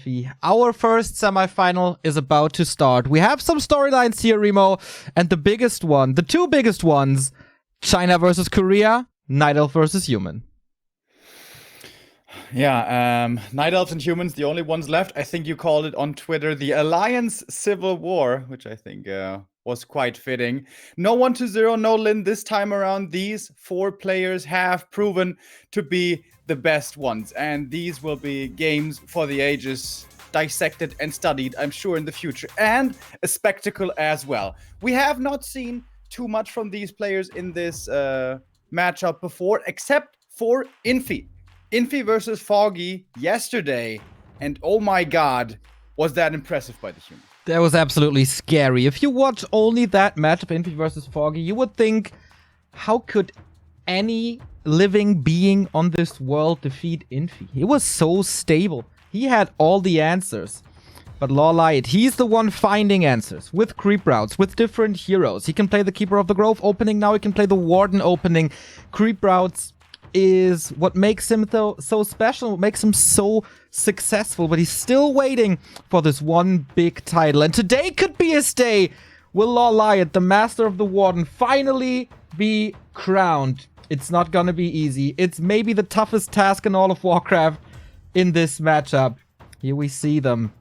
Infi. Our first semifinal is about to start. We have some storylines here, Remo, and the biggest one, the two biggest ones, China versus Korea, Night Elf versus Human. Yeah, Night Elves and Humans, the only ones left. I think you called it on Twitter the Alliance Civil War, which I think was quite fitting. No 1-0, no Lin this time around. These four players have proven to be the best ones, and these will be games for the ages, dissected and studied, I'm sure, in the future, and a spectacle as well. We have not seen too much from these players in this matchup before, except for Infi. Infi versus Foggy yesterday, and oh my god, was that impressive by the Human. That was absolutely scary. If you watch only that matchup, Infi versus Foggy, you would think, how could any living being on this world defeat Infi? He was so stable. He had all the answers. But LawLiet, he's the one finding answers with creep routes, with different heroes. He can play the Keeper of the Grove opening, now he can play the Warden opening. Creep routes is what makes him so special, what makes him so successful, but he's still waiting for this one big title. And today could be his day. Will LawLiet, the master of the Warden, finally be crowned? It's not gonna be easy. It's maybe the toughest task in all of Warcraft in this matchup. Here we see them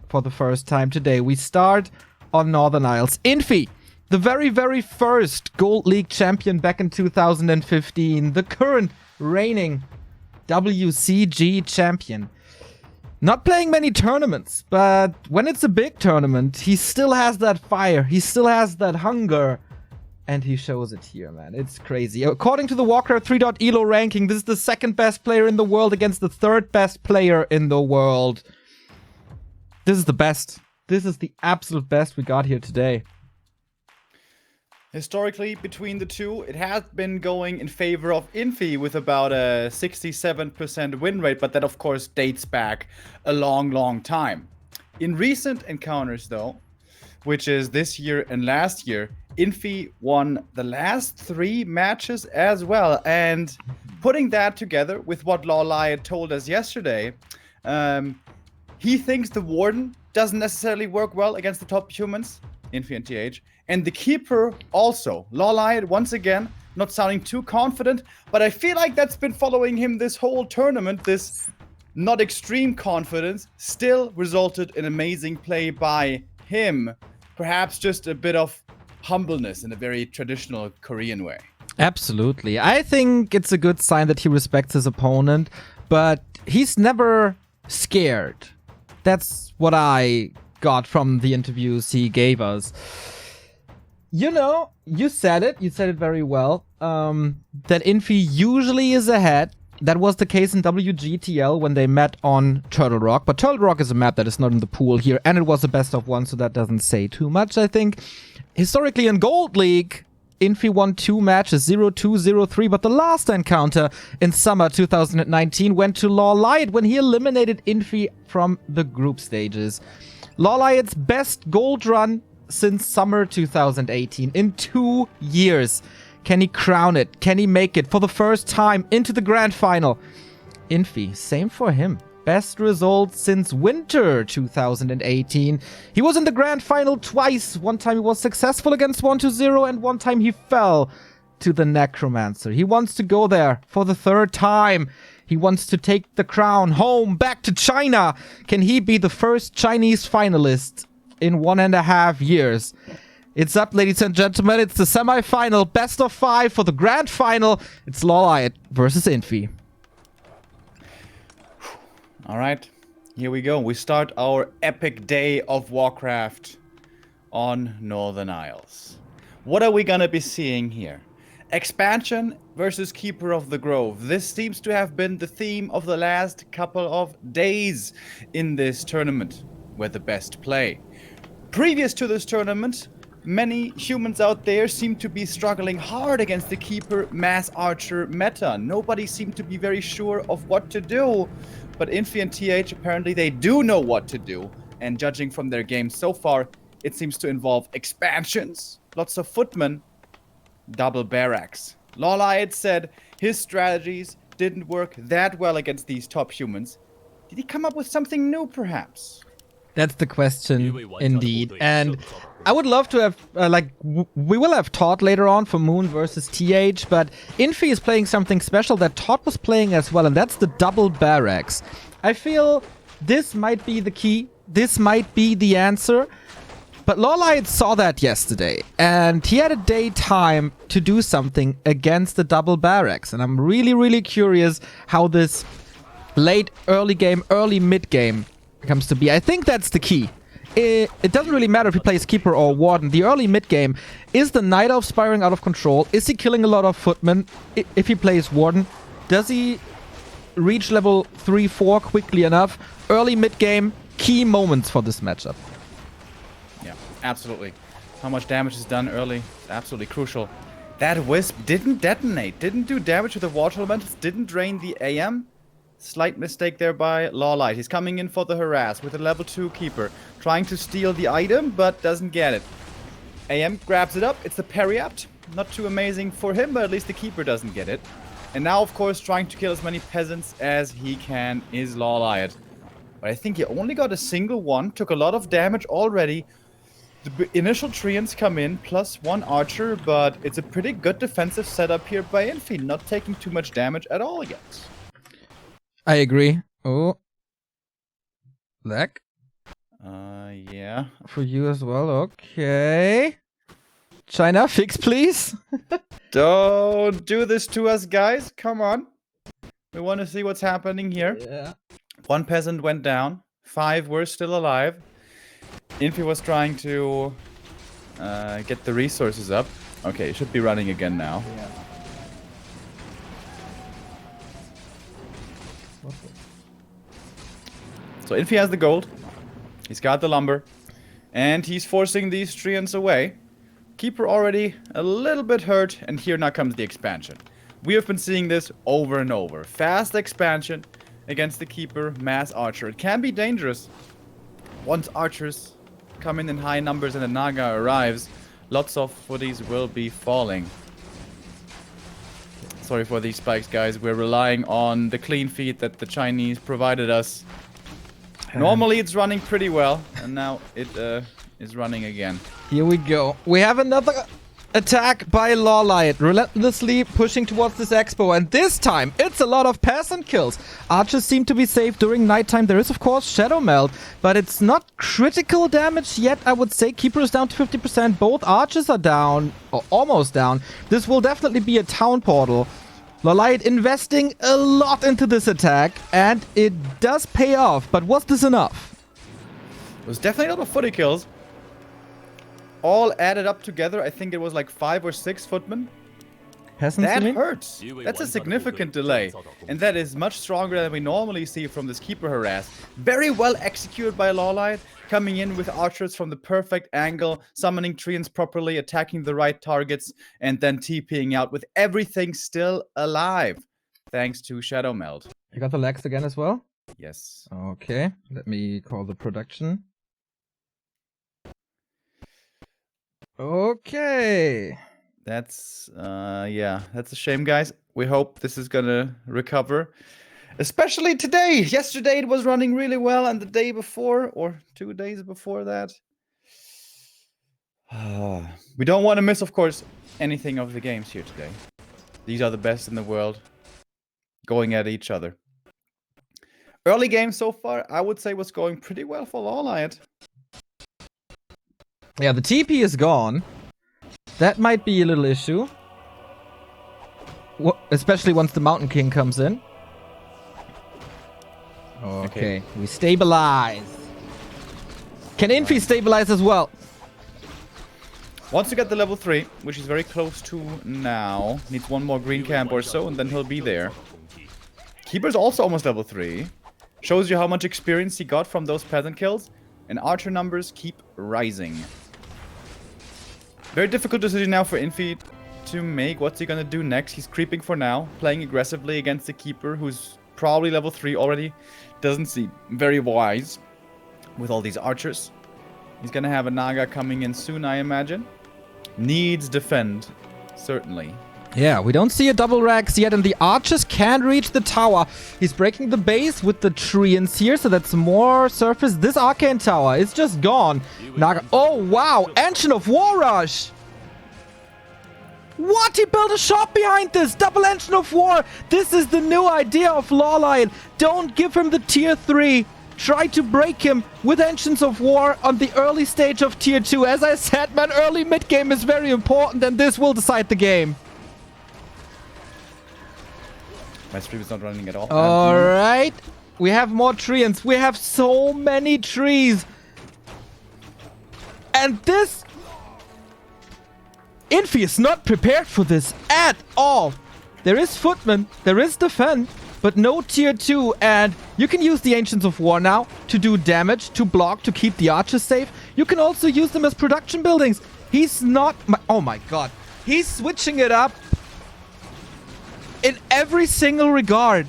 for the first time today. We start on Northern Isles. Infi, the very, very first Gold League champion back in 2015. The current reigning WCG champion. Not playing many tournaments, but when it's a big tournament, he still has that fire. He still has that hunger. And he shows it here, man. It's crazy. According to the Warcraft 3. Elo ranking, this is the second best player in the world against the third best player in the world. This is the best. This is the absolute best we got here today. Historically, between the two, it has been going in favor of Infi with about a 67% win rate, but that of course dates back a long, long time. In recent encounters though, which is this year and last year, Infi won the last 3 matches as well. And putting that together with what LawLiet told us yesterday, he thinks the Warden doesn't necessarily work well against the top humans, Infi and TH, and the Keeper also. LawLiet, once again, not sounding too confident, but I feel like that's been following him this whole tournament. This not extreme confidence still resulted in amazing play by him. Perhaps just a bit of humbleness in a very traditional Korean way. Absolutely. I think it's a good sign that he respects his opponent, but he's never scared. That's what I got from the interviews he gave us. You know, you said it very well, that Infi usually is ahead. That was the case in WGTL when they met on Turtle Rock, but Turtle Rock is a map that is not in the pool here, and it was a best of 1, so that doesn't say too much, I think. Historically in Gold League, Infi won 2 matches, 0-2, 0-3, but the last encounter in summer 2019 went to LawLiet when he eliminated Infi from the group stages. LawLiet's best gold run since summer 2018 in 2 years. Can he crown it? Can he make it for the first time into the grand final? Infi, same for him. Best result since winter 2018. He was in the grand final twice. One time he was successful against 1-0 and one time he fell to the Necromancer. He wants to go there for the 3rd time. He wants to take the crown home back to China. Can he be the first Chinese finalist in 1.5 years? It's up, ladies and gentlemen. It's the semifinal, best of 5 for the grand final. It's LawLiet versus Infi. All right, here we go. We start our epic day of Warcraft on Northern Isles. What are we gonna be seeing here? Expansion versus Keeper of the Grove. This seems to have been the theme of the last couple of days in this tournament, where the best play. Previous to this tournament, many humans out there seem to be struggling hard against the Keeper Mass Archer meta. Nobody seemed to be very sure of what to do, but Infi and TH, apparently they do know what to do, and judging from their game so far, it seems to involve expansions, lots of footmen, double barracks. LawLiet said his strategies didn't work that well against these top humans. Did he come up with something new, perhaps? That's the question, indeed. And I would love to have, we will have Todd later on for Moon versus TH, but Infi is playing something special that Todd was playing as well, and that's the double barracks. I feel this might be the key. This might be the answer. But LawLiet saw that yesterday, and he had a day time to do something against the double barracks. And I'm really, really curious how this late early game, early mid game comes to be. I think that's the key. It doesn't really matter if he plays Keeper or Warden. The early mid game, is the Night Elf spiraling out of control? Is he killing a lot of footmen? If he plays Warden, does he reach level 3-4 quickly enough? Early mid game, key moments for this matchup. Yeah, absolutely. How much damage is done early is absolutely crucial. That Wisp didn't detonate, didn't do damage with the water elementals, didn't drain the AM. Slight mistake there by LawLiet. He's coming in for the harass with a level 2 Keeper. Trying to steal the item, but doesn't get it. AM grabs it up. It's the parry-apt. Not too amazing for him, but at least the Keeper doesn't get it. And now, of course, trying to kill as many peasants as he can is LawLiet. But I think he only got a single one. Took a lot of damage already. The initial treants come in, plus 1 archer, but it's a pretty good defensive setup here by Infi. Not taking too much damage at all yet. I agree. Oh. Lag? Yeah. For you as well, okay. China, fix please. Don't do this to us, guys. Come on. We want to see what's happening here. Yeah. 1 peasant went down. 5 were still alive. Infi was trying to get the resources up. Okay, should be running again now. Yeah. So Infi has the gold. He's got the lumber. And he's forcing these treants away. Keeper already a little bit hurt. And here now comes the expansion. We have been seeing this over and over. Fast expansion against the Keeper, mass archer. It can be dangerous. Once archers come in high numbers and the Naga arrives, lots of footies will be falling. Sorry for these spikes, guys. We're relying on the clean feed that the Chinese provided us. Normally it's running pretty well, and now it is running again. Here we go. We have another attack by LawLiet, relentlessly pushing towards this expo, and this time it's a lot of peasant kills. Archers seem to be safe during nighttime. There is of course Shadow Melt, but it's not critical damage yet, I would say. Keeper is down to 50%. Both archers are down, or almost down. This will definitely be a town portal. LawLiet investing a lot into this attack, and it does pay off, but was this enough? It was definitely a lot of footy kills. All added up together, I think it was like 5 or 6 footmen. Peasants, that hurts. That's a significant delay. And that is much stronger than we normally see from this Keeper harass. Very well executed by LawLiet. Coming in with archers from the perfect angle, summoning treants properly, attacking the right targets, and then TPing out with everything still alive. Thanks to Shadow Melt. You got the lags again as well? Yes. Okay, let me call the production. Okay. That's, yeah, that's a shame, guys. We hope this is gonna recover. Especially today. Yesterday it was running really well, and the day before, or 2 days before that. We don't want to miss, of course, anything of the games here today. These are the best in the world, going at each other. Early game so far, I would say, was going pretty well for LawLiet. Yeah, the TP is gone. That might be a little issue. Especially once the Mountain King comes in. Okay, we stabilize. Can Infi stabilize as well? Once you get the level 3, which he's very close to now, needs 1 more green camp or so, and then he'll be there. Keeper's also almost level 3. Shows you how much experience he got from those peasant kills. And archer numbers keep rising. Very difficult decision now for Infi to make. What's he gonna do next? He's creeping for now, playing aggressively against the Keeper, who's probably level 3 already. Doesn't seem very wise with all these archers. He's gonna have a Naga coming in soon, I imagine. Needs defend, certainly. Yeah, we don't see a double Rex yet, and the archers can reach the tower. He's breaking the base with the treants here, so that's more surface. This arcane tower is just gone. Naga. Oh, wow. Ancient of War Rush. What? He built a shop behind this. Double Ancient of War. This is the new idea of LawLiet. Don't give him the tier 3. Try to break him with Ancients of War on the early stage of tier 2. As I said, man, early mid-game is very important, and this will decide the game. My stream is not running at all. Alright. We have more treants. We have so many trees. And this... Infi is not prepared for this at all. There is Footman. There is Defend. But no tier 2. And you can use the Ancients of War now to do damage, to block, to keep the archers safe. You can also use them as production buildings. He's not... Oh my god. He's switching it up. In every single regard.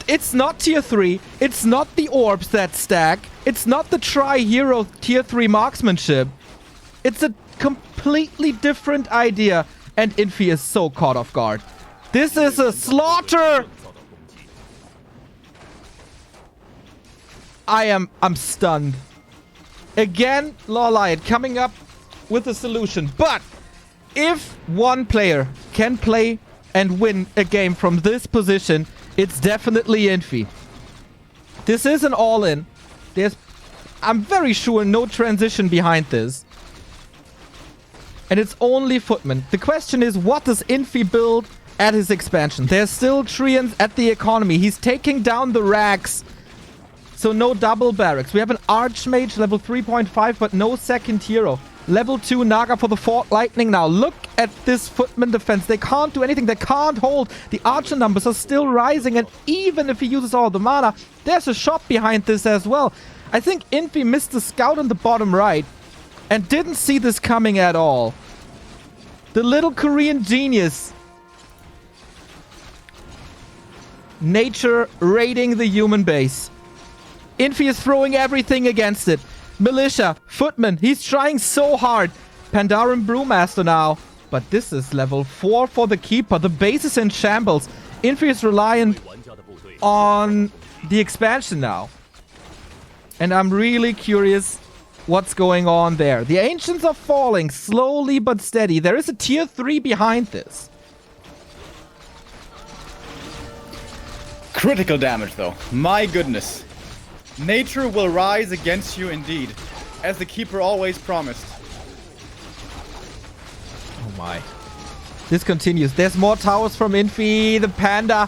It's not tier 3. It's not the orbs that stack. It's not the tri-hero tier 3 marksmanship. It's a completely different idea. And Infi is so caught off guard. This is a slaughter. I'm stunned. Again, LawLiet coming up with a solution. But if one player can play and win a game from this position, it's definitely Infi. This is an all-in. There's, I'm very sure, no transition behind this. And it's only Footman. The question is, what does Infi build at his expansion? There's still treants at the economy. He's taking down the racks. So no double barracks. We have an Archmage level 3.5, but no second hero. Level 2 Naga for the Fort Lightning now. Look at this Footman defense. They can't do anything. They can't hold. The archer numbers are still rising. And even if he uses all the mana, there's a shop behind this as well. I think Infi missed the scout on the bottom right and didn't see this coming at all. The little Korean genius. Nature raiding the human base. Infi is throwing everything against it. Militia, Footman, he's trying so hard. Pandaren Brewmaster now. But this is level 4 for the Keeper. The base is in shambles. Infi is reliant on the expansion now. And I'm really curious what's going on there. The Ancients are falling slowly but steady. There is a tier 3 behind this. Critical damage, though. My goodness. Nature will rise against you indeed, as the Keeper always promised. Oh my. This continues. There's more towers from Infi. The Panda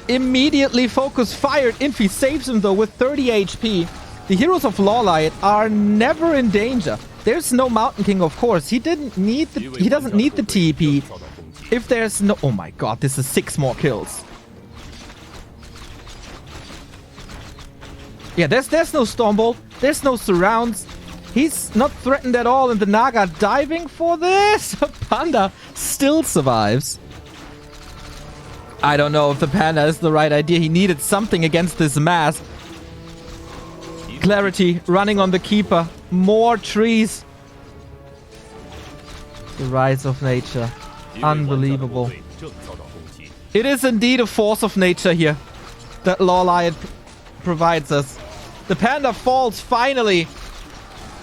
immediately focus fired. Infi saves him though with 30 HP. The heroes of LawLiet are never in danger. There's no Mountain King, of course. He doesn't need the TP. If there's no... Oh my god, this is 6 more kills. Yeah, there's no Stormbolt. There's no surrounds. He's not threatened at all. And the Naga diving for this. Panda still survives. I don't know if the Panda is the right idea. He needed something against this mass. Clarity running on the Keeper. More trees. The rise of nature. Unbelievable. It is indeed a force of nature here that LawLiet provides us. The Panda falls finally.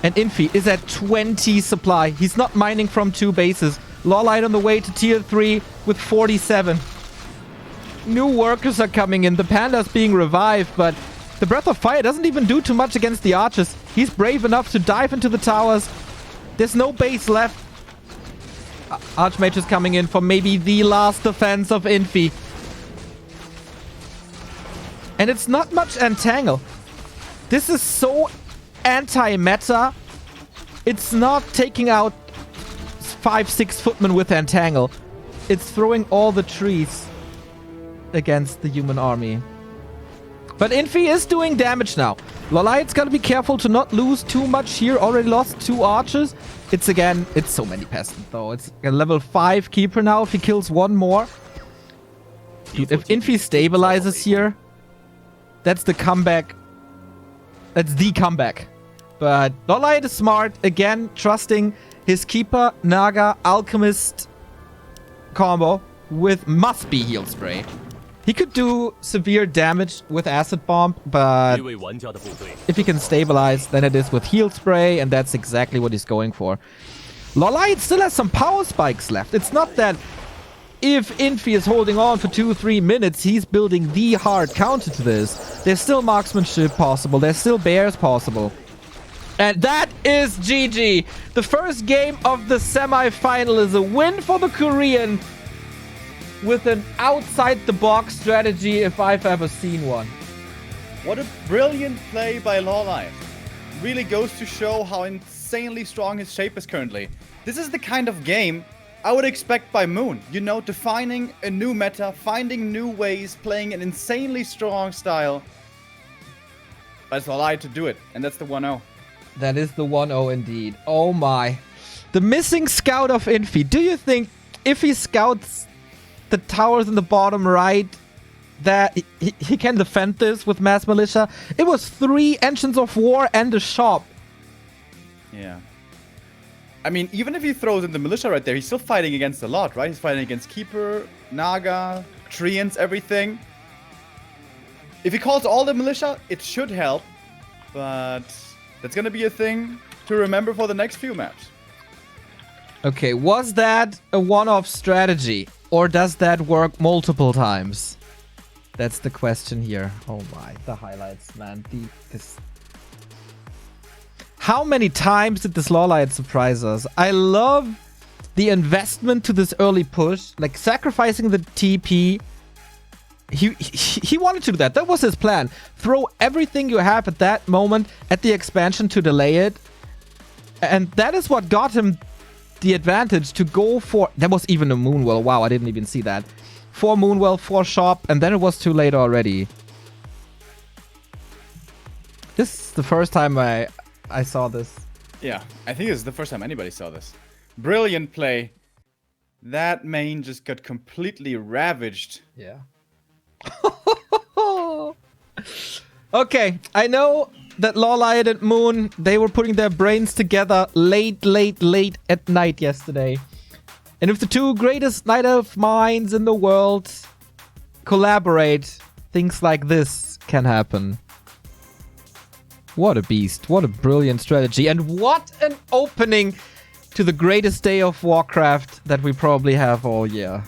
And Infi is at 20 supply. He's not mining from 2 bases. LawLiet on the way to tier 3 with 47. New workers are coming in. The Panda's being revived, but the Breath of Fire doesn't even do too much against the archers. He's brave enough to dive into the towers. There's no base left. Archmage is coming in for maybe the last defense of Infi. And it's not much Entangle. This is so anti-meta. It's not taking out 5-6 Footmen with Entangle. It's throwing all the trees against the human army. But Infi is doing damage now. LawLiet's gotta be careful to not lose too much here. Already lost 2 archers. It's so many peasants though. It's a level 5 Keeper now if he kills 1 more. Dude, if Infi stabilizes here, that's the comeback. That's the comeback. But LawLiet is smart. Again, trusting his Keeper, Naga, Alchemist combo with must be heal spray. He could do severe damage with acid bomb, but if he can stabilize, then it is with heal spray, and that's exactly what he's going for. LawLiet still has some power spikes left. It's not that if Infi is holding on for 2-3 minutes, he's building the hard counter to this. There's still marksmanship possible. There's still bears possible. And that is GG. The first game of the semi-final is a win for the Korean with an outside-the-box strategy if I've ever seen one. What a brilliant play by LawLiet. Really goes to show how insanely strong his shape is currently. This is the kind of game I would expect by Moon. You know, defining a new meta, finding new ways, playing an insanely strong style. But it's LawLiet to do it, and that's the 1-0. That is the 1-0 indeed. Oh my. The missing scout of Infi. Do you think if he scouts the towers in the bottom right, that he can defend this with mass militia? It was 3 engines of war and a shop. Yeah. I mean, even if he throws in the militia right there, he's still fighting against a lot, right? He's fighting against Keeper, Naga, Treants, everything. If he calls all the militia, it should help. But that's gonna be a thing to remember for the next few maps. Okay, was that a one-off strategy? Or does that work multiple times? That's the question here. Oh my, the highlights, man. How many times did this LawLiet surprise us? I love the investment to this early push, like sacrificing the TP. He wanted to do that. That was his plan. Throw everything you have at that moment at the expansion to delay it. And that is what got him the advantage to go for... That was even a Moonwell. Wow, I didn't even see that. 4 Moonwell, 4 Shop, and then it was too late already. This is the first time I saw this. Yeah, I think this is the first time anybody saw this. Brilliant play. That main just got completely ravaged. Yeah. Okay, I know that LawLiet and Moon, they were putting their brains together late at night yesterday. And if the 2 greatest night elf minds in the world collaborate, things like this can happen. What a beast. What a brilliant strategy. And what an opening to the greatest day of Warcraft that we probably have all year.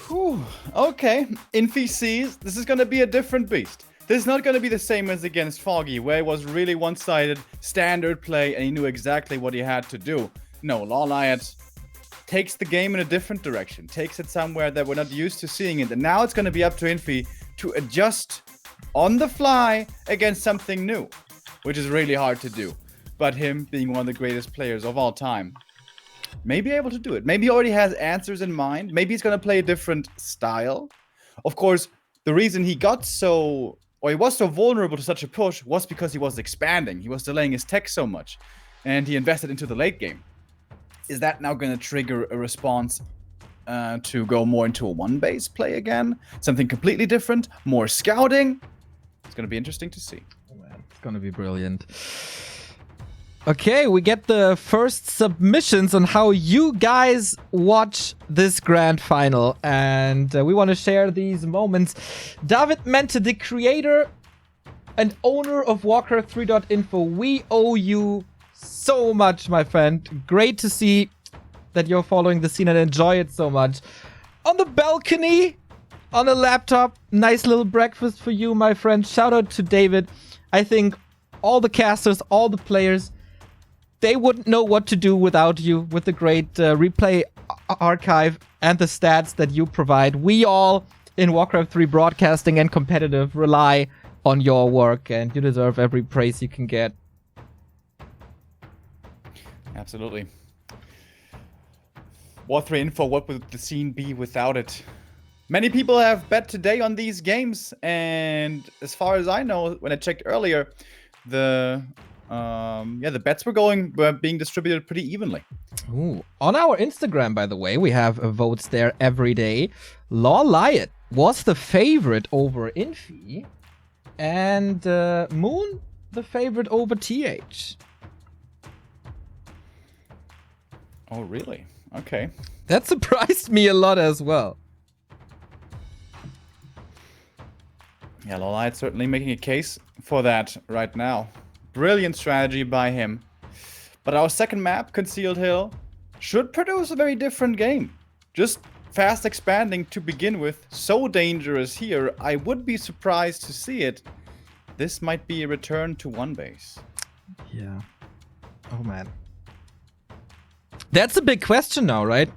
Whew. Okay, Infi sees this is going to be a different beast. This is not going to be the same as against Foggy, where it was really one-sided, standard play, and he knew exactly what he had to do. No, LawLiet takes the game in a different direction, takes it somewhere that we're not used to seeing it, and now it's going to be up to Infi to adjust on the fly against something new, which is really hard to do. But him being one of the greatest players of all time, may be able to do it. Maybe he already has answers in mind. Maybe he's going to play a different style. Of course, the reason he got so... or he was so vulnerable to such a push was because he was expanding. He was delaying his tech so much. And he invested into the late game. Is that now going to trigger a response to go more into a one-base play again? Something completely different? More scouting? It's going to be interesting to see. Oh, man. It's going to be brilliant. Okay, we get the first submissions on how you guys watch this grand final. And we want to share these moments. David Mente, the creator and owner of Warcraft 3.info, we owe you so much, my friend. Great to see that you're following the scene and enjoy it so much. On the balcony, on a laptop, nice little breakfast for you, my friend. Shout out to David. I think all the casters, all the players, they wouldn't know what to do without you, with the great replay archive and the stats that you provide. We all in Warcraft 3 broadcasting and competitive rely on your work, and you deserve every praise you can get. Absolutely. War 3 info, what would the scene be without it? Many people have bet today on these games, and as far as I know, when I checked earlier, the bets were being distributed pretty evenly. Ooh. On our Instagram, by the way, we have votes there every day. LawLiet was the favorite over Infi, and Moon the favorite over TH. Oh, really? Okay. That surprised me a lot as well. Yeah, LawLiet certainly making a case for that right now. Brilliant strategy by him. But our second map, Concealed Hill, should produce a very different game. Just fast expanding to begin with. So dangerous here. I would be surprised to see it. This might be a return to one base. Yeah. Oh, man. That's a big question now, right?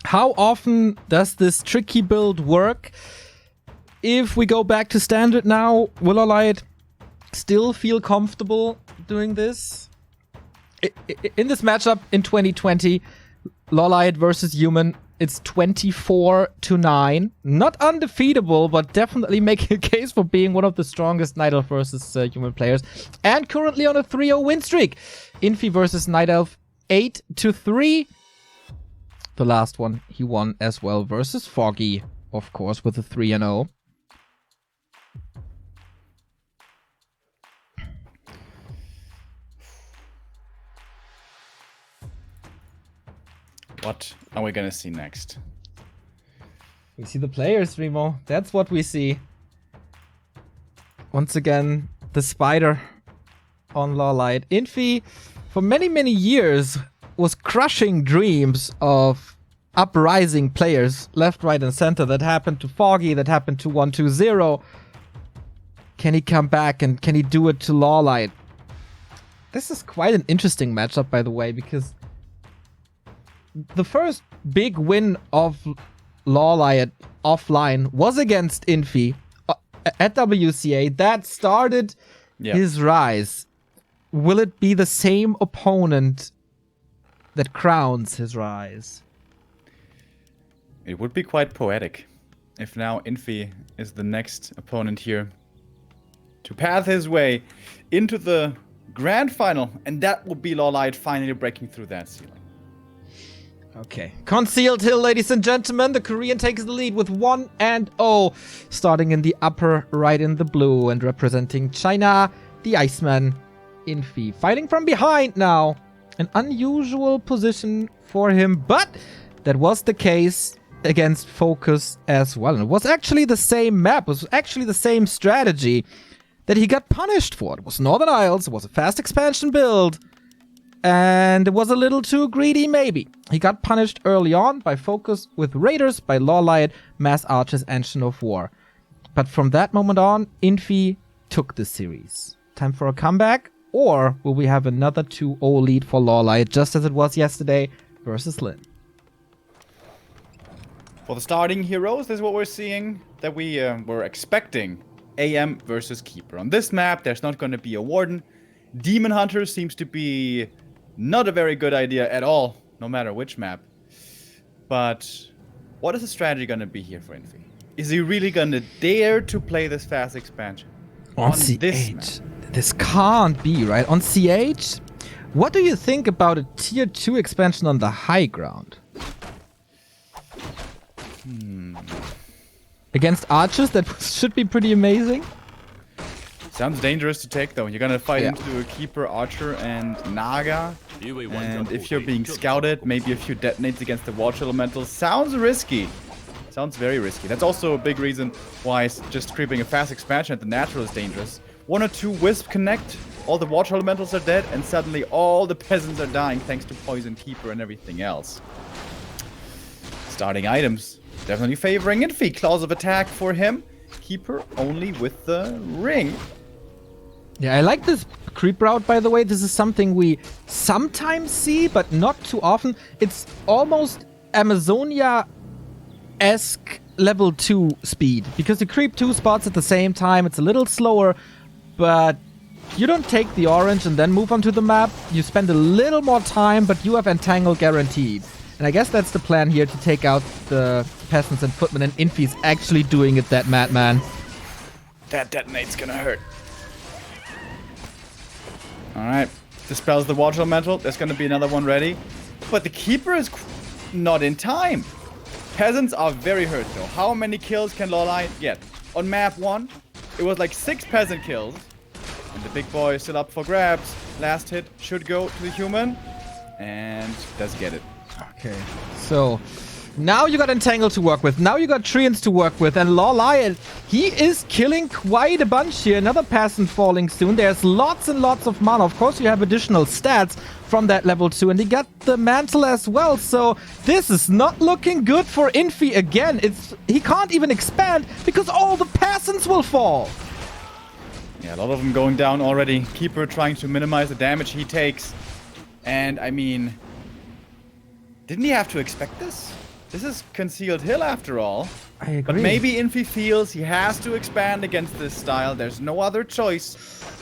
How often does this tricky build work? If we go back to standard now, will LawLiet still feel comfortable doing this? In this matchup in 2020, LawLiet versus Human, it's 24-9. Not undefeatable, but definitely making a case for being one of the strongest Night Elf versus Human players. And currently on a 3-0 win streak. Infi versus Night Elf, 8-3. The last one he won as well versus Foggy, of course, with a 3-0. What are we gonna see next? We see the players, Remo. That's what we see. Once again, the spider on LawLiet. Infi, for many, many years, was crushing dreams of uprising players left, right, and center. That happened to Foggy, that happened to 120. Can he come back and can he do it to LawLiet? This is quite an interesting matchup, by the way, because the first big win of LawLiet offline was against Infi at WCA. That started his rise. Will it be the same opponent that crowns his rise? It would be quite poetic if now Infi is the next opponent here to path his way into the grand final, and that would be LawLiet finally breaking through that ceiling. Okay. Concealed Hill, ladies and gentlemen. The Korean takes the lead with 1-0. Starting in the upper right in the blue and representing China, the Iceman, Infi. Fighting from behind now. An unusual position for him, but that was the case against Focus as well. And it was actually the same map. It was actually the same strategy that he got punished for. It was Northern Isles. It was a fast expansion build. And it was a little too greedy, maybe. He got punished early on by Focus with Raiders, by LawLiet, Mass Archers, Engine of War. But from that moment on, Infi took the series. Time for a comeback? Or will we have another 2-0 lead for LawLiet, just as it was yesterday versus Lin? For the starting heroes, this is what we're seeing that we were expecting. AM versus Keeper. On this map, there's not going to be a Warden. Demon Hunter seems to be not a very good idea at all, no matter which map. But what is the strategy going to be here for Infi? Is he really going to dare to play this fast expansion? On CH? This can't be, right? On CH? What do you think about a tier 2 expansion on the high ground? Against archers, that should be pretty amazing. Sounds dangerous to take, though. You're gonna fight into a Keeper, Archer, and Naga. And if you're being scouted, maybe a few detonates against the Watch Elementals. Sounds risky. Sounds very risky. That's also a big reason why just creeping a fast expansion at the natural is dangerous. 1 or 2 Wisp connect, all the Watch Elementals are dead, and suddenly all the peasants are dying thanks to Poison Keeper and everything else. Starting items. Definitely favoring Infi. Claws of attack for him. Keeper only with the ring. Yeah, I like this creep route, by the way. This is something we sometimes see, but not too often. It's almost Amazonia-esque level 2 speed, because you creep 2 spots at the same time. It's a little slower, but you don't take the orange and then move onto the map. You spend a little more time, but you have Entangle guaranteed. And I guess that's the plan here, to take out the peasants and footmen, and Infi's actually doing it, that madman. That detonate's gonna hurt. Alright, dispels the Watch Elemental. There's gonna be another one ready. But the Keeper is not in time. Peasants are very hurt, though. How many kills can LawLiet get? On map 1, it was like 6 peasant kills. And the big boy is still up for grabs. Last hit should go to the Human. And does get it. Okay, so now you got Entangle to work with. Now you got Treants to work with. And LawLiet, he is killing quite a bunch here. Another peasant falling soon. There's lots and lots of mana. Of course, you have additional stats from that level 2. And he got the mantle as well. So this is not looking good for Infi again. He can't even expand because all the peasants will fall. Yeah, a lot of them going down already. Keeper trying to minimize the damage he takes. And, I mean, didn't he have to expect this? This is Concealed Hill after all. I agree. But maybe Infi feels he has to expand against this style. There's no other choice,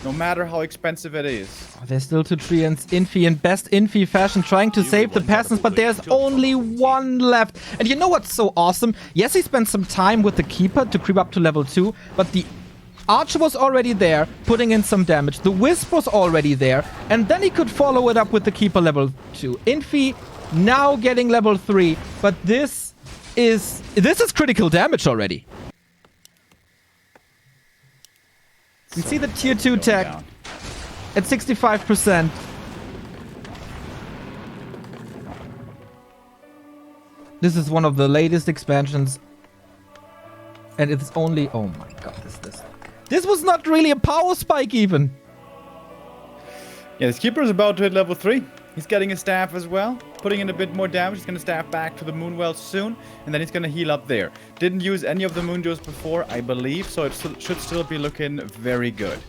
no matter how expensive it is. Oh, there's still 2 Treants. Infi in best Infi fashion trying to save the peasants, but there's only 1 left. And you know what's so awesome? Yes, he spent some time with the Keeper to creep up to level 2, but the Archer was already there, putting in some damage. The Wisp was already there, and then he could follow it up with the Keeper level 2. Infi now getting level 3, but this is critical damage already. You can see the tier 2 tech at 65%. This is one of the latest expansions, and it's only, oh my god, this was not really a power spike even. Yeah, this Keeper is about to hit level 3. He's getting a staff as well, putting in a bit more damage. He's going to staff back to the Moonwell soon, and then he's going to heal up there. Didn't use any of the Moondews before, I believe, so it should still be looking very good.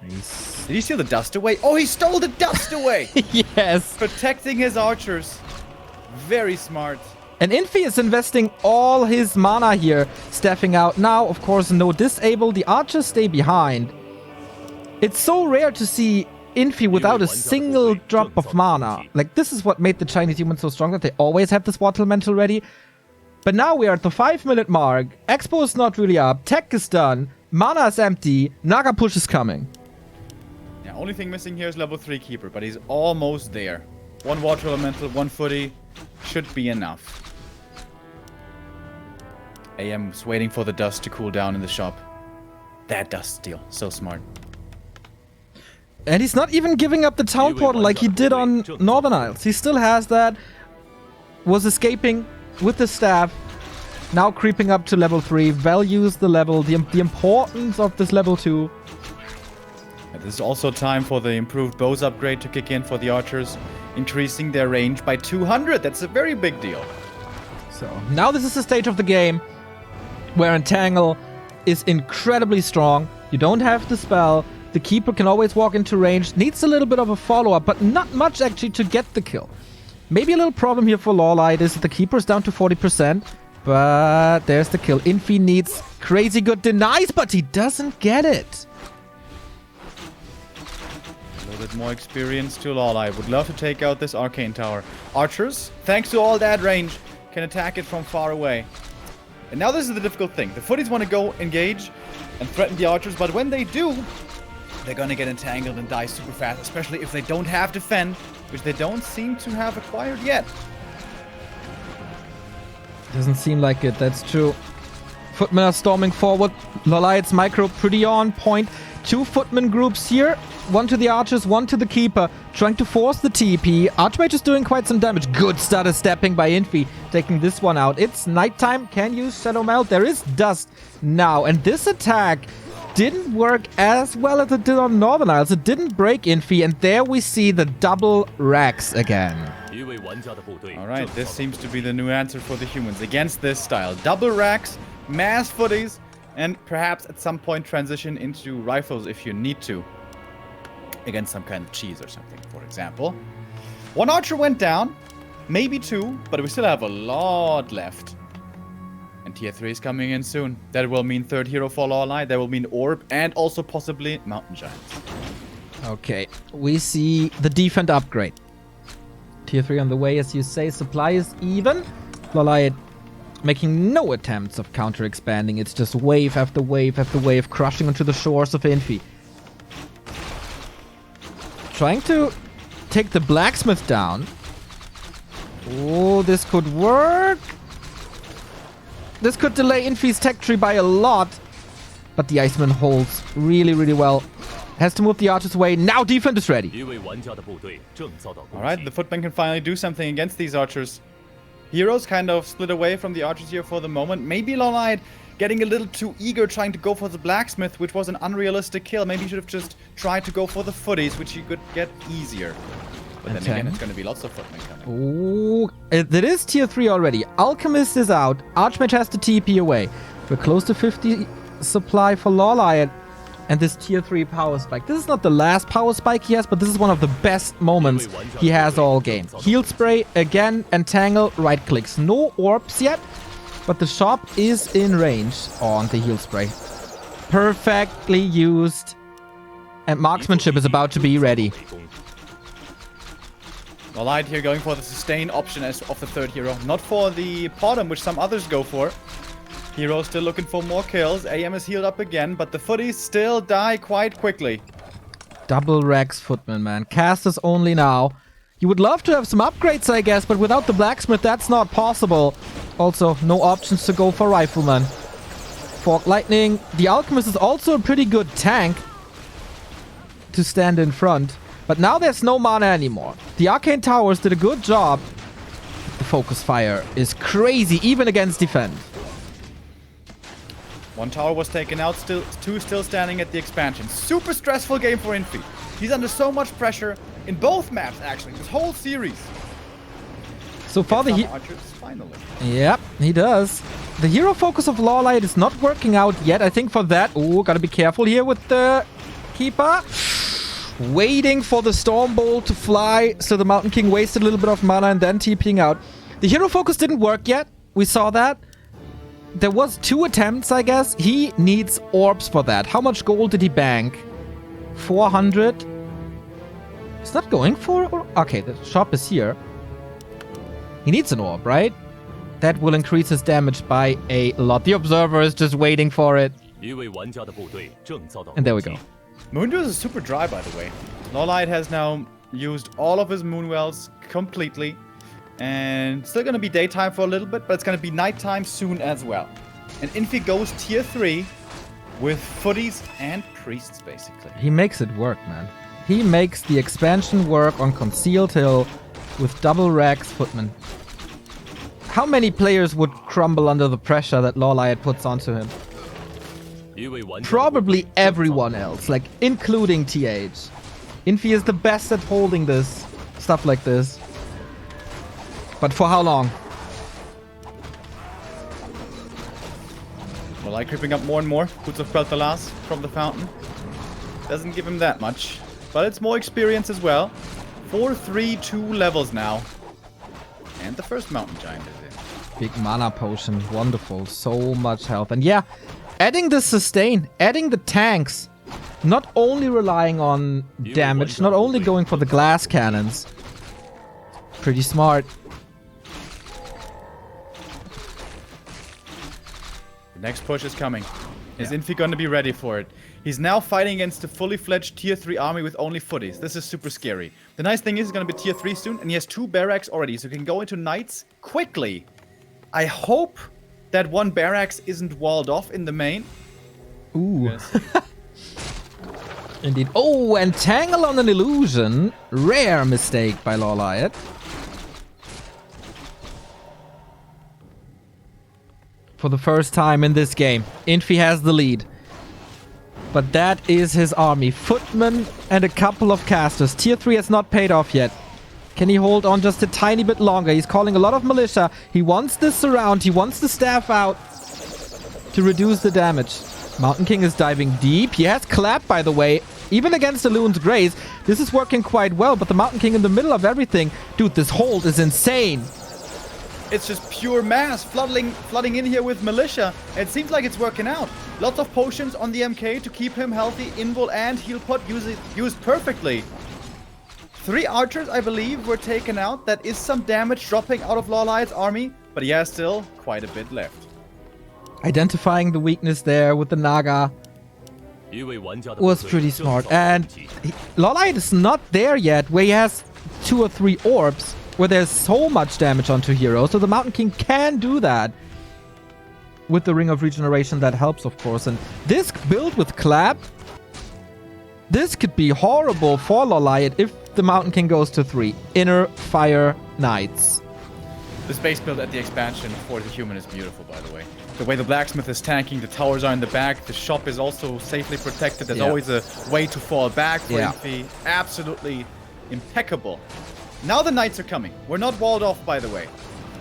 Nice. Did he steal the dust away? Oh, he stole the dust away! Yes. Protecting his archers. Very smart. And Infi is investing all his mana here, staffing out. Now, of course, no disable. The archers stay behind. It's so rare to see Infi without a single drop of mana. Like, this is what made the Chinese humans so strong, that they always have this Water Elemental ready. But now we are at the 5-minute mark. Expo is not really up. Tech is done. Mana is empty. Naga push is coming. Yeah, only thing missing here is level 3 Keeper, but he's almost there. 1 Water Elemental, 1 Footy. Should be enough. AM's waiting for the dust to cool down in the shop. That dust steal. So smart. And he's not even giving up the town portal like he did on Northern Isles. He still has that. Was escaping with the staff. Now creeping up to level 3. Values the level. The importance of this level 2. And this is also time for the improved bows upgrade to kick in for the archers. Increasing their range by 200. That's a very big deal. So now this is the stage of the game where Entangle is incredibly strong. You don't have the spell. The Keeper can always walk into range. Needs a little bit of a follow-up, but not much actually to get the kill. Maybe a little problem here for LawLiet is that the Keeper is down to 40%. But there's the kill. Infi needs crazy good denies, but he doesn't get it. A little bit more experience to LawLiet. Would love to take out this Arcane Tower. Archers, thanks to all that range, can attack it from far away. And now this is the difficult thing. The Footies want to go engage and threaten the archers, but when they do, they're gonna get entangled and die super fast, especially if they don't have defend, which they don't seem to have acquired yet. Doesn't seem like it, that's true. Footmen are storming forward. LawLiet's micro pretty on point. 2 footman groups here. 1 to the archers, 1 to the Keeper. Trying to force the TP. Archmage is doing quite some damage. Good starter stepping by Infi. Taking this one out. It's nighttime. Can use Shadow Melt. There is dust now. And this attack didn't work as well as it did on Northern Isles. It didn't break Infi. And there we see the double racks again. Alright, this seems to be the new answer for the humans against this style. Double racks, mass footies, and perhaps at some point transition into rifles if you need to. Against some kind of cheese or something, for example. 1 archer went down, maybe 2, but we still have a lot left. And tier 3 is coming in soon. That will mean 3rd hero for LawLiet. That will mean Orb and also possibly Mountain Giants. Okay, we see the defend upgrade. Tier 3 on the way, as you say. Supply is even. LawLiet making no attempts of counter-expanding. It's just wave after wave after wave crushing onto the shores of Infi. Trying to take the blacksmith down. Oh, this could work. This could delay Infi's tech tree by a lot. But the Iceman holds really, really well. Has to move the archers away. Now defense is ready. Alright, the footman can finally do something against these archers. Heroes kind of split away from the archers here for the moment. Maybe LawLiet getting a little too eager trying to go for the blacksmith, which was an unrealistic kill. Maybe he should have just tried to go for the footies, which he could get easier. But then again, it's going to be lots of footmen coming. Ooh, it is tier 3 already. Alchemist is out. Archmage has to TP away. We're close to 50 supply for LawLiet. And this tier 3 power spike. This is not the last power spike he has, but this is one of the best moments he has all game. Heal spray again, entangle, right clicks. No orbs yet, but the shop is in range on the heal spray. Perfectly used. And marksmanship is about to be ready. LawLiet here going for the sustain option as of the third hero. Not for the bottom, which some others go for. Hero still looking for more kills. AM is healed up again, but the footies still die quite quickly. Double Rex Footman, man. Casters only now. You would love to have some upgrades, I guess, but without the blacksmith, that's not possible. Also, no options to go for Rifleman. Fork Lightning. The Alchemist is also a pretty good tank to stand in front. But now there's no mana anymore. The Arcane Towers did a good job. The Focus Fire is crazy, even against defense. One tower was taken out, two still standing at the expansion. Super stressful game for Infi. He's under so much pressure in both maps, actually, this whole series. So far the archers, finally. Yep, he does. The hero focus of LawLiet is not working out yet. I think for that, ooh, gotta be careful here with the Keeper. Waiting for the Stormbolt to fly, so the Mountain King wasted a little bit of mana and then TPing out. The hero focus didn't work yet. We saw that. There was 2 attempts, I guess. He needs orbs for that. How much gold did he bank? 400. He's not going for it? Okay, the shop is here. He needs an orb, right? That will increase his damage by a lot. The observer is just waiting for it. And there we go. Moondews is super dry, by the way. LawLiet has now used all of his moonwells completely. And still going to be daytime for a little bit, but it's going to be nighttime soon as well. And Infi goes tier 3 with footies and priests, basically. He makes it work, man. He makes the expansion work on Concealed Hill with double Rex Footman. How many players would crumble under the pressure that LawLiet puts onto him? Probably everyone else, like including TH. Infi is the best at holding this, stuff like this. But for how long? LawLiet creeping up more and more. Boots of Peltalas from the fountain. Doesn't give him that much. But it's more experience as well. 4-3-2 levels now. And the first mountain giant is in. Big mana potion. Wonderful. So much health. And yeah, adding the sustain, adding the tanks. Not only relying on damage, not only going for the glass cannons. Pretty smart. Next push is coming. Is Infi going to be ready for it? He's now fighting against a fully fledged tier 3 army with only footies. This is super scary. The nice thing is he's going to be tier 3 soon, and he has 2 barracks already, so he can go into knights quickly. I hope that one barracks isn't walled off in the main. Ooh. Indeed. Oh, and Tangle on an illusion. Rare mistake by LawLiet. For the first time in this game, Infi has the lead. But that is his army. Footmen and a couple of casters. Tier 3 has not paid off yet. Can he hold on just a tiny bit longer? He's calling a lot of militia. He wants this surround. He wants the staff out to reduce the damage. Mountain King is diving deep. He has Clap, by the way. Even against the Loon's Graze, this is working quite well. But the Mountain King in the middle of everything. Dude, this hold is insane. It's just pure mass flooding in here with militia. It seems like it's working out. Lots of potions on the MK to keep him healthy. Invul and heal pot used perfectly. 3 archers, I believe, were taken out. That is some damage dropping out of LawLiet's army, but he has still quite a bit left. Identifying the weakness there with the Naga was pretty smart. And LawLiet is not there yet, where he has 2 or 3 orbs, where there's so much damage onto heroes. So the Mountain King can do that. With the Ring of Regeneration, that helps, of course. And this build with Clap This could be horrible for LawLiet if the Mountain King goes to 3. Inner Fire Knights. The space build at the expansion for the human is beautiful, by the way. The way the blacksmith is tanking, the towers are in the back, the shop is also safely protected. There's always a way to fall back for Infi. Absolutely impeccable. Now the knights are coming. We're not walled off, by the way.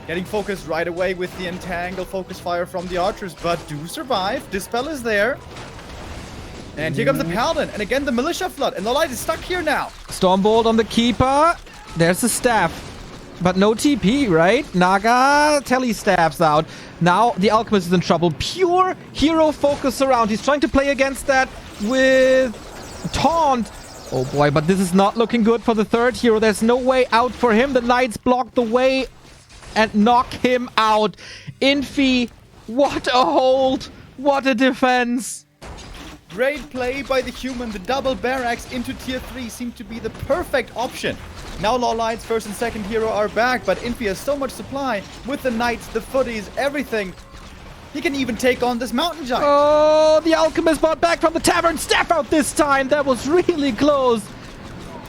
Getting focused right away with the entangle focus fire from the archers, but do survive. Dispel is there. And here comes the paladin, and again the militia flood, and LawLiet is stuck here now. Stormbolt on the keeper. There's the staff. But no TP, right? Naga tele-stabs out. Now the alchemist is in trouble. Pure hero focus around. He's trying to play against that with taunt. Oh boy, but this is not looking good for the third hero. There's no way out for him. The knights block the way and knock him out. Infi, what a hold. What a defense. Great play by the human. The double barracks into tier 3 seemed to be the perfect option. Now LawLiet's first and second hero are back, but Infi has so much supply with the knights, the footies, everything. He can even take on this mountain giant. Oh, the alchemist brought back from the tavern. Staff out this time. That was really close.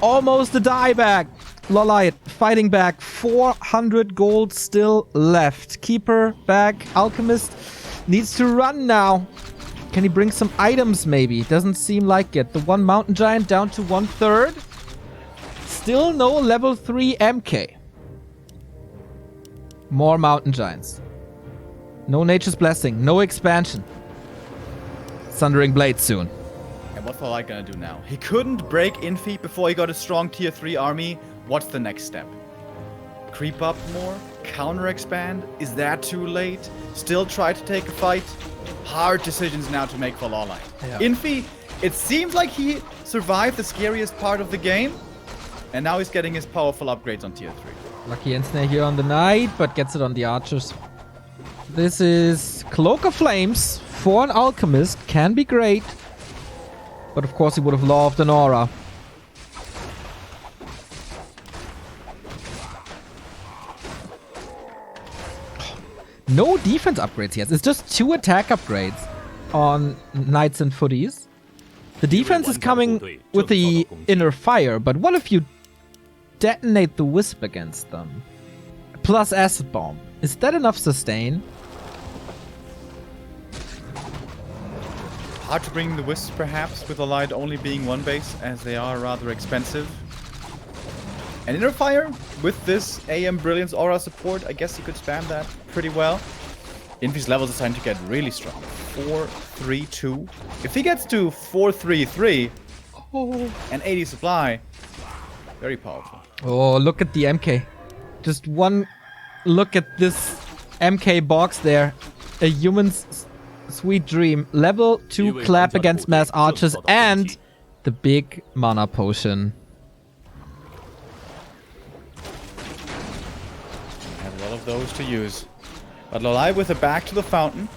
Almost a dieback. LawLiet fighting back. 400 gold still left. Keeper back. Alchemist needs to run now. Can he bring some items maybe? Doesn't seem like it. The one mountain giant down to 1/3. Still no level 3 MK. More mountain giants. No Nature's Blessing. No expansion. Sundering Blade soon. And what's LawLiet gonna do now? He couldn't break Infi before he got a strong tier 3 army. What's the next step? Creep up more? Counter expand? Is that too late? Still try to take a fight? Hard decisions now to make for LawLiet. Yeah. Infi, it seems like he survived the scariest part of the game. And now he's getting his powerful upgrades on tier 3. Lucky Ensnare here on the knight, but gets it on the archers. This is Cloak of Flames for an alchemist. Can be great. But of course he would have loved an aura. No defense upgrades yet. It's just 2 attack upgrades on knights and footies. The defense is coming with the inner fire, but what if you detonate the wisp against them? Plus acid bomb. Is that enough sustain? Hard to bring the wisps perhaps, with LawLiet only being one base, as they are rather expensive. And inner fire, with this AM Brilliance aura support, I guess you could spam that pretty well. Infi's levels are starting to get really strong. 4-3-2. If he gets to 4-3-3 and 80 supply, very powerful. Oh, look at the MK. Just one look at this MK box there. A human's sweet dream. Level 2 clap against mass archers and the big mana potion. Have a lot of those to use. But LawLiet with a back to the fountain.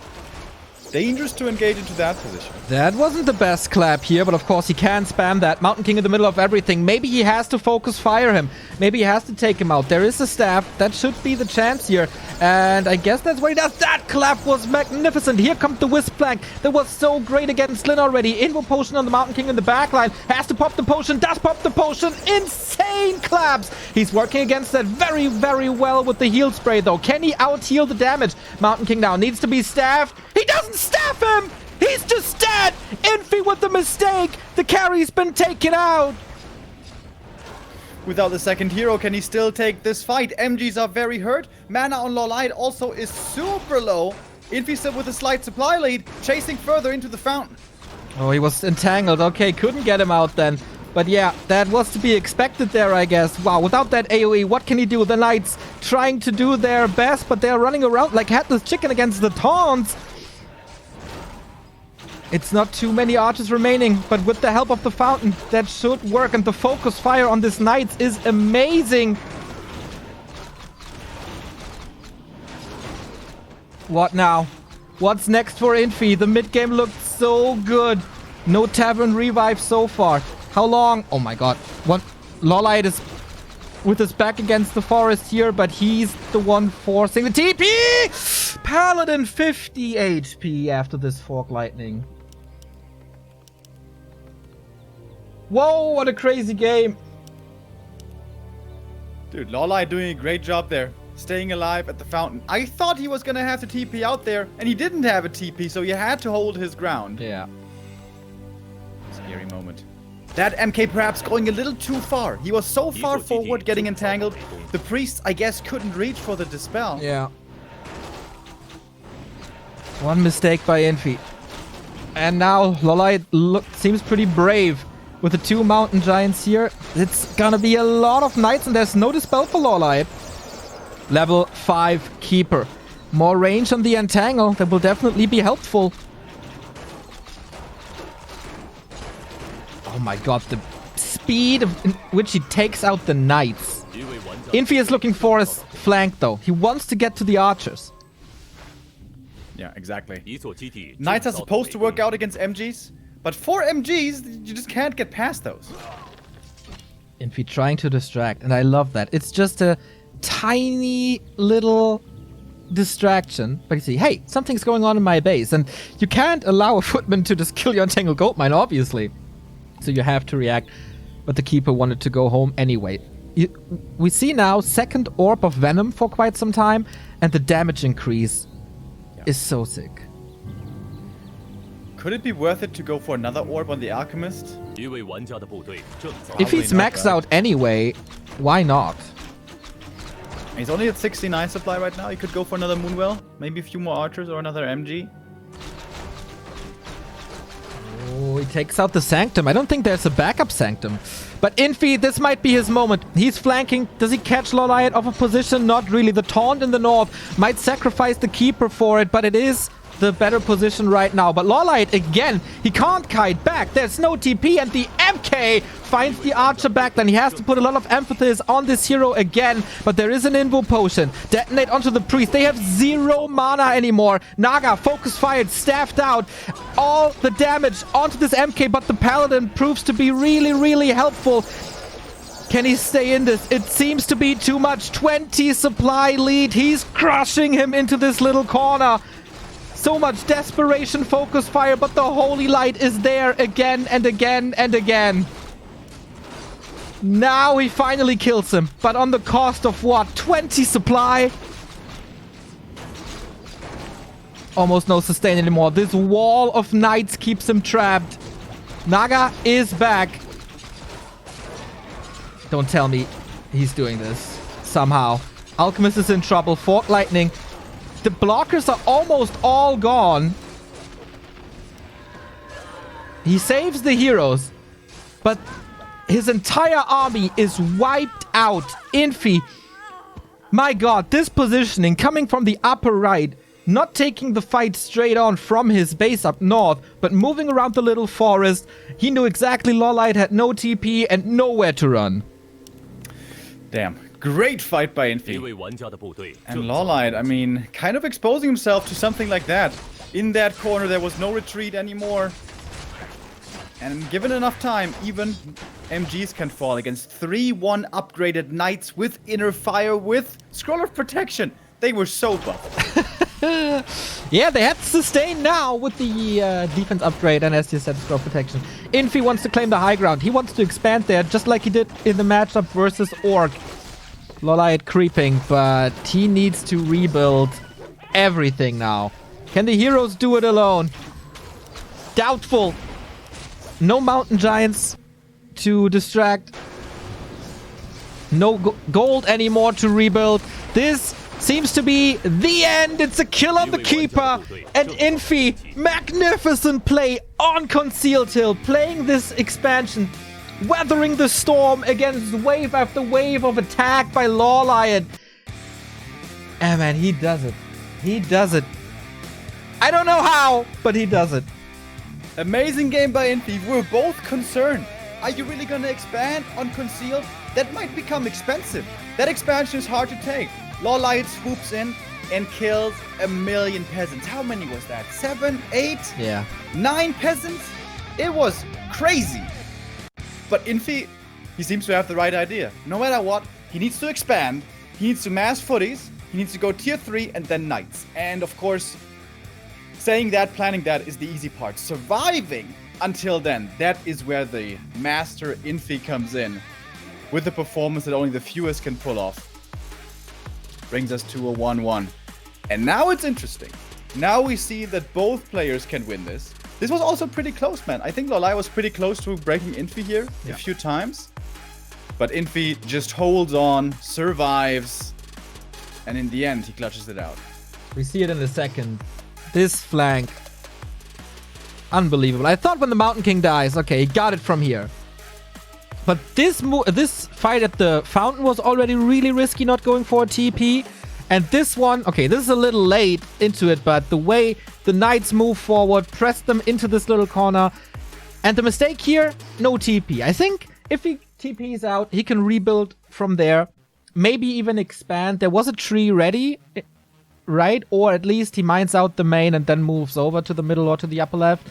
Dangerous to engage into that position. That wasn't the best clap here, but of course he can spam that. Mountain King in the middle of everything. Maybe he has to focus fire him. Maybe he has to take him out. There is a staff. That should be the chance here. And I guess that's what he does. That clap was magnificent. Here comes the Wisp Plank. That was so great against Lin already. Invo potion on the Mountain King in the backline. Has to pop the potion. Does pop the potion. Insane claps. He's working against that very, very well with the heal spray though. Can he out-heal the damage? Mountain King now needs to be staffed. He doesn't staff him! He's just dead! Infi with the mistake! The carry's been taken out! Without the second hero, can he still take this fight? MGs are very hurt. Mana on LawLiet also is super low. Infi still with a slight supply lead, chasing further into the fountain. Oh, he was entangled. Okay, couldn't get him out then. But yeah, that was to be expected there, I guess. Wow, without that AoE, what can he do? The Knights trying to do their best, but they're running around like headless chicken against the taunts. It's not too many archers remaining, but with the help of the fountain, that should work. And the focus fire on this Knights is amazing. What now? What's next for Infi? The mid-game looked so good. No tavern revive so far. How long? Oh my god. What? LawLiet is with his back against the forest here, but he's the one forcing the TP! Paladin 50 HP after this Fork Lightning. Whoa, what a crazy game. Dude, LawLiet doing a great job there. Staying alive at the fountain. I thought he was gonna have to TP out there, and he didn't have a TP, so he had to hold his ground. Yeah. Scary moment. That MK perhaps going a little too far. He was so far forward getting entangled. The priest, I guess, couldn't reach for the dispel. Yeah. One mistake by Infi. And now LawLiet seems pretty brave with the 2 mountain giants here. It's gonna be a lot of knights and there's no dispel for LawLiet. Level 5 keeper. More range on the entangle. That will definitely be helpful. Oh my god, the speed in which he takes out the knights. Infi is looking for his flank though. He wants to get to the archers. Yeah, exactly. Knights are supposed to work out against MGs, but for MGs, you just can't get past those. Infi trying to distract, and I love that. It's just a tiny little distraction, but you see, hey, something's going on in my base, and you can't allow a footman to just kill your entangled goldmine, obviously. So you have to react, but the keeper wanted to go home anyway. We see now second orb of venom for quite some time, and the damage increase is so sick. Could it be worth it to go for another orb on the alchemist? If he's maxed out anyway, why not? He's only at 69 supply right now. He could go for another Moonwell, maybe a few more archers or another MG. Oh, he takes out the Sanctum. I don't think there's a backup Sanctum. But Infi, this might be his moment. He's flanking. Does he catch LawLiet off a position? Not really. The taunt in the north might sacrifice the keeper for it, but it is the better position right now. But LawLiet, again, he can't kite back. There's no TP, and the MK finds the archer back. Then he has to put a lot of emphasis on this hero again, but there is an invo potion. Detonate onto the priest. They have 0 mana anymore. Naga, focus fired, staffed out. All the damage onto this MK, but the paladin proves to be really, really helpful. Can he stay in this? It seems to be too much. 20 supply lead. He's crushing him into this little corner. So much desperation, focus fire, but the holy light is there again and again and again. Now he finally kills him, but on the cost of what? 20 supply? Almost no sustain anymore. This wall of knights keeps him trapped. Naga is back. Don't tell me he's doing this somehow. Alchemist is in trouble. Fork Lightning. The blockers are almost all gone. He saves the heroes, but his entire army is wiped out. Infi, my god, this positioning coming from the upper right, not taking the fight straight on from his base up north, but moving around the little forest. He knew exactly LawLiet had no TP and nowhere to run. Damn. Great fight by Infi. And LawLiet, I mean, kind of exposing himself to something like that. In that corner, there was no retreat anymore. And given enough time, even MGs can fall against 3-1 upgraded knights with inner fire, with Scroll of Protection. They were so buffed. Yeah, they have to sustain now with the defense upgrade and, as you said, Scroll of Protection. Infi wants to claim the high ground. He wants to expand there, just like he did in the matchup versus Orc. LawLiet creeping, but he needs to rebuild everything now. Can the heroes do it alone? Doubtful. No mountain giants to distract. No gold anymore to rebuild. This seems to be the end. It's a kill on the keeper. And Infi, magnificent play on Concealed Hill, playing this expansion. Weathering the storm against wave after wave of attack by LawLiet. And man, he does it. He does it. I don't know how, but he does it. Amazing game by Infi. We're both concerned. Are you really gonna expand on Concealed? That might become expensive. That expansion is hard to take. LawLiet swoops in and kills 1 million peasants. How many was that? 7, 8? Yeah. 9 peasants? It was crazy. But Infi, he seems to have the right idea. No matter what, he needs to expand, he needs to mass footies, he needs to go tier 3 and then knights. And of course, saying that, planning that is the easy part. Surviving until then, that is where the master Infi comes in with a performance that only the fewest can pull off. Brings us to a 1-1. And now it's interesting. Now we see that both players can win this. This was also pretty close, man. I think LawLiet was pretty close to breaking Infi here a few times. But Infi just holds on, survives, and in the end, he clutches it out. We see it in a second. This flank. Unbelievable. I thought when the Mountain King dies, okay, he got it from here. But this fight at the fountain was already really risky, not going for a TP. And this one, okay, this is a little late into it, but the way the knights move forward, press them into this little corner. And the mistake here, no TP. I think if he TP's out, he can rebuild from there. Maybe even expand. There was a tree ready, right? Or at least he mines out the main and then moves over to the middle or to the upper left.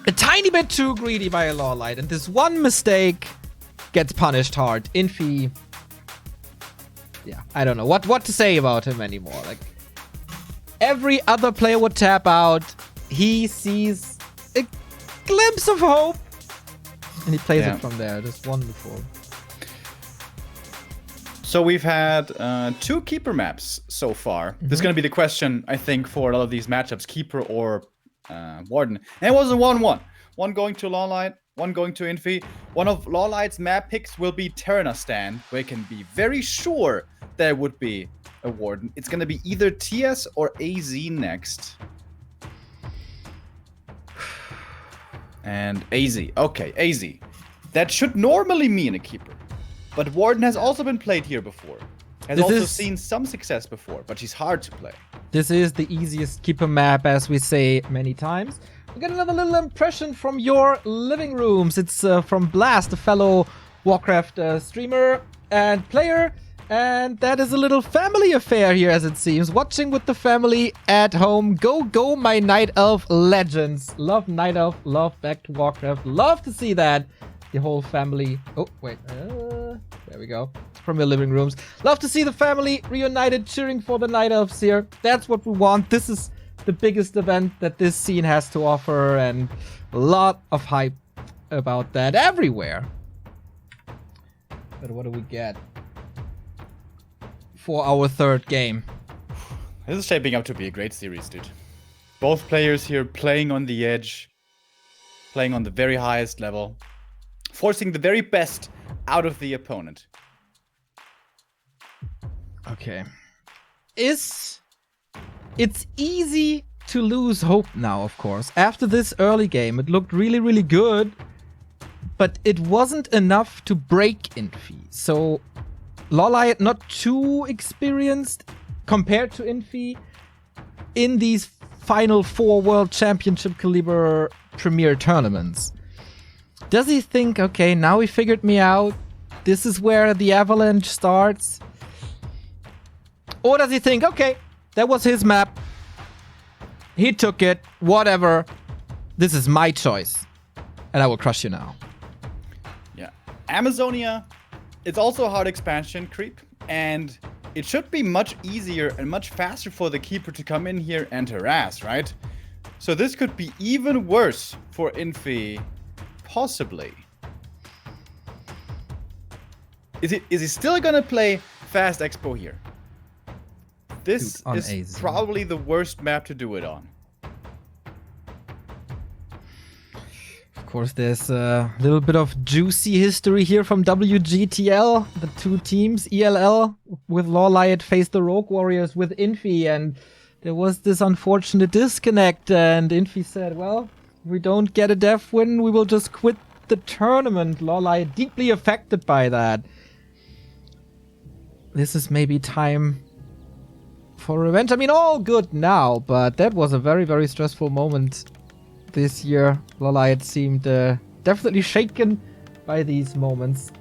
A tiny bit too greedy by a LawLiet, and this one mistake gets punished hard. Infi, yeah, I don't know what to say about him anymore. Like, every other player would tap out. He sees a glimpse of hope, and he plays it from there. Just wonderful. So we've had 2 keeper maps so far. This is going to be the question, I think, for a lot of these matchups, keeper or Warden. And it was a 1-1. One going to LawLiet, one going to Infi. One of LawLiet's map picks will be Terranistan, where you can be very sure there would be a Warden. It's going to be either TS or AZ next. And AZ. Okay, AZ. That should normally mean a keeper. But Warden has also been played here before. Has also seen some success before, but he's hard to play. This is the easiest keeper map, as we say many times. We get another little impression from your living rooms. It's from Blast, a fellow Warcraft streamer and player. And that is a little family affair here, as it seems. Watching with the family at home. Go, go, my Night Elf legends. Love Night Elf, love back to Warcraft. Love to see that. The whole family. Oh, wait. There we go. From your living rooms. Love to see the family reunited, cheering for the Night Elves here. That's what we want. This is the biggest event that this scene has to offer, and a lot of hype about that everywhere. But what do we get for our third game? This is shaping up to be a great series, dude. Both players here playing on the edge, playing on the very highest level, forcing the very best out of the opponent. Okay. It's easy to lose hope now, of course. After this early game, it looked really, really good, but it wasn't enough to break Infi. So, LawLiet not too experienced compared to Infi in these final 4 World Championship caliber premier tournaments. Does he think, okay, now he figured me out, this is where the avalanche starts? Or does he think, okay, that was his map, he took it, whatever, this is my choice, and I will crush you now? Yeah. Amazonia, it's also a hard expansion creep, and it should be much easier and much faster for the keeper to come in here and harass, right? So this could be even worse for Infi, possibly. Is he still gonna play Fast Expo here? This is AZ. probably the worst map to do it on. Of course, there's a little bit of juicy history here from WGTL. The 2 teams, ELL with LawLiet faced the Rogue Warriors with Infi, and there was this unfortunate disconnect, and Infi said, well, if we don't get a def win, we will just quit the tournament. LawLiet deeply affected by that. This is maybe time for revenge. I mean, all good now, but that was a very, very stressful moment this year. LawLiet seemed definitely shaken by these moments.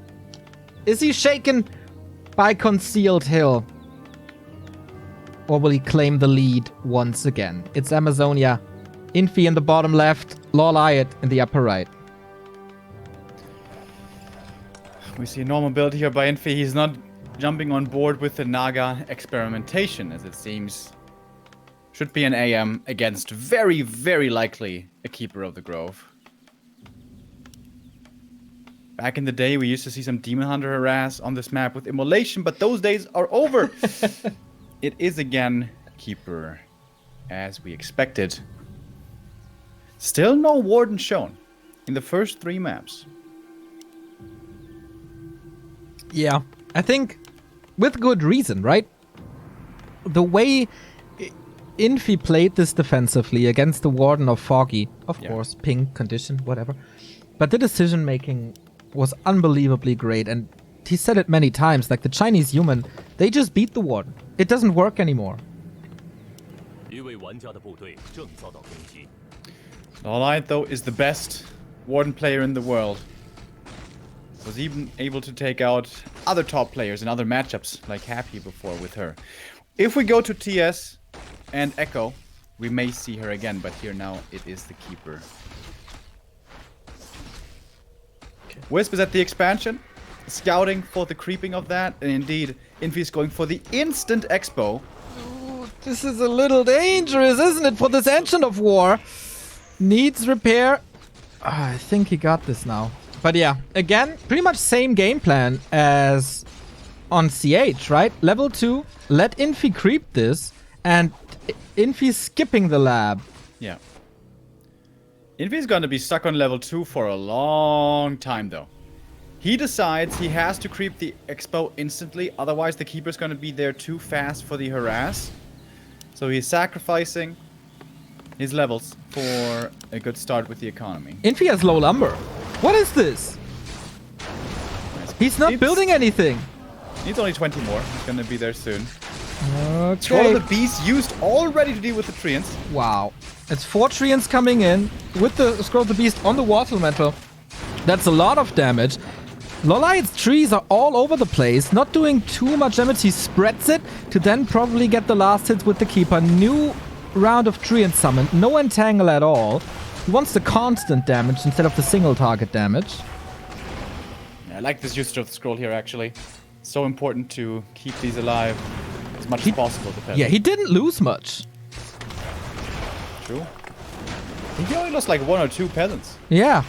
Is he shaken by Concealed Hill? Or will he claim the lead once again? It's Amazonia. Infi in the bottom left, LawLiet in the upper right. We see a normal build here by Infi. He's not jumping on board with the Naga experimentation, as it seems. Should be an AM against very, very likely a Keeper of the Grove. Back in the day, we used to see some Demon Hunter harass on this map with Immolation, but those days are over. It is again Keeper, as we expected. Still no Warden shown in the first 3 maps. Yeah, I think with good reason, right? The way Infi played this defensively against the Warden of Foggy, of course, ping, condition, whatever. But the decision making was unbelievably great, and he said it many times, like the Chinese human, they just beat the Warden. It doesn't work anymore. LawLiet, though, is the best Warden player in the world. Was even able to take out other top players in other matchups, like Happy before with her. If we go to TS and Echo, we may see her again, but here now it is the Keeper. Wisp is at the expansion, scouting for the creeping of that, and indeed, Infi is going for the instant expo. Ooh, this is a little dangerous, isn't it, for this Engine of War? Needs repair. I think he got this now. But yeah, again, pretty much same game plan as on CH, right? Level 2, let Infi creep this, and Infi skipping the lab. Yeah. Infi is going to be stuck on level 2 for a long time, though. He decides he has to creep the expo instantly, otherwise the Keeper's going to be there too fast for the harass. So he's sacrificing his levels for a good start with the economy. Infi has low lumber. What is this? He's not building anything. Needs only 20 more. He's going to be there soon. Okay. Troll of the Beast used already to deal with the Treants. Wow. It's 4 Treants coming in with the Scroll of the Beast on the Water Elemental. That's a lot of damage. LawLiet's trees are all over the place, not doing too much damage. He spreads it to then probably get the last hits with the Keeper. New round of Treant summon. No entangle at all. He wants the constant damage instead of the single target damage. Yeah, I like this usage of the scroll here, actually. So important to keep these alive as much as possible. Yeah, he didn't lose much. True. I think he only lost like 1 or 2 peasants. Yeah.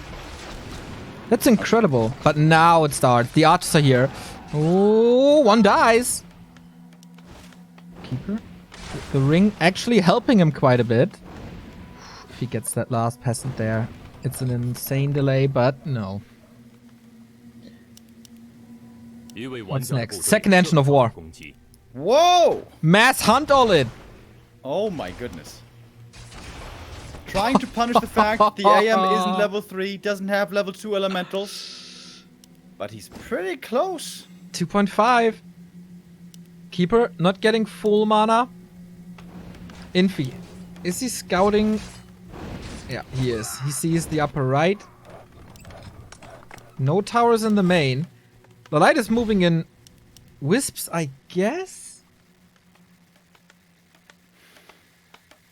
That's incredible. But now it starts. The archers are here. Oh, 1 dies. Keeper. The ring actually helping him quite a bit. If he gets that last peasant there. It's an insane delay, but no. What's next? Second Engine of War. Whoa! Mass hunt all in. Oh my goodness. Trying to punish the fact that the AM isn't level 3, doesn't have level 2 elementals. But he's pretty close. 2.5. Keeper not getting full mana. Infi. Is he scouting? Yeah, he is. He sees the upper right. No towers in the main. LawLiet is moving in wisps, I guess?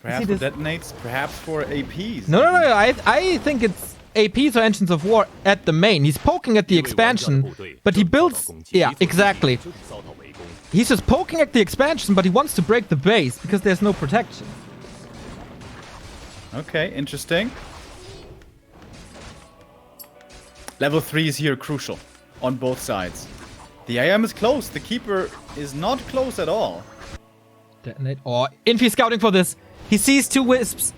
Perhaps for detonates, perhaps for APs. No. I think it's APs or Engines of War at the main. He's poking at the expansion, but he builds... Yeah, exactly. He's just poking at the expansion, but he wants to break the base because there's no protection. Okay, interesting. Level 3 is here crucial on both sides. The AM is close. The Keeper is not close at all. Detonate. Oh, Infi scouting for this. He sees 2 wisps.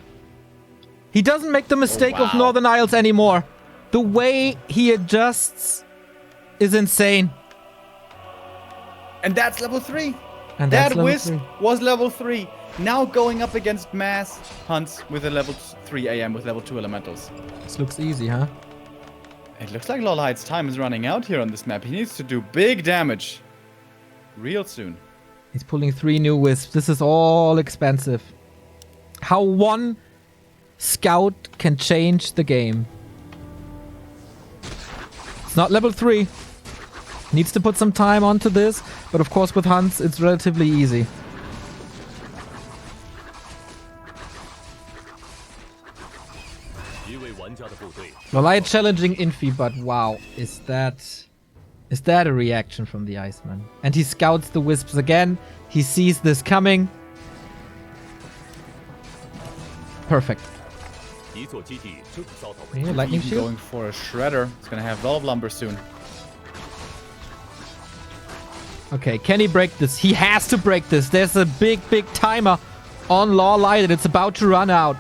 He doesn't make the mistake of Northern Isles anymore. The way he adjusts is insane. And that's level 3. And that wisp was level 3. Now going up against mass hunts with a level 3 AM with level 2 elementals. This looks easy, huh? It looks like LawLiet's time is running out here on this map. He needs to do big damage real soon. He's pulling 3 new wisps. This is all expensive. How 1 scout can change the game. It's not level 3. Needs to put some time onto this, but of course with hunts it's relatively easy. LawLiet challenging Infi, but wow, is that a reaction from the Iceman? And he scouts the wisps again. He sees this coming. Perfect. Lightning Even shield. going for a shredder. It's gonna have a lot of lumber soon. Okay, can he break this? He has to break this. There's a big timer on LawLiet and it's about to run out.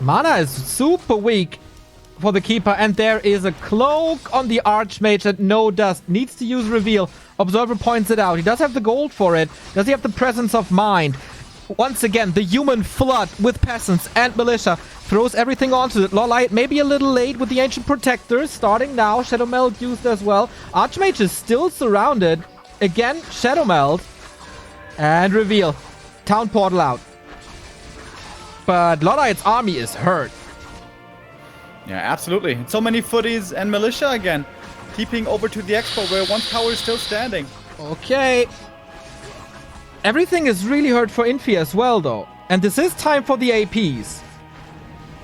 Mana is super weak for the Keeper, and there is a cloak on the Archmage that no dust. Needs to use reveal. Observer points it out. He does have the gold for it. Does he have the presence of mind? Once again, the human flood with peasants and militia throws everything onto it. LawLiet maybe a little late with the Ancient Protectors. Starting now. Shadow Meld used as well. Archmage is still surrounded. Again, Shadow Meld. And reveal. Town Portal out. But LawLiet's army is hurt. Yeah, absolutely. And so many footies and militia again. Keeping over to the expo where one tower is still standing. Okay. Everything is really hurt for Infi as well, though. And this is time for the APs.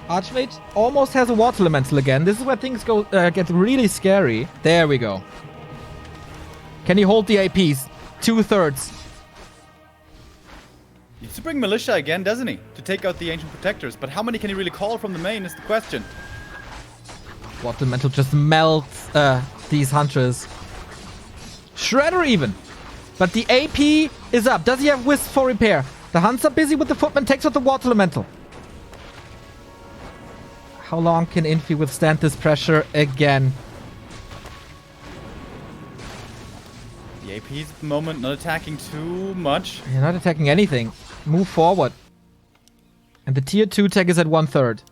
Archmage almost has a Water Elemental again. This is where things get really scary. There we go. Can he hold the APs? 2/3. He needs to bring militia again, doesn't he? To take out the Ancient Protectors. But how many can he really call from the main is the question. Water Elemental just melts these hunters. Shredder even. But the AP is up. Does he have Wisp for repair? The Hunts are busy with the Footman. Takes out the Water Elemental. How long can Infi withstand this pressure again? The APs at the moment not attacking too much. You're not attacking anything. Move forward. And the tier 2 tech is at 1/3.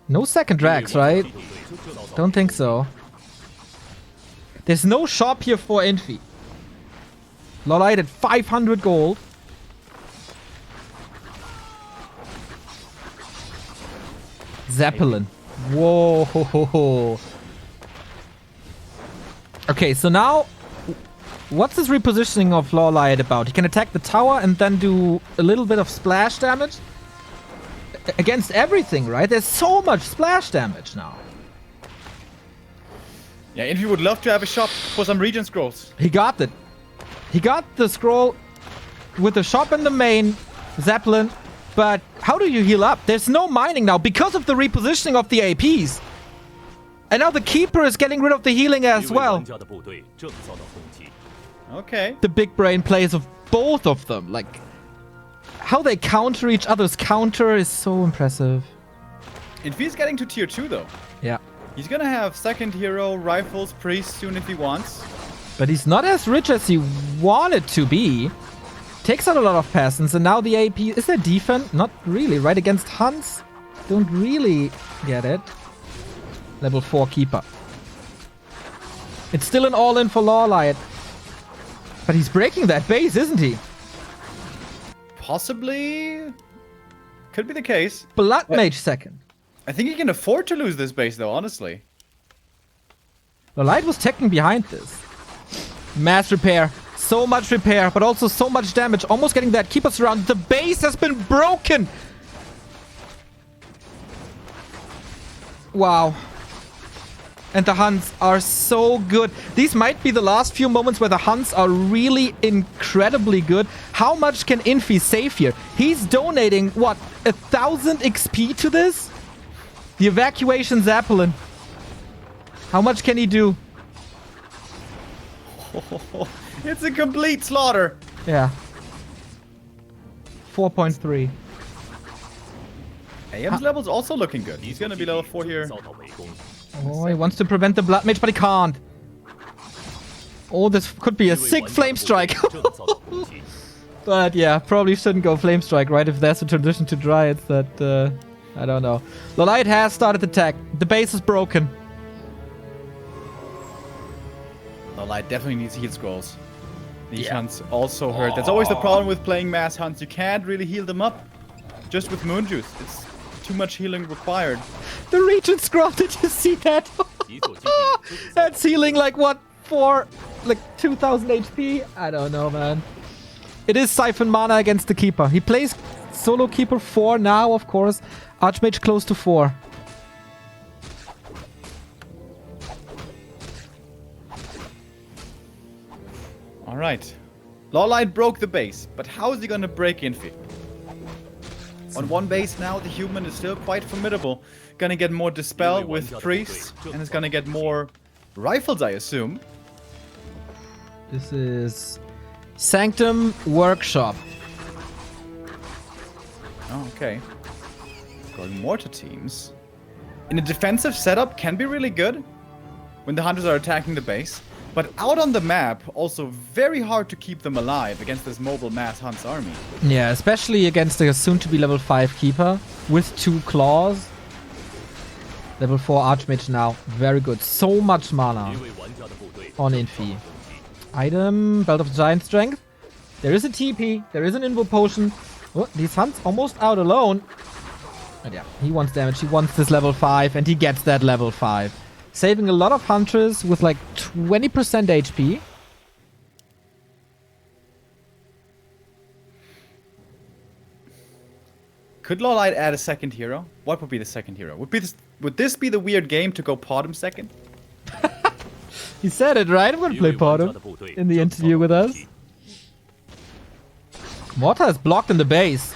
No second drags, right? Don't think so. There's no shop here for Infi. LawLiet at 500 gold. Zeppelin. Whoa. Okay, so now, what's this repositioning of LawLiet about? He can attack the tower and then do a little bit of splash damage against everything, right? There's so much splash damage now. Yeah, Infi would love to have a shop for some regen scrolls. He got it. He got the scroll with the shop in the main, Zeppelin, but how do you heal up? There's no mining now because of the repositioning of the APs. And now the Keeper is getting rid of the healing as well. Okay. The big brain plays of both of them. Like, how they counter each other's counter is so impressive. Infi's getting to tier 2 though. Yeah. He's gonna have second hero, rifles, priest soon if he wants. But he's not as rich as he wanted to be. Takes out a lot of peasants, and now the AP... Is there defense? Not really, right? Against Hunts? Don't really get it. Level 4 Keeper. It's still an all-in for LawLiet. But he's breaking that base, isn't he? Possibly. Could be the case. Blood Mage second. I think he can afford to lose this base though, honestly. LawLiet was teching behind this. Mass repair. So much repair, but also so much damage. Almost getting that Keeper surrounded. The base has been broken. Wow. And the Hunts are so good. These might be the last few moments where the Hunts are really incredibly good. How much can Infi save here? He's donating, what, 1,000 XP to this? The Evacuation Zeppelin. How much can he do? It's a complete slaughter. Yeah. 4.3. AM's level's also looking good. He's gonna be level 4 here. Oh, he wants to prevent the Blood Mage, but he can't. Oh, this could be a sick Flame Strike. But yeah, probably shouldn't go Flame Strike, right? If there's a tradition to Dryads that, I don't know. LawLiet has started the attack. The base is broken. LawLiet definitely needs heal scrolls. These hunts also hurt. That's always the problem with playing mass hunts. You can't really heal them up just with Moon Juice. It's too much healing required. The Regent Scroll, did you see that? That's healing like what? For like 2000 HP? I don't know, man. It is Siphon Mana against the Keeper. He plays Solo Keeper 4 now, of course. Archmage close to 4. Alright. LawLiet broke the base, but how is he gonna break Infi? On one base now, the human is still quite formidable. Gonna get more Dispel with Priests, and is gonna get more rifles, I assume. This is Sanctum Workshop. Oh, okay. Going mortar teams. In a defensive setup can be really good when the hunters are attacking the base. But out on the map, also very hard to keep them alive against this mobile mass hunts army. Yeah, especially against a soon-to-be level 5 keeper with 2 claws. Level 4 Archmage now. Very good. So much mana on Infi. Item, Belt of Giant Strength. There is a TP. There is an Invo Potion. Oh, these hunts almost out alone. But yeah, he wants damage. He wants this level 5 and he gets that level 5. Saving a lot of hunters with like 20% HP. Could LawLiet add a second hero? What would be the second hero? Would this be the weird game to go Potom second? He said it, right? I'm gonna play Potom in the interview with us. Mortar is blocked in the base.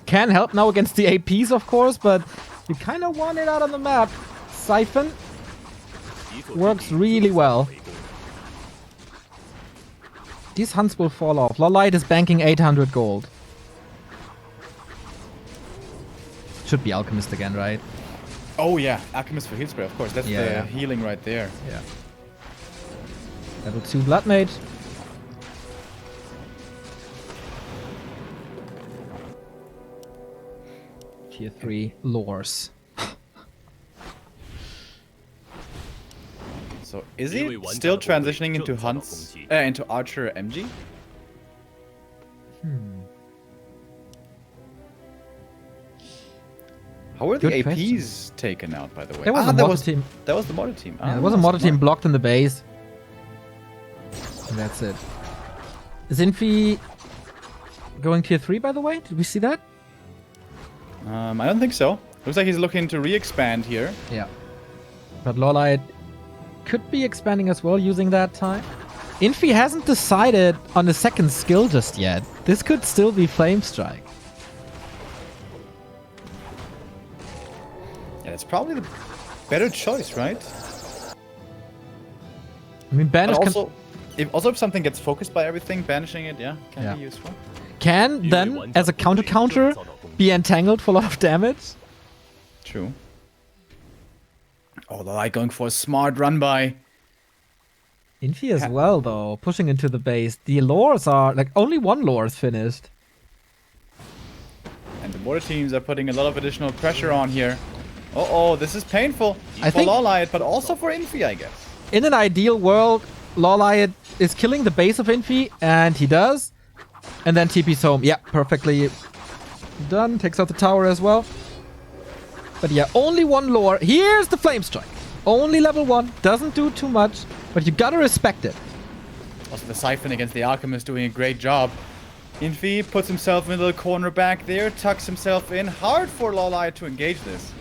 Can help now against the APs, of course, but you kind of want it out on the map. Siphon works really well. These hunts will fall off. LawLiet is banking 800 gold. Should be Alchemist again, right? Oh yeah, Alchemist for heal spray, of course. That's the healing right there. Yeah. Level 2 Blood Mage. Tier 3 Lores. So is he still transitioning into hunts, into Archer MG? How were the Good APs question. taken out, by the way? There was a modder team. That was the modder team. Yeah, there was a modder team blocked in the base. And that's it. Is Infi going tier 3, by the way? Did we see that? I don't think so. Looks like he's looking to re-expand here. Yeah. But LawLiet could be expanding as well using that time. Infi hasn't decided on the second skill just yet. This could still be Flame Strike. Yeah, it's probably the better choice, right? I mean, Banish also, if something gets focused by everything, banishing it, can be useful. Can then, as a counter, be entangled for a lot of damage. True. Oh, LawLiet going for a smart run by. Infi as well, though, pushing into the base. The lores are, like, only one lore is finished. And the mortar teams are putting a lot of additional pressure on here. Uh-oh, this is painful for think LawLiet, but also for Infi, I guess. In an ideal world, LawLiet is killing the base of Infi, and he does. And then TP's home. Yeah, perfectly done. Takes out the tower as well. But yeah, only one lore. Here's the Flame Strike. Only level 1. Doesn't do too much, but you gotta respect it. Also, the Siphon against the Alchemist doing a great job. Infi puts himself in a little corner back there, tucks himself in. Hard for LawLiet to engage this.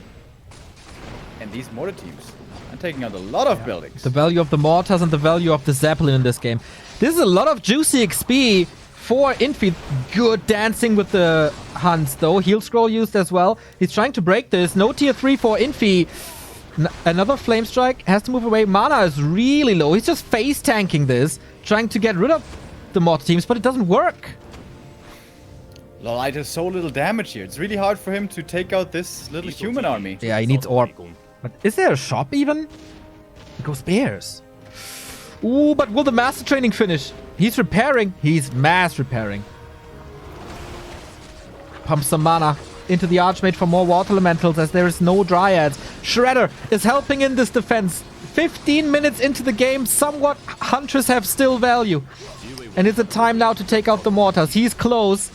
And these mortar teams are taking out a lot of buildings. The value of the mortars and the value of the Zeppelin in this game. This is a lot of juicy XP for Infi. Good dancing with the hunts, though. Heal scroll used as well. He's trying to break this. No tier 3 for Infi. Another Flame Strike. Has to move away. Mana is really low. He's just face tanking this. Trying to get rid of the mortar teams, but it doesn't work. LawLiet has so little damage here. It's really hard for him to take out this little human army. Yeah, he needs orb. But is there a shop even? It goes bears. Ooh, but will the master training finish? He's repairing. He's mass repairing. Pump some mana into the Archmage for more water elementals as there is no dryads. Shredder is helping in this defense. 15 minutes into the game, somewhat hunters have still value. And it's a time now to take out the mortars. He's close.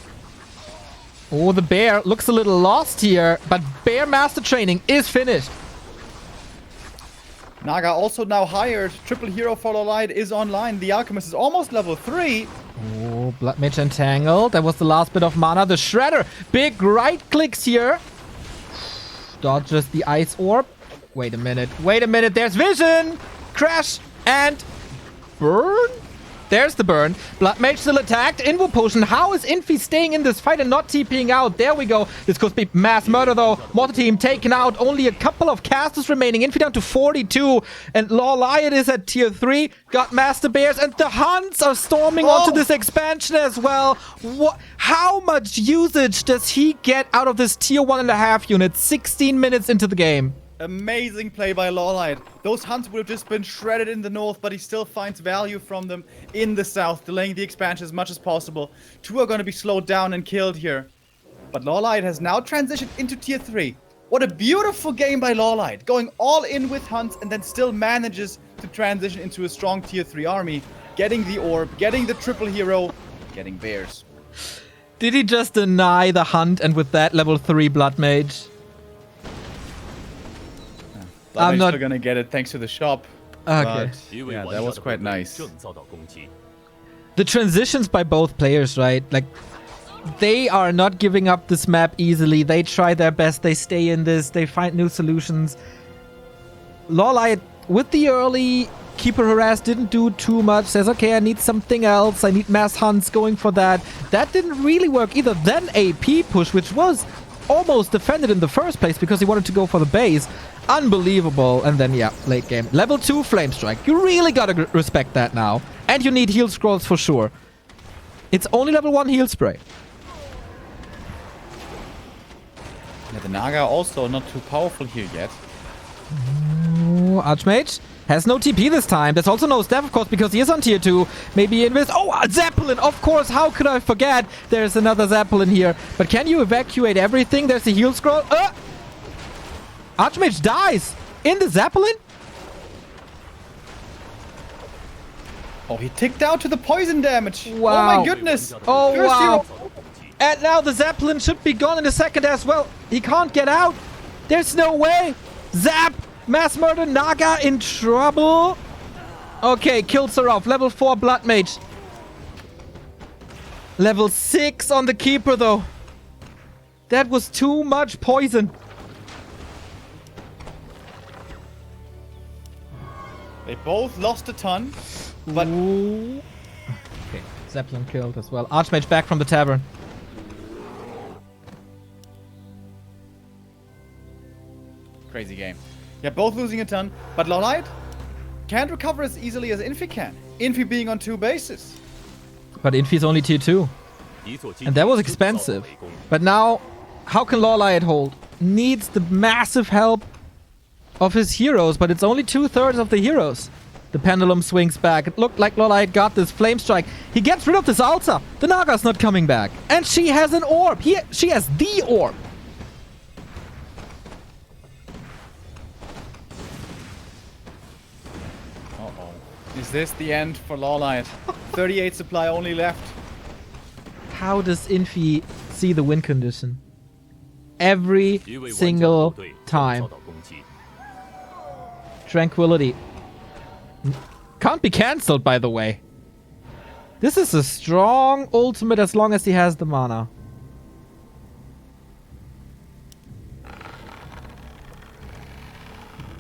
Oh, the bear looks a little lost here, but bear master training is finished. Naga also now hired. Triple hero for LawLiet is online. The Alchemist is almost level 3. Oh, Blood Mage entangled. That was the last bit of mana. The Shredder. Big right clicks here. Dodges the Ice Orb. Wait a minute. Wait a minute. There's vision. Crash and burn. There's the burn. Blood Mage still attacked. Invo Potion. How is Infi staying in this fight and not TPing out? There we go. This could be mass murder though. Mortar team taken out. Only a couple of casters remaining. Infi down to 42. And LawLiet is at tier 3. Got Master Bears. And the Hunts are storming onto this expansion as well. How much usage does he get out of this tier 1.5 unit 16 minutes into the game? Amazing play by LawLiet. Those hunts would have just been shredded in the north, but he still finds value from them in the south, delaying the expansion as much as possible. 2 are going to be slowed down and killed here. But LawLiet has now transitioned into tier 3. What a beautiful game by LawLiet, going all in with hunts and then still manages to transition into a strong tier 3 army, getting the orb, getting the triple hero, getting bears. Did he just deny the hunt and with that level 3 Blood Mage? I'm not gonna get it thanks to the shop. Okay. But, yeah, that was quite nice. The transitions by both players, right? Like, they are not giving up this map easily. They try their best. They stay in this. They find new solutions. LawLiet, with the early Keeper Harass, didn't do too much. Says, okay, I need something else. I need mass hunts, going for that. That didn't really work either. Then AP push, which was almost defended in the first place because he wanted to go for the base. Unbelievable. And then, yeah, late game. Level 2 Flame Strike. You really gotta respect that now. And you need heal scrolls for sure. It's only level 1 heal spray. Yeah, the Naga also not too powerful here yet. Ooh, Archmage has no TP this time. There's also no staff, of course, because he is on tier 2. Maybe invest. Oh, a Zeppelin! Of course, how could I forget? There's another Zeppelin here. But can you evacuate everything? There's a heal scroll. Archmage dies in the Zeppelin? Oh, he ticked out to the poison damage. Wow. Oh my goodness. Oh, First wow. hero. And now the Zeppelin should be gone in a second as well. He can't get out. There's no way. Zap! Mass murder. Naga in trouble. Okay, kills her off. Level 4 Blood Mage. Level 6 on the Keeper, though. That was too much poison. They both lost a ton, but... Ooh. Okay, Zeppelin killed as well. Archmage back from the tavern. Crazy game. Yeah, both losing a ton, but LawLiet can't recover as easily as Infi can. Infi being on 2 bases. But Infi's only tier 2. And that was expensive. But now, how can LawLiet hold? Needs the massive help of his heroes, but it's only 2/3 of the heroes. The pendulum swings back. It looked like LawLiet got this flame strike. He gets rid of this altar. The Naga's not coming back. And she has an orb. She has the orb. Uh-oh. Is this the end for LawLiet? 38 supply only left. How does Infi see the win condition? Every single time. Tranquility. Can't be cancelled, by the way. This is a strong ultimate as long as he has the mana.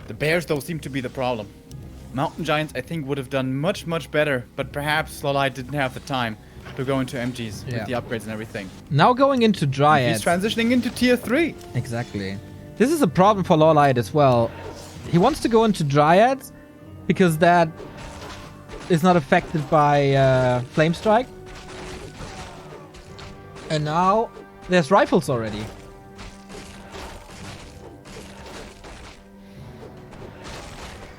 The bears, though, seem to be the problem. Mountain Giants, I think, would have done much, much better, but perhaps LawLiet didn't have the time to go into MGs with the upgrades and everything. Now going into Dryads. He's transitioning into tier 3. Exactly. This is a problem for LawLiet as well. He wants to go into Dryads because that is not affected by Flame Strike. And now there's rifles already.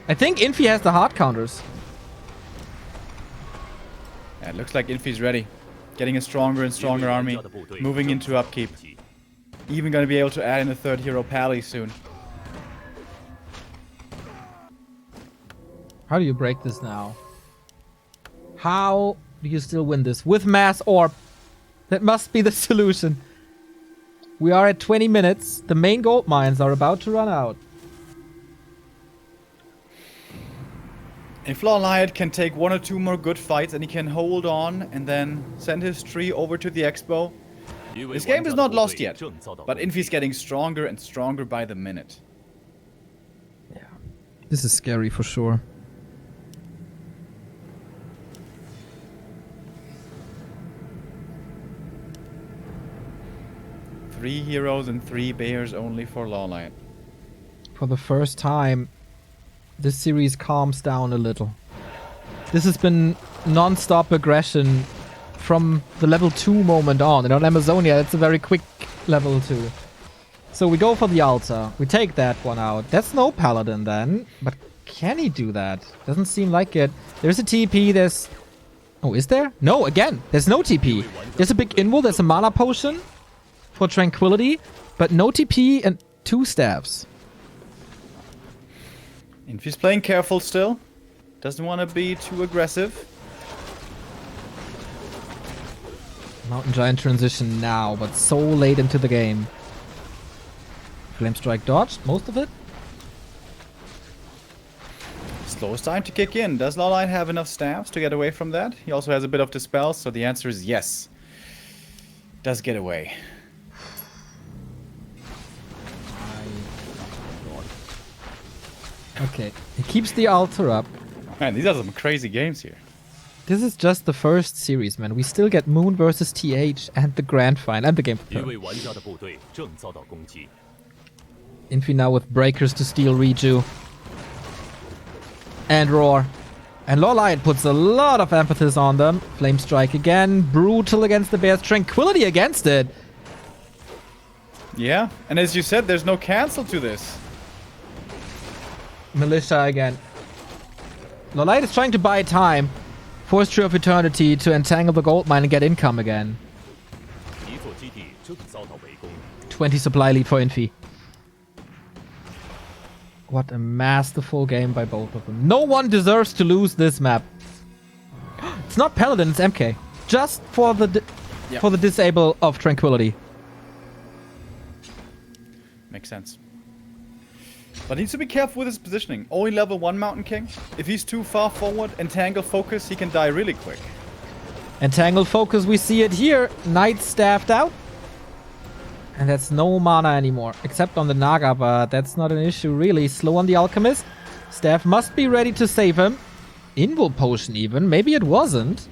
I think Infi has the hard counters. Yeah, it looks like Infi's ready. Getting a stronger and stronger army. Moving into upkeep. Even going to be able to add in a 3rd hero Pally soon. How do you break this now? How do you still win this? With Mass Orb. That must be the solution. We are at 20 minutes. The main gold mines are about to run out. If LawLiet can take 1 or 2 more good fights and he can hold on and then send his tree over to the expo, this game is not lost yet. But Infi's getting stronger and stronger by the minute. Yeah. This is scary for sure. 3 heroes and 3 bears only for LawLiet. For the first time, this series calms down a little. This has been non-stop aggression from the level 2 moment on. And on Amazonia, it's a very quick level 2. So we go for the altar. We take that one out. That's no paladin then. But can he do that? Doesn't seem like it. There's a TP, there's... Oh, is there? No, again, there's no TP. There's a big invul, there's a mana potion for tranquility, but no TP and 2 staffs. Infi's playing careful still. Doesn't want to be too aggressive. Mountain Giant transition now, but so late into the game. Flame Strike dodged, most of it. Slow is starting to kick in. Does LawLiet have enough staffs to get away from that? He also has a bit of dispel, so the answer is yes. Does get away. Okay, he keeps the altar up. Man, these are some crazy games here. This is just the first series, man. We still get Moon versus TH and the Grand Final and the game. Infi now with breakers to steal Reju. And Roar. And LawLiet puts a lot of emphasis on them. Flame Strike again. Brutal against the Bears. Tranquility against it. Yeah, and as you said, there's no cancel to this. Militia again. LawLiet is trying to buy time. Force Tree of Eternity to entangle the gold mine and get income again. 20 supply lead for Infi. What a masterful game by both of them. No one deserves to lose this map. It's not Paladin, it's MK. Just for the for the disable of Tranquility. Makes sense. But needs to be careful with his positioning. Only level 1 Mountain King. If he's too far forward, Entangle Focus, he can die really quick. Entangle Focus, we see it here. Knight staffed out. And that's no mana anymore, except on the Naga, but that's not an issue really. Slow on the Alchemist. Staff must be ready to save him. Invul Potion even. Maybe it wasn't.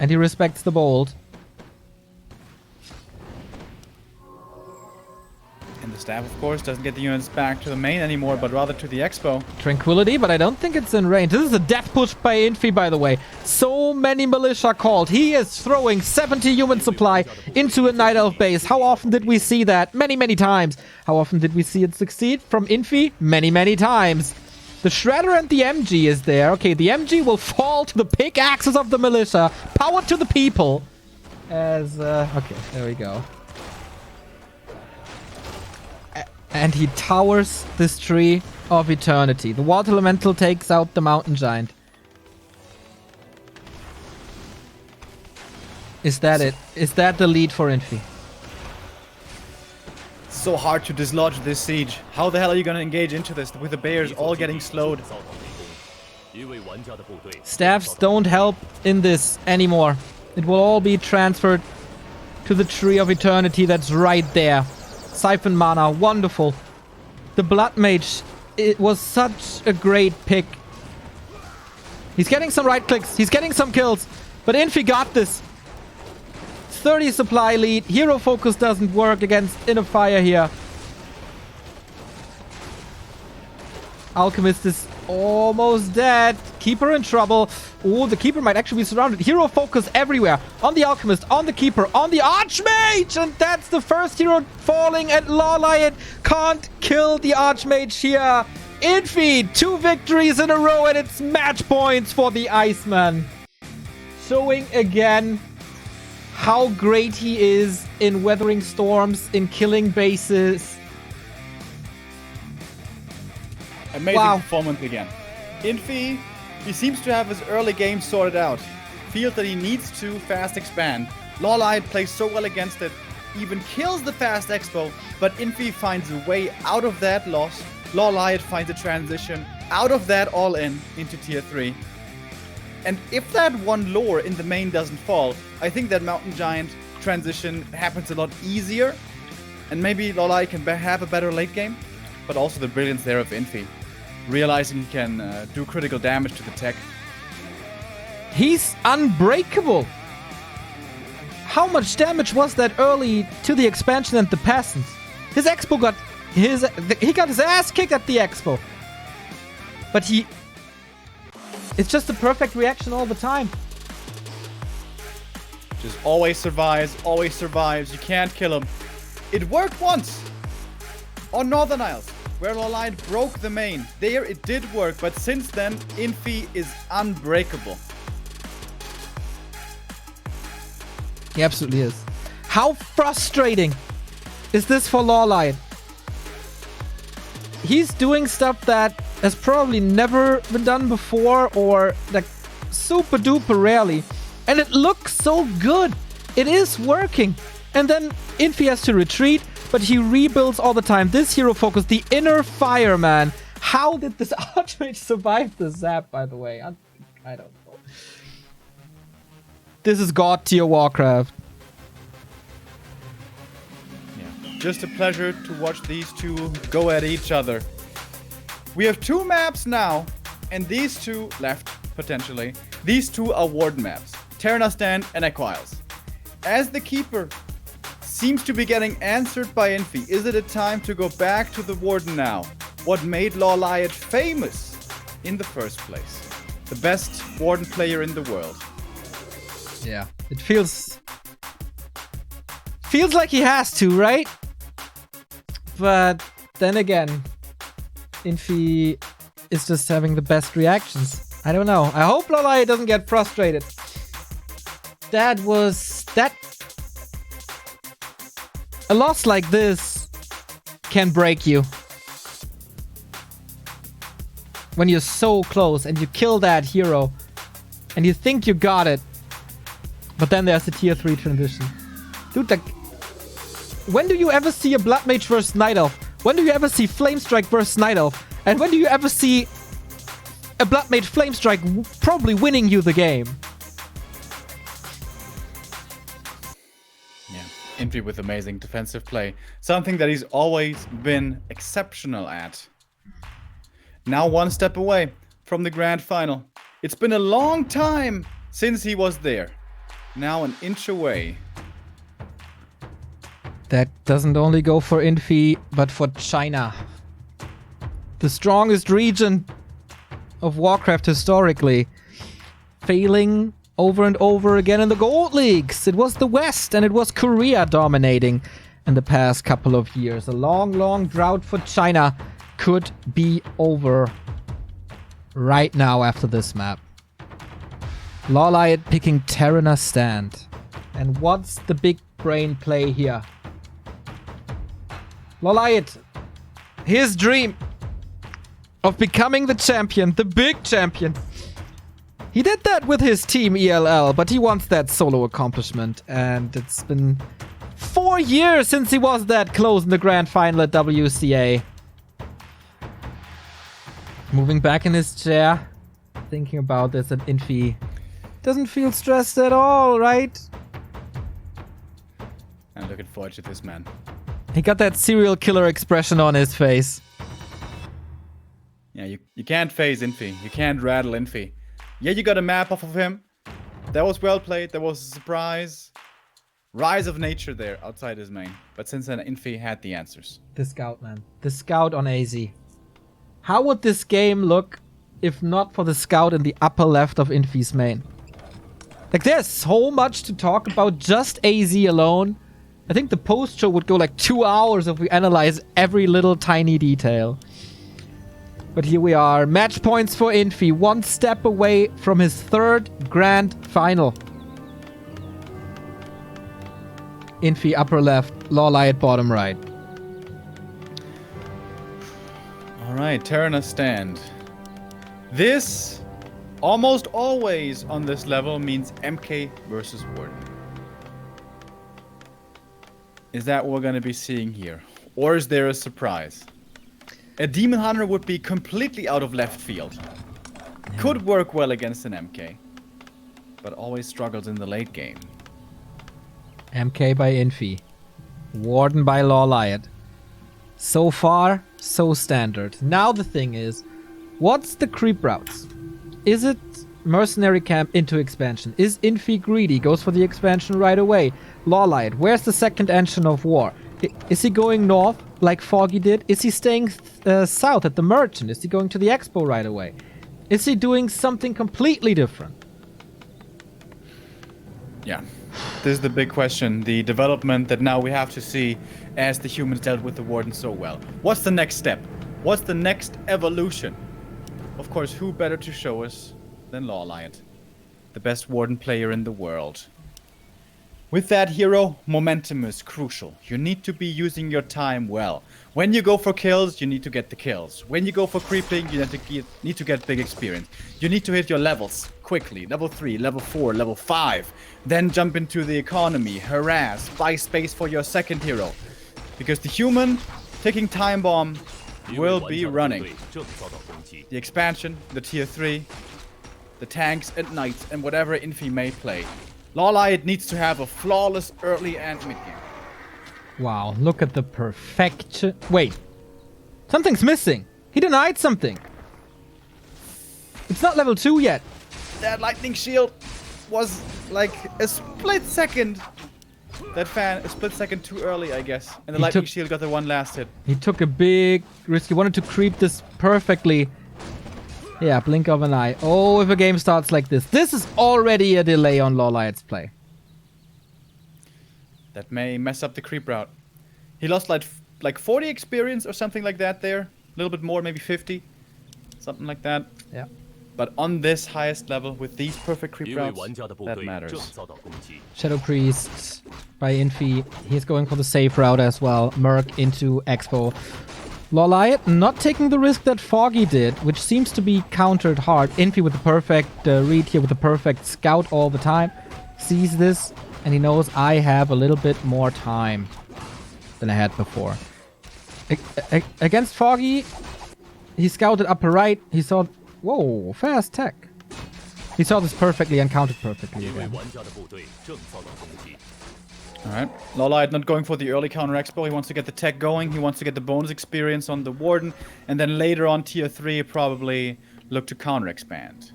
And he respects the Bolt. And the staff, of course, doesn't get the units back to the main anymore, but rather to the Expo. Tranquility, but I don't think it's in range. This is a death push by Infi, by the way. So many militia called. He is throwing 70 human supply into a Night Elf base. How often did we see that? Many, many times. How often did we see it succeed from Infi? Many, many times. The Shredder and the MG is there. Okay, the MG will fall to the pickaxes of the militia. Power to the people. As, okay, there we go. And he towers this Tree of Eternity. The Water Elemental takes out the Mountain Giant. Is that it? Is that the lead for Infi? So hard to dislodge this siege. How the hell are you going to engage into this with the Bears all getting slowed? Staffs don't help in this anymore. It will all be transferred to the Tree of Eternity that's right there. Siphon mana, wonderful. The Blood Mage, it was such a great pick. He's getting some right clicks, he's getting some kills, but Infi got this. 30 supply lead, hero focus doesn't work against Inner Fire here. Alchemist is almost dead. Keeper in trouble. Oh, the Keeper might actually be surrounded. Hero focus everywhere. On the Alchemist, on the Keeper, on the Archmage! And that's the first hero falling, and LawLiet can't kill the Archmage here. Infi, 2 victories in a row, and it's match points for the Iceman. Showing again how great he is in weathering storms, in killing bases. Amazing performance again. Infi, he seems to have his early game sorted out. Feels that he needs to fast expand. LawLiet plays so well against it, even kills the fast expo, but Infi finds a way out of that loss. LawLiet finds a transition out of that all-in into tier 3. And if that one lore in the main doesn't fall, I think that Mountain Giant transition happens a lot easier. And maybe LawLiet can have a better late game, but also the brilliance there of Infi. Realizing he can do critical damage to the tech. He's unbreakable. How much damage was that early to the expansion and the peasants? His expo got he got his ass kicked at the expo. But it's just the perfect reaction all the time. Just always survives, always survives. You can't kill him. It worked once on Northern Isles, where LawLiet broke the main. There it did work, but since then, Infi is unbreakable. He absolutely is. How frustrating is this for LawLiet? He's doing stuff that has probably never been done before, or like super duper rarely. And it looks so good. It is working. And then Infi has to retreat, but he rebuilds all the time. This hero focus, the inner fire, man. How did this Outrage survive the zap, by the way? I don't know. This is God tier Warcraft. Yeah. Just a pleasure to watch these two go at each other. We have 2 maps now, and these 2 left, potentially. These 2 are Warden maps. Terna Stand and Equiles. As the Keeper seems to be getting answered by Infi, is it a time to go back to the Warden now? What made LawLiet famous in the first place? The best Warden player in the world. Yeah, it feels like he has to, right? But then again, Infi is just having the best reactions. I don't know. I hope LawLiet doesn't get frustrated. A loss like this can break you. When you're so close and you kill that hero and you think you got it, but then there's the tier 3 transition. Dude, like, when do you ever see a Blood Mage versus Night Elf? When do you ever see Flamestrike versus Night Elf? And when do you ever see a Blood Mage Flamestrike probably winning you the game? Yeah, Infi with amazing defensive play. Something that he's always been exceptional at. Now 1 step away from the grand final. It's been a long time since he was there. Now an inch away. That doesn't only go for Infi, but for China. The strongest region of Warcraft historically. Failing over and over again in the Gold Leagues. It was the West and it was Korea dominating in the past couple of years. A long, long drought for China could be over right now after this map. LawLiet picking Terna Stand. And what's the big brain play here? LawLiet, his dream of becoming the champion, the big champion. He did that with his team ELL, but he wants that solo accomplishment. And it's been 4 years since he was that close in the grand final at WCA. Moving back in his chair, thinking about this, and Infi doesn't feel stressed at all, right? I'm looking forward to this, man. He got that serial killer expression on his face. Yeah, you can't phase Infi. You can't rattle Infi. Yeah, you got a map off of him. That was well played. That was a surprise. Rise of nature there outside his main. But since then, Infi had the answers. The scout, man. The scout on AZ. How would this game look if not for the scout in the upper left of Infi's main? Like, there's so much to talk about just AZ alone. I think the post show would go like 2 hours if we analyze every little tiny detail. But here we are. Match points for Infi. 1 step away from his 3rd grand final. Infi upper left. LawLiet bottom right. Alright, Terna Stand. This, almost always on this level, means MK versus Warden. Is that what we're going to be seeing here? Or is there a surprise? A Demon Hunter would be completely out of left field. Could work well against an MK, but always struggles in the late game. MK by Infi. Warden by LawLiet. So far, so standard. Now the thing is, what's the creep routes? Is it mercenary camp into expansion. Is Infi greedy? Goes for the expansion right away. LawLiet, where's the second engine of war? Is he going north like Foggy did? Is he staying south at the merchant? Is he going to the expo right away? Is he doing something completely different? Yeah. This is the big question. The development that now we have to see as the humans dealt with the warden so well. What's the next step? What's the next evolution? Of course, who better to show us than LawLiet, the best warden player in the world. With that hero, momentum is crucial. You need to be using your time well. When you go for kills, you need to get the kills. When you go for creeping, you need to get big experience. You need to hit your levels quickly. Level 3, level 4, level 5. Then jump into the economy, harass, buy space for your second hero. Because the human taking time bomb will be running. The expansion, the tier 3, the tanks and knights, and whatever Infi may play. LawLiet needs to have a flawless early and mid game. Wow, look at the perfection. Wait. Something's missing. He denied something. It's not level 2 yet. That lightning shield was like a split second. That fan, a split second too early, I guess. And the lightning shield got the one last hit. He took a big risk. He wanted to creep this perfectly. Yeah, blink of an eye. Oh, if a game starts like this. This is already a delay on LawLiet's play. That may mess up the creep route. He lost like 40 experience or something like that there. A little bit more, maybe 50. Something like that. Yeah. But on this highest level, with these perfect creep routes, that matters. Shadow Priest by Infi. He's going for the safe route as well. Merc into Expo. LawLiet not taking the risk that Foggy did, which seems to be countered hard. Infi with the perfect read here, with the perfect scout all the time. Sees this, and he knows I have a little bit more time than I had before. Against Foggy, he scouted upper right. He saw... Whoa, fast tech. He saw this perfectly and counted perfectly again. Alright, LawLiet not going for the early counter expo. He wants to get the tech going. He wants to get the bonus experience on the warden. And then later on tier 3, probably look to counter expand.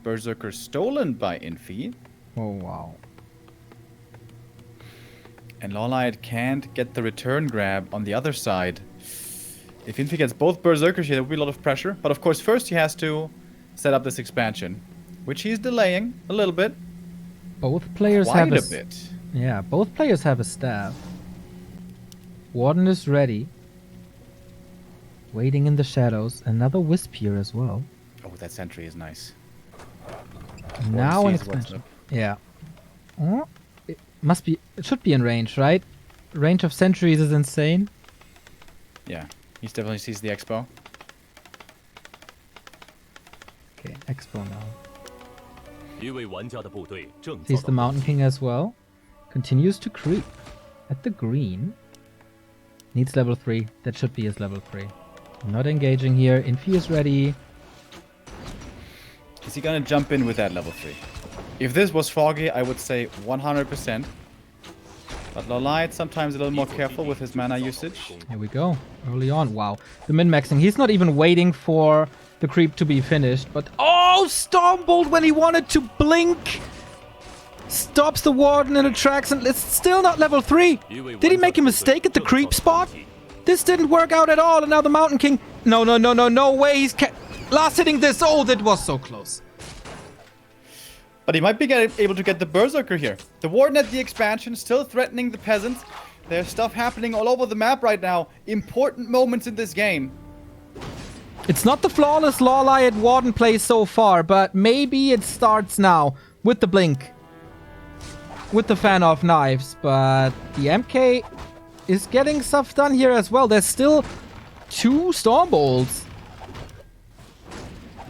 Berserker stolen by Infi. Oh, wow. And LawLiet can't get the return grab on the other side. If Infi gets both Berserkers here, there will be a lot of pressure. But of course, first he has to set up this expansion, which he's delaying a little bit. Both players Quite have a bit. Yeah, both players have a staff. Warden is ready. Waiting in the shadows. Another Wisp here as well. Oh, that sentry is nice. Now an expansion. Yeah. Oh, it must be. It should be in range, right? Range of sentries is insane. Yeah, he definitely sees the expo. Okay, expo now. Sees the Mountain King as well. Continues to creep at the green. Needs level 3. That should be his level 3. Not engaging here. Infi is ready. Is he gonna jump in with that level 3? If this was Foggy, I would say 100%. But LawLiet sometimes a little more careful with his mana usage. Here we go. Early on. Wow. The min-maxing. He's not even waiting for the creep to be finished. But oh, Stormbolt when he wanted to blink. Stops the warden in the tracks and it's still not level 3. Did he make a mistake at the creep spot? This didn't work out at all and now the Mountain King... No way. He's last hitting this. Oh, that was so close. But he might be able to get the Berserker here. The warden at the expansion still threatening the peasants. There's stuff happening all over the map right now. Important moments in this game. It's not the flawless LawLiet warden play so far, but maybe it starts now with the blink. With the fan of knives, but the MK is getting stuff done here as well. There's still 2 Stormbolts.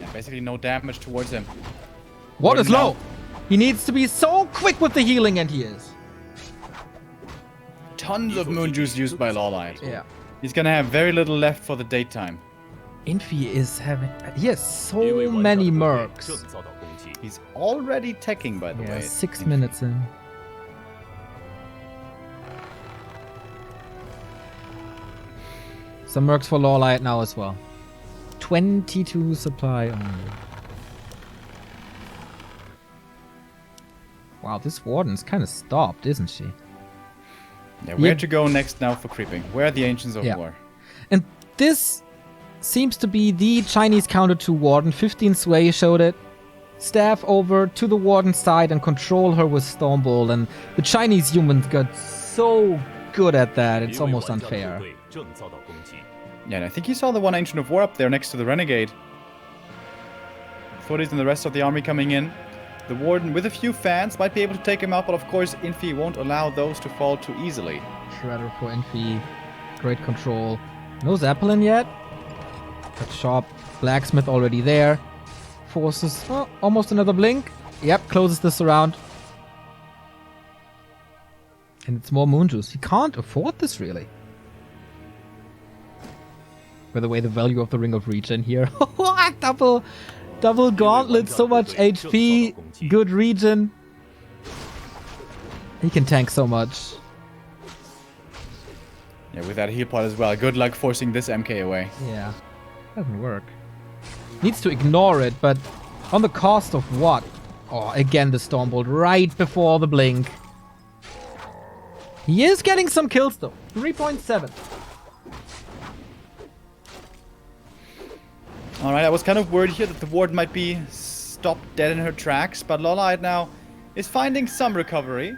Yeah, basically no damage towards him. What is low? He needs to be so quick with the healing, and he is. Tons of moon juice used by LawLiet. Yeah. He's gonna have very little left for the daytime. Infi is having... He has so many mercs. He's already teching, by the way. 6 minutes in. Some mercs for LawLiet now as well. 22 supply only. Wow, this Warden's kind of stopped, isn't she? Yeah, where to go next now for creeping? Where are the Ancients of War? And this seems to be the Chinese counter to Warden. 15 sway showed it. Staff over to the Warden side and control her with Stormbolt. And the Chinese humans got so good at that, it's almost unfair. Yeah, and I think you saw the one Ancient of War up there next to the Renegade. Footies and the rest of the army coming in. The Warden with a few fans might be able to take him out, but of course Infi won't allow those to fall too easily. Shredder for Infi. Great control. No Zeppelin yet. But sharp Blacksmith already there. Forces almost another blink. Yep, closes this around. And it's more Moon Juice. He can't afford this really. By the way, the value of the Ring of Regen here. Double gauntlet, so much HP, good regen. He can tank so much. Yeah, with that heal pot as well. Good luck forcing this MK away. Yeah, doesn't work. Needs to ignore it, but on the cost of what? Oh, again the Stormbolt right before the blink. He is getting some kills though. 3.7. Alright, I was kind of worried here that the Ward might be stopped dead in her tracks, but LawLiet now is finding some recovery.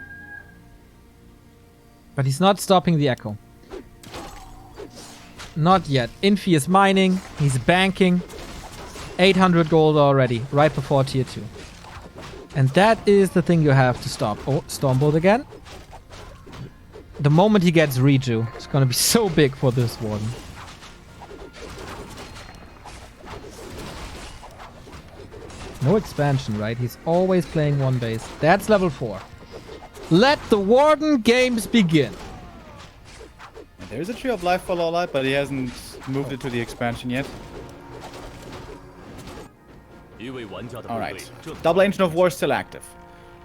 But he's not stopping the Echo. Not yet. Infi is mining, he's banking. 800 gold already, right before tier 2. And that is the thing you have to stop. Oh, Stormbolt again. The moment he gets Reju, it's gonna be so big for this Warden. No expansion, right? He's always playing one base. That's level 4. Let the Warden games begin. And there's a Tree of Life for LawLiet, but he hasn't moved it to the expansion yet. Alright. Double Ancient of War still active.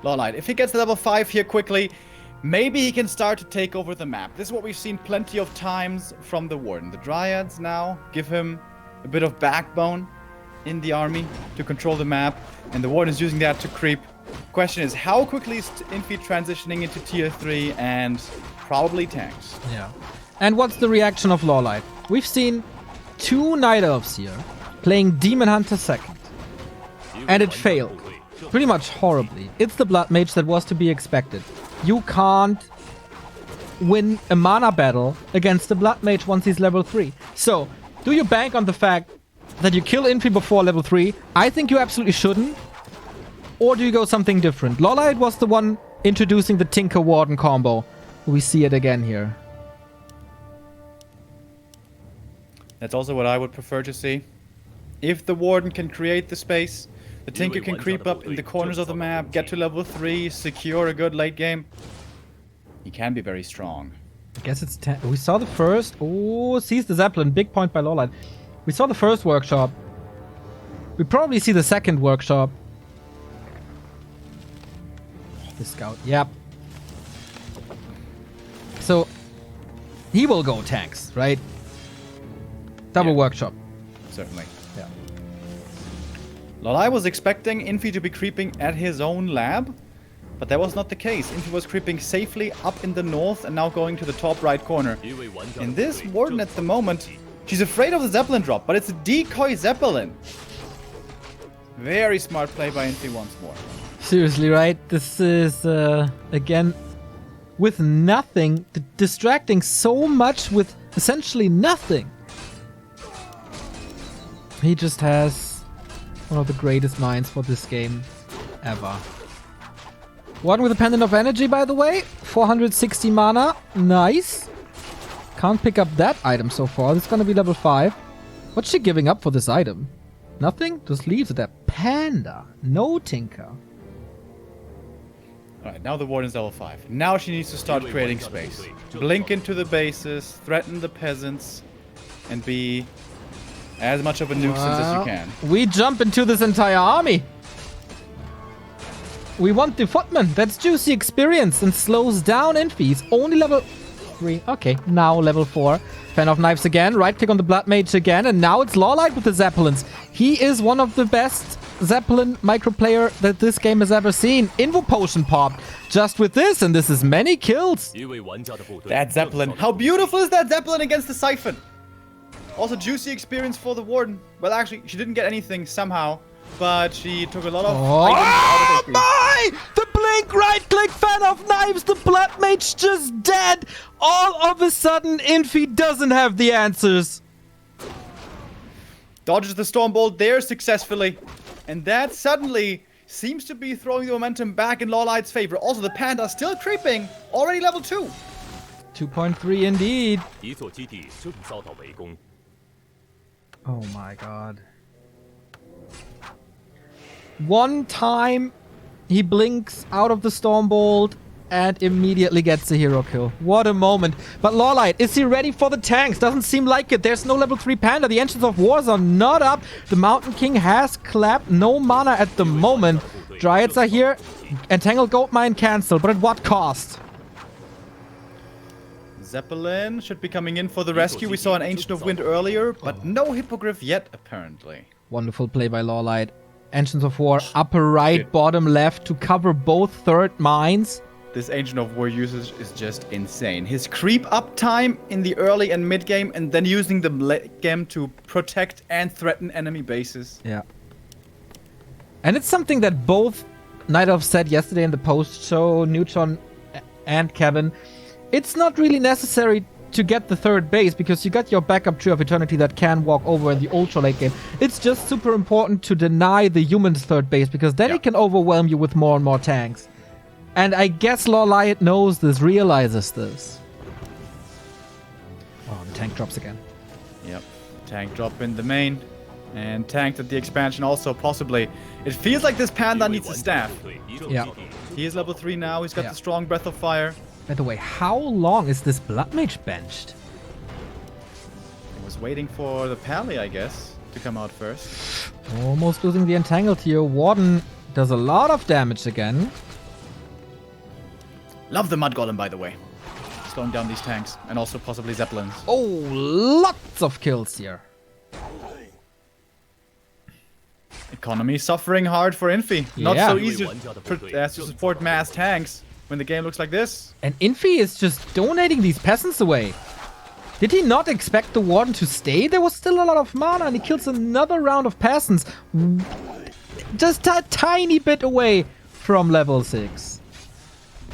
LawLiet, if he gets to level 5 here quickly, maybe he can start to take over the map. This is what we've seen plenty of times from the Warden. The Dryads now give him a bit of backbone in the army to control the map, and the Warden is using that to creep. Question is, how quickly is Infi transitioning into tier 3 and probably tanks? Yeah. And what's the reaction of LawLiet? We've seen 2 Night Elves here playing Demon Hunter second. And it failed. Pretty much horribly. It's the Blood Mage that was to be expected. You can't win a mana battle against the Blood Mage once he's level 3. So, do you bank on the fact that you kill Infi before level 3? I think you absolutely shouldn't. Or do you go something different? LawLiet was the one introducing the Tinker Warden combo. We see it again here. That's also what I would prefer to see. If the Warden can create the space, the Tinker can creep up in the corners of the map, get to level 3, secure a good late game. He can be very strong. I guess it's 10. We saw the first. Oh, sees the Zeppelin. Big point by LawLiet. We saw the first workshop. We probably see the second workshop. The scout. Yep. So, he will go tanks, right? Double workshop. Certainly. Yeah. LawLiet was expecting Infi to be creeping at his own lab, but that was not the case. Infi was creeping safely up in the north and now going to the top right corner. And this Warden at the moment, she's afraid of the Zeppelin drop, but it's a decoy Zeppelin. Very smart play by Infi once more. Seriously, right? This is, again, with nothing, distracting so much with essentially nothing. He just has one of the greatest minds for this game ever. One with a Pendant of Energy, by the way. 460 mana. Nice. Can't pick up that item so far. This is gonna be level 5. What's she giving up for this item? Nothing? Just leaves it there. Panda. No Tinker. Alright, now the Warden's level 5. Now she needs to start creating space. Blink into the bases, threaten the peasants, and be as much of a nuisance as you can. We jump into this entire army. We want the footman. That's juicy experience and slows down Infi. He's only level 3. Okay, now level 4. Fan of Knives again. Right click on the Blood Mage again. And now it's LawLiet with the Zeppelins. He is one of the best Zeppelin microplayer that this game has ever seen. Invo Potion popped just with this. And this is many kills. That Zeppelin. How beautiful is that Zeppelin against the Siphon? Also, juicy experience for the Warden. Well, actually, she didn't get anything somehow. But she took a lot of items out of the my! The blink right-click Fan of Knives, the Blood Mage just dead! All of a sudden, Infi doesn't have the answers. Dodges the Stormbolt there successfully. And that suddenly seems to be throwing the momentum back in LawLiet's favor. Also, the Panda still creeping. Already level 2. 2.3 indeed. Oh my god. One time, he blinks out of the Stormbolt and immediately gets a hero kill. What a moment. But LawLiet, is he ready for the tanks? Doesn't seem like it. There's no level 3 Panda. The Engines of Wars are not up. The Mountain King has clapped. No mana at the moment. Dryads are here. Entangled Goldmine cancelled. But at what cost? Zeppelin should be coming in for the rescue. We saw an Ancient of Wind earlier, but no Hippogriff yet, apparently. Wonderful play by LawLiet. Engines of War, upper right, bottom left to cover both third mines. This Ancient of War usage is just insane. His creep up time in the early and mid game, and then using the late game to protect and threaten enemy bases. Yeah. And it's something that both Night Elf said yesterday in the post-show, Neutron and Kevin. It's not really necessary to get the third base, because you got your backup Tree of Eternity that can walk over in the ultra late game. It's just super important to deny the human's third base, because then he can overwhelm you with more and more tanks. And I guess LawLiet knows this, realizes this. Oh, the tank drops again. Yep, tank drop in the main. And tanked at the expansion also, possibly. It feels like this Panda needs a staff. Yeah. He is level 3 now, he's got the strong Breath of Fire. By the way, how long is this Blood Mage benched? He was waiting for the Pally, I guess, to come out first. Almost losing the Entangled here. Warden does a lot of damage again. Love the Mud Golem, by the way. Slowing down these tanks, and also possibly Zeppelins. Oh, lots of kills here. Economy suffering hard for Infi. Not so easy to support mass tanks when the game looks like this. And Infi is just donating these peasants away. Did he not expect the Warden to stay? There was still a lot of mana, and he kills another round of peasants. Just a tiny bit away from level 6.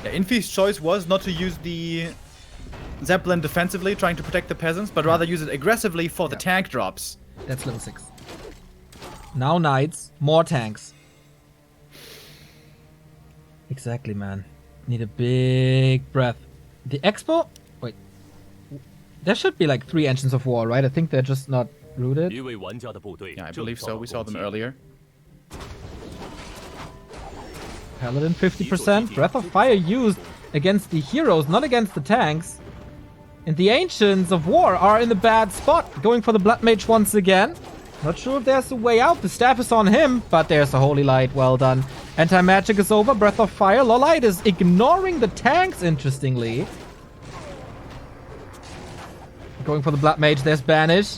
Yeah, Infi's choice was not to use the Zeppelin defensively, trying to protect the peasants, but rather use it aggressively for the tank drops. That's level 6. Now Knights, more tanks. Exactly, man. Need a big breath. The Expo? Wait. There should be like 3 Engines of War, right? I think they're just not rooted. Yeah, I believe so. We saw them earlier. Paladin 50%. Breath of Fire used against the heroes, not against the tanks. And the Ancients of War are in a bad spot. Going for the Blood Mage once again. Not sure if there's a way out. The staff is on him, but there's a Holy Light. Well done. Anti-magic is over. Breath of Fire. LawLiet is ignoring the tanks, interestingly. Going for the Blood Mage. There's Banish.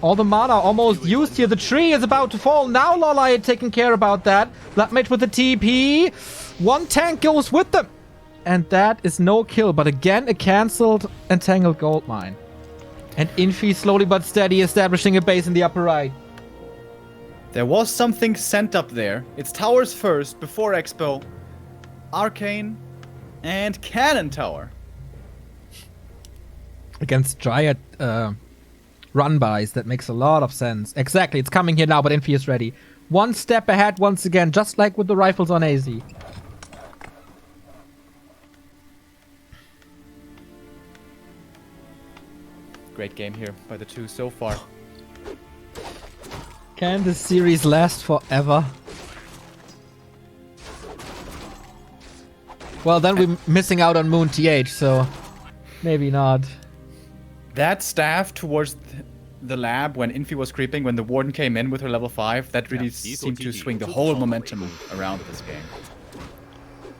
All the mana almost used here. The tree is about to fall. Now LawLiet taking care about that. Blood Mage with the TP. One tank goes with them. And that is no kill. But again, a cancelled Entangled Goldmine. And Infi slowly but steady establishing a base in the upper right. There was something sent up there. It's towers first, before Expo. Arcane and Cannon Tower. Against Dryad run-bys, that makes a lot of sense. Exactly, it's coming here now, but Infi is ready. One step ahead once again, just like with the rifles on AZ. Great game here by the two so far. Can this series last forever? Well, then we're missing out on Moon TH, so maybe not. That staff towards the lab when Infi was creeping, when the Warden came in with her level 5, that really seemed to swing the whole momentum around this game.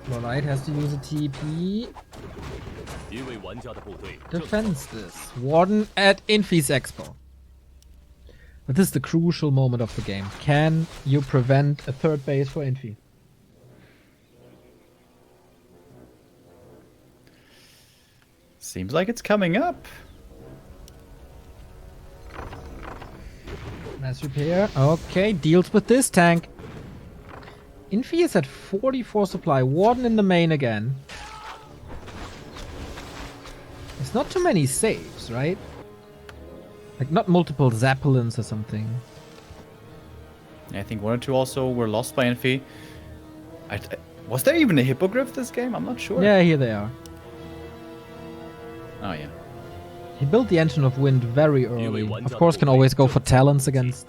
LawLiet has to use a TP. defends this. Warden at Infi's Expo. But this is the crucial moment of the game. Can you prevent a third base for Infi? Seems like it's coming up. Mass repair. Okay, deals with this tank. Infi is at 44 supply. Warden in the main again. It's not too many saves, right? Like not multiple Zeppelins or something. I think 1 or 2 also were lost by Infi. Was there even a hippogriff this game? I'm not sure. Yeah, here they are. Oh, yeah. He built the Engine of Wind very early. Of course, can always go for talents against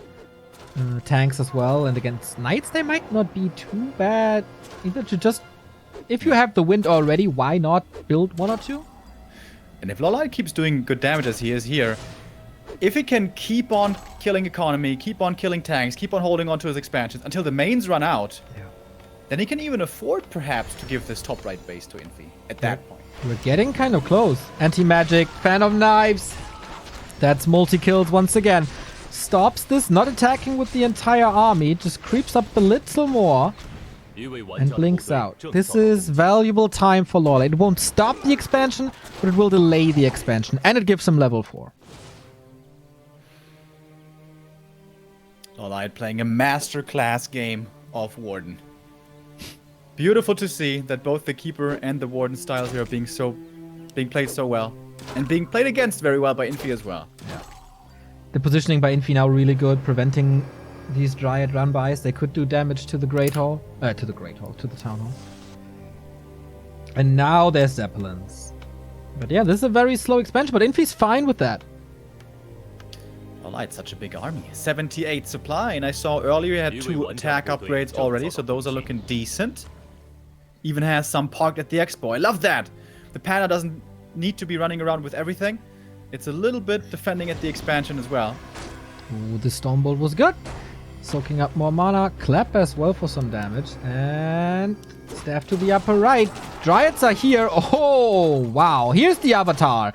tanks as well. And against knights, they might not be too bad. Either to just... If you have the wind already, why not build 1 or 2? And if LawLiet keeps doing good damage as he is here, if he can keep on killing economy, keep on killing tanks, keep on holding on to his expansions until the mains run out, then he can even afford perhaps to give this top right base to Infi at that point. We're getting kind of close. Anti-magic, fan of knives. That's multi-kills once again. Stops this, not attacking with the entire army, just creeps up a little more and blinks out. This is valuable time for LawLiet. It won't stop the expansion, but it will delay the expansion, and it gives him level 4. LawLiet playing a masterclass game of Warden. Beautiful to see that both the Keeper and the Warden styles here are being played so well. And being played against very well by Infi as well. Yeah. The positioning by Infi now really good, preventing these Dryad run-bys. They could do damage to the Great Hall. To the Town Hall. And now there's Zeppelins. But yeah, this is a very slow expansion, but Infi's fine with that. LawLiet's such a big army. 78 supply, and I saw earlier he had 2 attack upgrades already, so those are looking decent. Even has some parked at the expo. I love that! The Panda doesn't need to be running around with everything. It's a little bit defending at the expansion as well. Ooh, the Stormbolt was good. Soaking up more mana. Clap as well for some damage. And staff to the upper right. Dryads are here. Oh, wow. Here's the Avatar.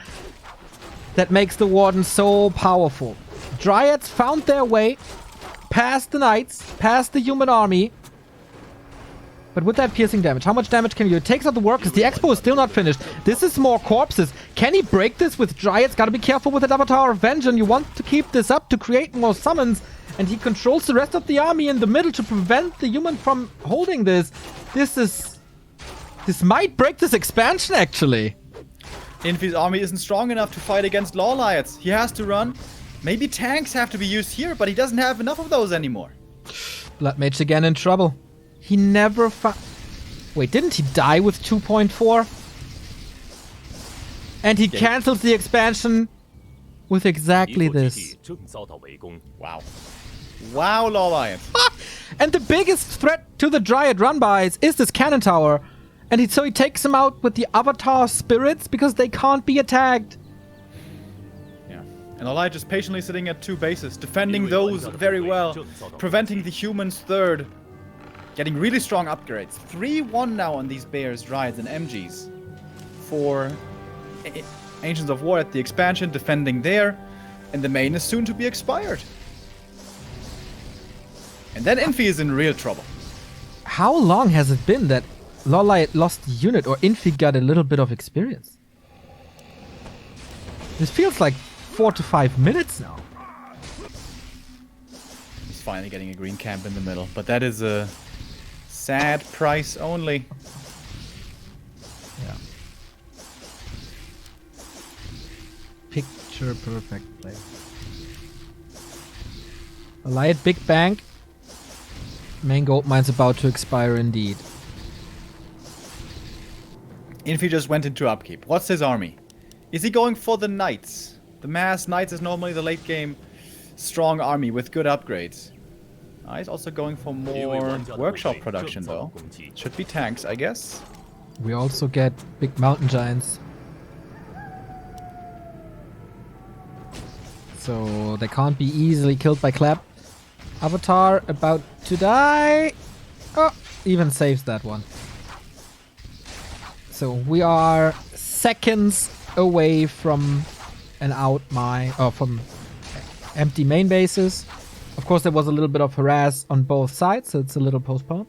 That makes the Warden so powerful. Dryads found their way past the Knights, past the human army. But with that piercing damage, how much damage can you do? It takes out the workers. The expo is still not finished. This is more corpses. Can he break this with Dryads? Gotta be careful with the Avatar of Vengeance. You want to keep this up to create more summons. And he controls the rest of the army in the middle to prevent the human from holding this. This might break this expansion, actually. Infi's army isn't strong enough to fight against LawLiets. He has to run. Maybe tanks have to be used here, but he doesn't have enough of those anymore. Blood Mage again in trouble. He never Wait, didn't he die with 2.4? And he cancels the expansion with exactly this. Wow. Wow, LawLiet. And the biggest threat to the Dryad run-bys is this cannon tower. And so he takes them out with the Avatar spirits because they can't be attacked. Yeah. And LawLiet just patiently sitting at 2 bases, defending those very well, preventing the humans third. Getting really strong upgrades. 3-1 now on these Bears, Dryads, and MGs. For Ancients of War at the expansion, defending there. And the main is soon to be expired. And then Infi is in real trouble. How long has it been that LawLiet lost the unit or Infi got a little bit of experience? This feels like 4 to 5 minutes now. He's finally getting a green camp in the middle. But that is a sad price only. Yeah. Picture perfect play. LawLiet big bank. Main gold mine's about to expire indeed. Infi just went into upkeep. What's his army? Is he going for the Knights? The mass Knights is normally the late game strong army with good upgrades. He's also going for more workshop production though. Should be tanks, I guess. We also get big mountain giants. So they can't be easily killed by Clap. Avatar about to die. Oh, even saves that one. So we are seconds away from an from empty main bases. Of course, there was a little bit of harass on both sides, so it's a little postponed.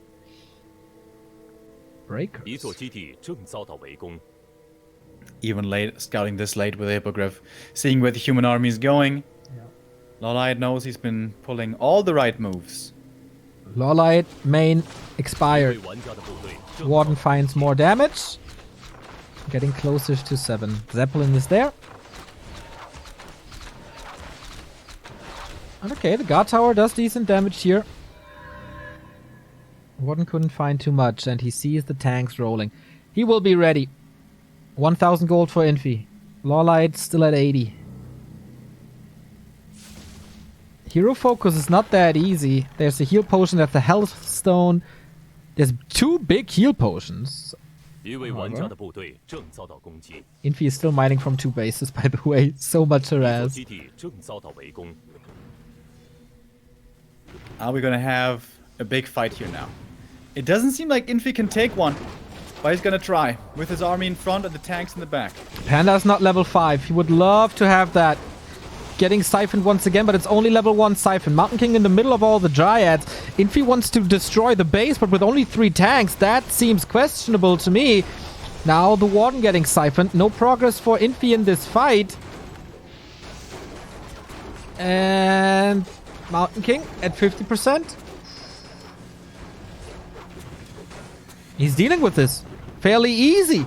Breakers. Even late, scouting this late with the Hippogriff, seeing where the human army is going. Yeah. LawLiet knows he's been pulling all the right moves. LawLiet main expired. Warden finds more damage. Getting closer to 7. Zeppelin is there. And okay, the guard tower does decent damage here. Warden couldn't find too much, and he sees the tanks rolling. He will be ready. 1,000 gold for Infi. LawLiet still at 80. Hero focus is not that easy. There's a heal potion, there's the health stone. There's 2 big heal potions. Infi is still mining from 2 bases, by the way. So much harass. Are we gonna have a big fight here now? It doesn't seem like Infi can take one, but he's gonna try, with his army in front and the tanks in the back. Panda's not level 5. He would love to have that. Getting siphoned once again, but it's only level 1 siphon. Mountain King in the middle of all the Dryads. Infi wants to destroy the base, but with only 3 tanks, that seems questionable to me. Now the Warden getting siphoned. No progress for Infi in this fight. And Mountain King at 50%. He's dealing with this fairly easy.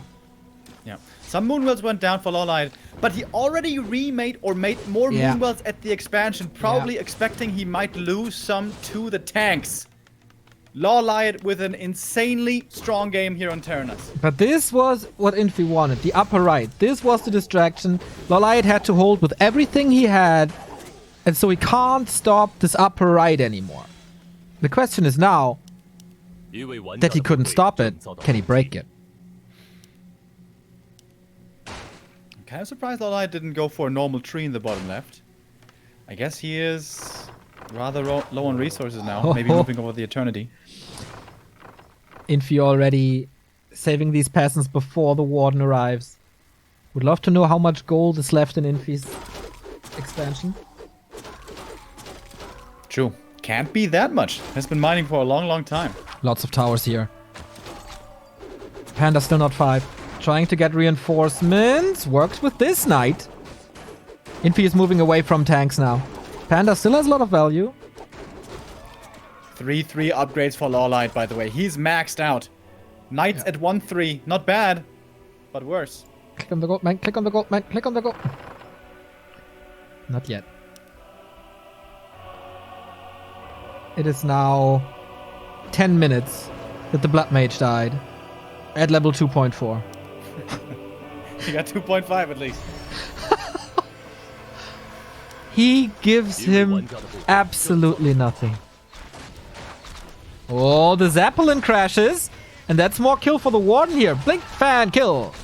Yeah. Some Moonwells went down for LawLiet, but he already remade or made more Moonwells at the expansion, probably expecting he might lose some to the tanks. LawLiet with an insanely strong game here on Terranos. But this was what Infi wanted, the upper right. This was the distraction. LawLiet had to hold with everything he had, and so he can't stop this upper right anymore. The question is now that he couldn't stop it, can he break it? I'm kind of surprised LawLiet didn't go for a normal tree in the bottom left. I guess he is rather low on resources now, maybe moving over the Eternity. Infi already saving these peasants before the Warden arrives. Would love to know how much gold is left in Infi's expansion. True. Can't be that much. Has been mining for a long, long time. Lots of towers here. Panda still not 5. Trying to get reinforcements. Works with this knight. Infi is moving away from tanks now. Panda still has a lot of value. 3-3 upgrades for LawLiet, by the way. He's maxed out. Knights at 1-3. Not bad, but worse. Click on the gold, man. Click on the gold, man. Click on the gold. Not yet. It is now 10 minutes that the Blood Mage died. At level 2.4. He got 2.5 at least. He gives him absolutely nothing. Oh, the Zeppelin crashes. And that's more kill for the Warden here. Blink fan kill.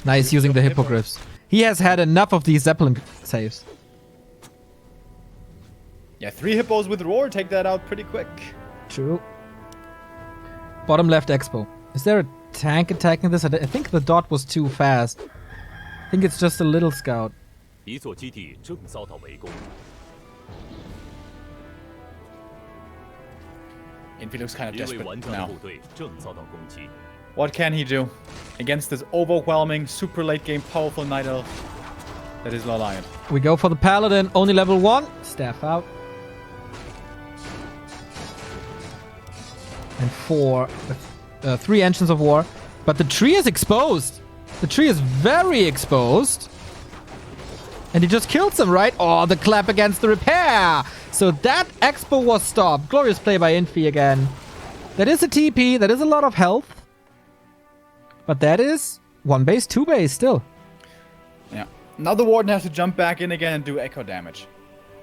Nice using the Hippogriffs. He has had enough of these Zeppelin saves. Yeah, 3 hippos with roar take that out pretty quick. True. Bottom left expo. Is there a tank attacking this? I think the dot was too fast. I think it's just a little scout. Infi looks kind of desperate now. What can he do against this overwhelming, super late game, powerful Night Elf that is LawLiet? We go for the Paladin, only level 1. Staff out. And 3 Engines of War. But the tree is exposed. The tree is very exposed. And he just kills him, right? Oh, the clap against the repair. So that expo was stopped. Glorious play by Infi again. That is a TP. That is a lot of health. But that is 1 base, 2 base still. Yeah. Now the Warden has to jump back in again and do echo damage.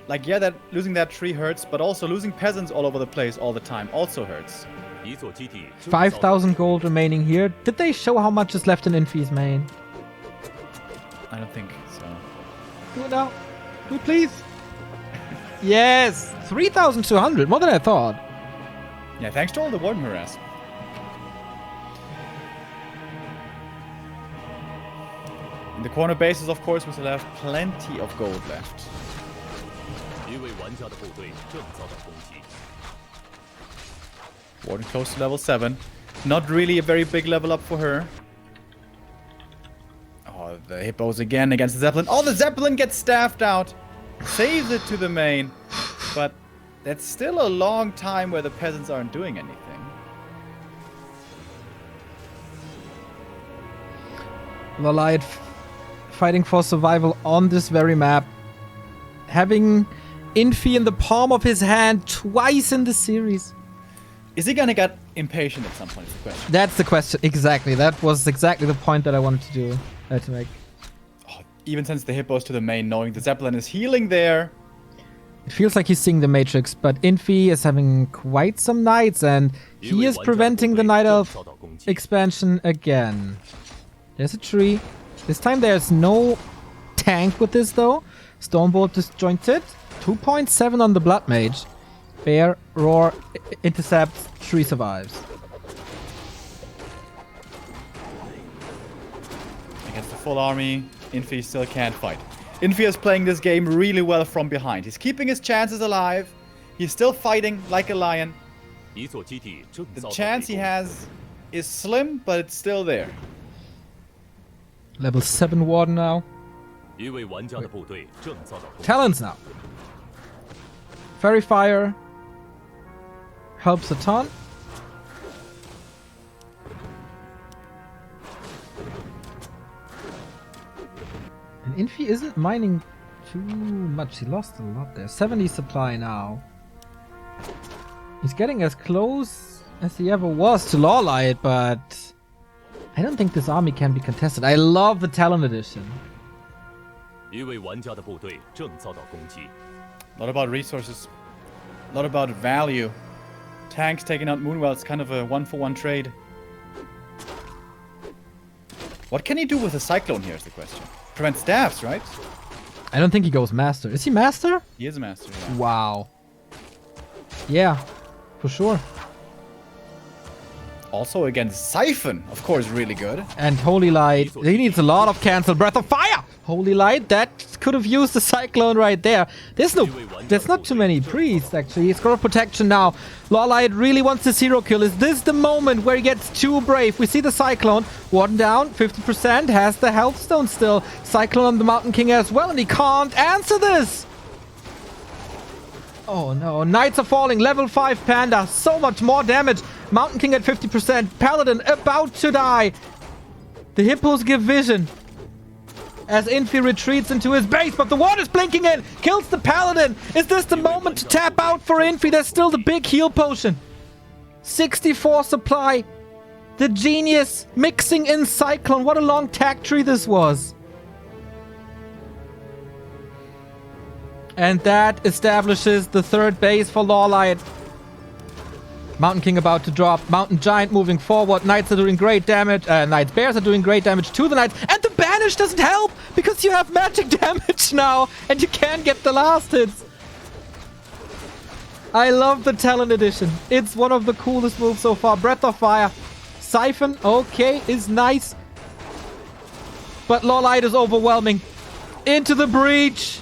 Like, yeah, that losing that tree hurts, but also losing peasants all over the place all the time also hurts. 5,000 gold remaining here. Did they show how much is left in Infi's main? I don't think so. Do it now. Do it, please. Yes. 3,200. More than I thought. Yeah, thanks to all the Warden harass. In the corner bases, of course, we still have plenty of gold left. Warden close to level 7. Not really a very big level up for her. Oh, the hippos again against the Zeppelin. Oh, the Zeppelin gets staffed out. Saves it to the main. But that's still a long time where the peasants aren't doing anything. LawLiet fighting for survival on this very map. Having Infi in the palm of his hand twice in the series. Is he gonna get impatient at some point? Is the question. That's the question. Exactly. That was exactly the point that I wanted to make. Oh, even since the hippos to the main, knowing the Zeppelin is healing there. It feels like he's seeing the Matrix, but Infi is having quite some knights, and he is preventing the Night Elf expansion again. There's a tree. This time there's no tank with this though. Stormbolt disjointed. 2.7 on the Blood Mage. Bear, Roar, intercepts, tree survives. Against the full army, Infi still can't fight. Infi is playing this game really well from behind. He's keeping his chances alive. He's still fighting like a lion. The chance he has is slim, but it's still there. Level 7 Warden now. Talents now. Fairy Fire helps a ton. And Infi isn't mining too much. He lost a lot there. 70 supply now. He's getting as close as he ever was to LawLiet, but I don't think this army can be contested. I love the Talon edition. Not about resources. Not about value. Tanks taking out Moonwell, it's kind of a 1-for-1 trade. What can he do with a Cyclone here is the question. Prevent staffs, right? I don't think he goes Master. Is he Master? He is a Master, yeah. Wow. Yeah, for sure. Also against Siphon, of course, really good. And Holy Light. He needs a lot of cancel. Breath of Fire! Holy Light, that could have used the Cyclone right there. There's not too many priests, actually. He's got a protection now. LawLiet really wants this hero kill. Is this the moment where he gets too brave? We see the Cyclone. Warden down, 50%. Has the Health Stone still. Cyclone on the Mountain King as well, and he can't answer this. Oh no, Knights are falling. Level 5 Panda. So much more damage. Mountain King at 50%. Paladin about to die. The hippos give vision as Infi retreats into his base, but the water's blinking in. Kills the Paladin. Is this the moment to tap out for Infi? There's still the big heal potion. 64 supply. The genius mixing in Cyclone. What a long tag tree this was. And that establishes the third base for LawLiet. Mountain King about to drop. Mountain Giant moving forward. Knights are doing great damage. Bears are doing great damage to the Knights. And the Banish doesn't help because you have magic damage now. And you can't get the last hits. I love the Talon edition. It's one of the coolest moves so far. Breath of Fire. Siphon, okay, is nice. But LawLiet is overwhelming. Into the breach.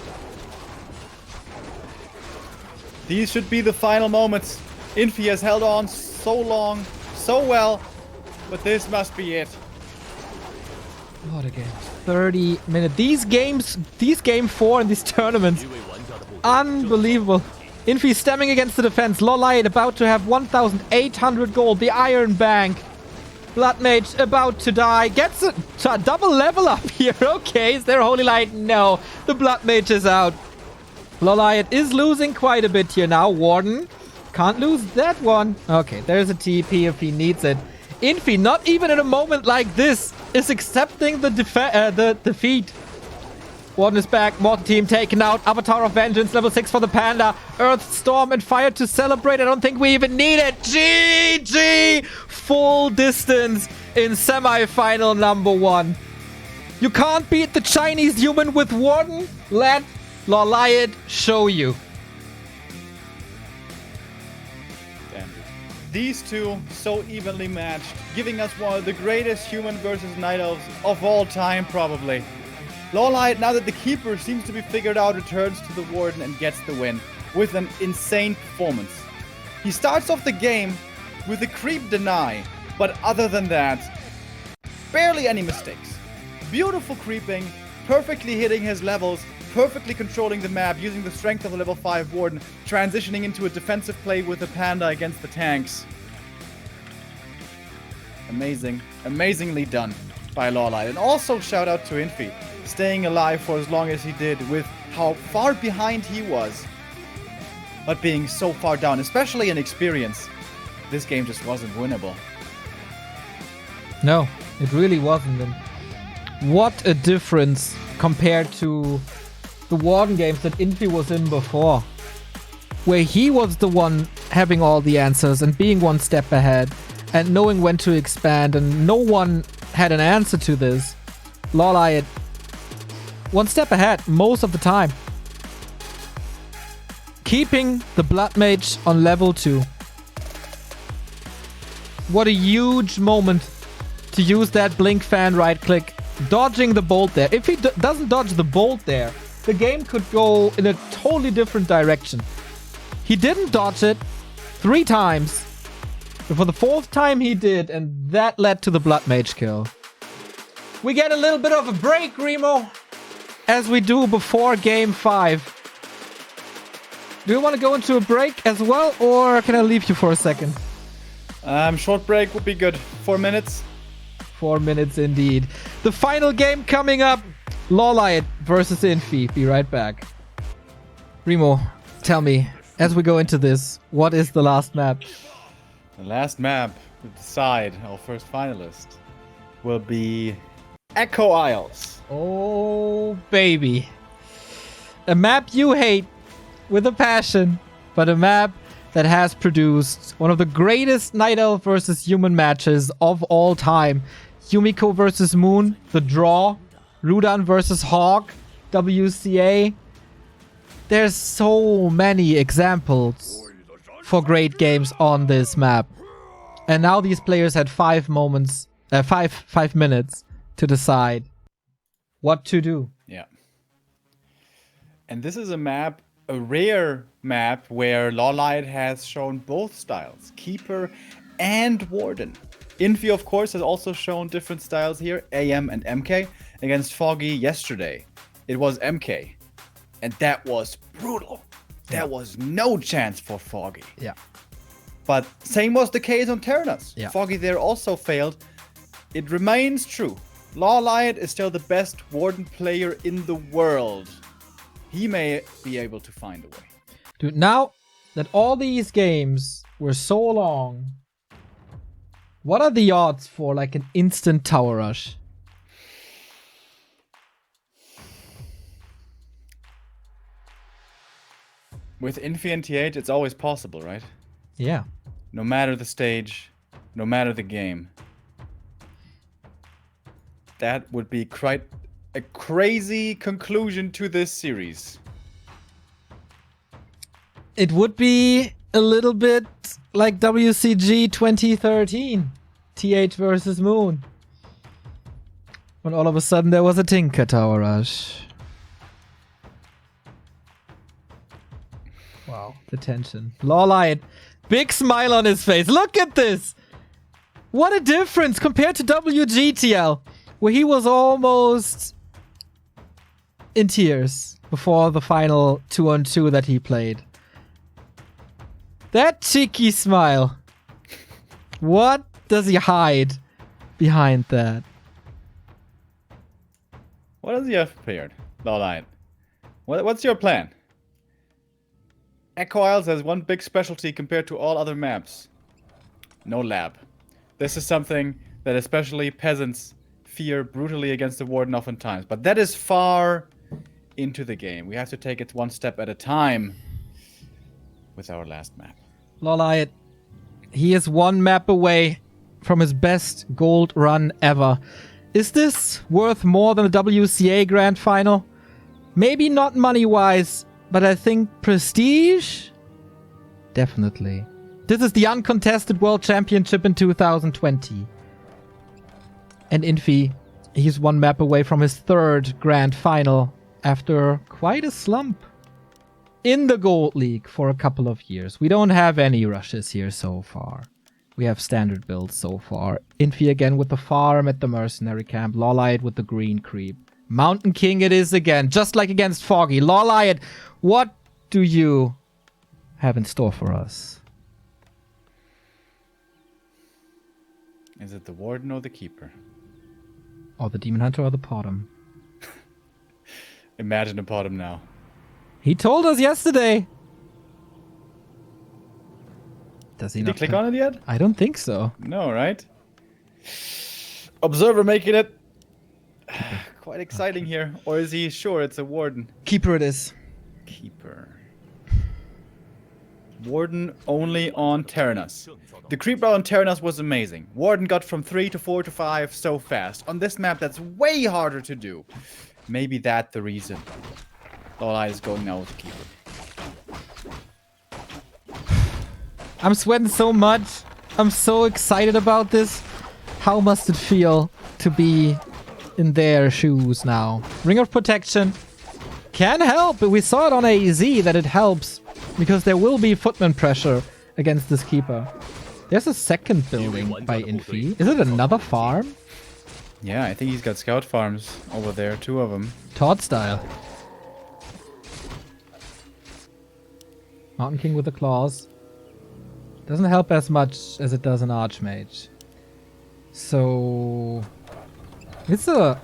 These should be the final moments. Infi has held on so long, so well, but this must be it. What a game. 30 minutes. These game 4 in these tournaments. Unbelievable. Infi stemming against the defense. LawLiet about to have 1,800 gold. The Iron Bank. Blood Mage about to die. Gets a double level up here. Okay, is there Holy Light? No. The Blood Mage is out. LawLiet is losing quite a bit here now. Warden can't lose that one. Okay, there's a TP if he needs it. Infi, not even in a moment like this, is accepting the defeat. Warden is back. Mortal Team taken out. Avatar of Vengeance, level 6 for the Panda. Earth, Storm, and Fire to celebrate. I don't think we even need it. GG! Full distance in semi-final number 1. You can't beat the Chinese human with Warden. Let LawLiet show you. Damn. These two so evenly matched, giving us one of the greatest human versus night elves of all time, probably. LawLiet, now that the keeper seems to be figured out, returns to the Warden and gets the win with an insane performance. He starts off the game with a creep deny, but other than that, barely any mistakes. Beautiful creeping, perfectly hitting his levels, perfectly controlling the map, using the strength of the level 5 Warden, transitioning into a defensive play with the Panda against the tanks. Amazing. Amazingly done by LawLiet. And also shout out to Infi, staying alive for as long as he did with how far behind he was, but being so far down, especially in experience. This game just wasn't winnable. No, it really wasn't. And what a difference compared to the Warden games that Infi was in before, where he was the one having all the answers and being one step ahead and knowing when to expand, and no one had an answer to this. LawLiet one step ahead most of the time, keeping the Blood Mage on level 2. What a huge moment to use that blink fan right click, dodging the bolt there. If he doesn't dodge the bolt there, the game could go in a totally different direction. He didn't dodge it 3 times. But for the 4th time he did, and that led to the Blood Mage kill. We get a little bit of a break, Remo, as we do before game 5. Do you want to go into a break as well, or can I leave you for a second? Short break would be good. 4 minutes. 4 minutes indeed. The final game coming up. LawLiet versus Infi. Be right back. Remo, tell me, as we go into this, what is the last map? The last map to decide our first finalist will be Echo Isles. Oh, baby. A map you hate with a passion, but a map that has produced one of the greatest Night Elf versus human matches of all time. Yumiko versus Moon, the draw. Rudan versus Hawk, WCA. There's so many examples for great games on this map. And now these players had 5 minutes to decide what to do. Yeah. And this is a map, a rare map, where LawLiet has shown both styles, Keeper and Warden. Infi, of course, has also shown different styles here, AM and MK. Against Foggy yesterday, it was MK. And that was brutal. There was no chance for Foggy. Yeah. But same was the case on Terranos. Yeah. Foggy there also failed. It remains true. LawLiet is still the best Warden player in the world. He may be able to find a way. Dude, now that all these games were so long, what are the odds for like an instant tower rush? With Infi and TH, it's always possible, right? Yeah. No matter the stage, no matter the game. That would be quite a crazy conclusion to this series. It would be a little bit like WCG 2013, TH versus Moon. When all of a sudden there was a Tinker Tower Rush. Wow, the tension. LawLiet, big smile on his face. Look at this! What a difference compared to WGTL, where he was almost in tears before the final 2-on-2 that he played. That cheeky smile. What does he hide behind that? What does he have prepared, LawLiet? What's your plan? Echo Isles has one big specialty compared to all other maps. No lab. This is something that especially peasants fear brutally against the Warden oftentimes. But that is far into the game. We have to take it one step at a time with our last map. LawLiet, he is one map away from his best gold run ever. Is this worth more than a WCA Grand Final? Maybe not money-wise, but I think prestige? Definitely. This is the uncontested World Championship in 2020. And Infi, He's one map away from his third grand final after quite a slump in the Gold League for a couple of years. We don't have any rushes here so far. We have standard builds so far. Infi again with the farm at the mercenary camp. LawLiet with the green creep. Mountain King it is again, just like against Foggy. LawLiet, what do you have in store for us? Is it the Warden or the Keeper? Or the Demon Hunter or the Potom? Imagine a Potom now. He told us yesterday. Does he Did not you click on it yet? I don't think so. No, right? Observer making it quite exciting here. Or is he sure it's a Warden? Keeper it is. Keeper. Warden only on Terranos. The creep route on Terranos was amazing. Warden got from 3 to 4 to 5 so fast. On this map, that's way harder to do. Maybe that's the reason. LawLiet is going now with the Keeper. I'm sweating so much. I'm so excited about this. How must it feel to be in their shoes now? Ring of Protection can help. We saw it on AZ that it helps because there will be footman pressure against this Keeper. There's a second building by Infi. Is it another farm? Yeah, I think he's got scout farms over there. 2 of them. Todd style. Mountain King with the claws. Doesn't help as much as it does an Archmage. So it's a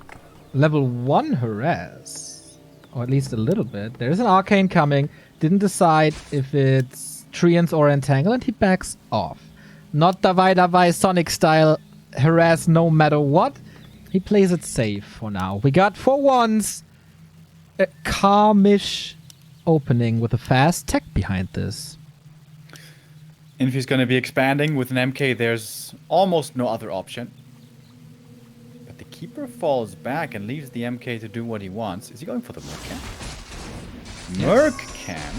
level 1 harass. Or at least a little bit. There's an Arcane coming. Didn't decide if it's Treants or Entangle, and he backs off. Not Davai Sonic style harass no matter what. He plays it safe for now. We got for once a calmish opening with a fast tech behind this. Infi's going to be expanding with an MK. There's almost no other option. But the Keeper falls back and leaves the MK to do what he wants. Is he going for the Merc Camp? Yes. Merc Camp?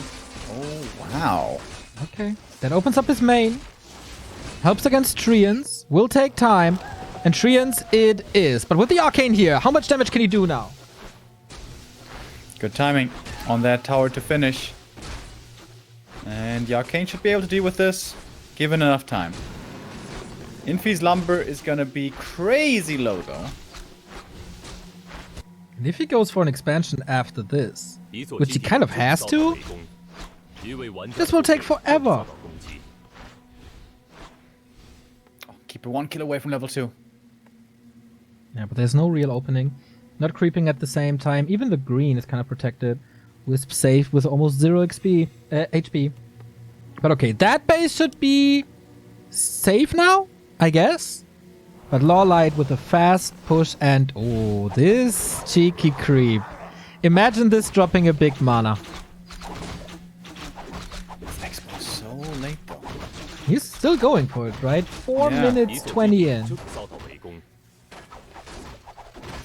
Oh, wow. Okay. That opens up his main. Helps against Treants. Will take time. And Treants it is. But with the Arcane here, how much damage can he do now? Good timing on that tower to finish. And the Arcane should be able to deal with this, given enough time. Infi's lumber is gonna be crazy low, though. And if he goes for an expansion after this, which he kind of has to, this will take forever. Oh, Keeper 1 kill away from level 2. Yeah, but there's no real opening. Not creeping at the same time. Even the green is kind of protected. Wisp safe with almost 0 HP. But okay, that base should be safe now, I guess. But LawLiet with a fast push and... oh, this cheeky creep. Imagine this dropping a big mana. Expo so late though. He's still going for it, right? 4 minutes 20 in.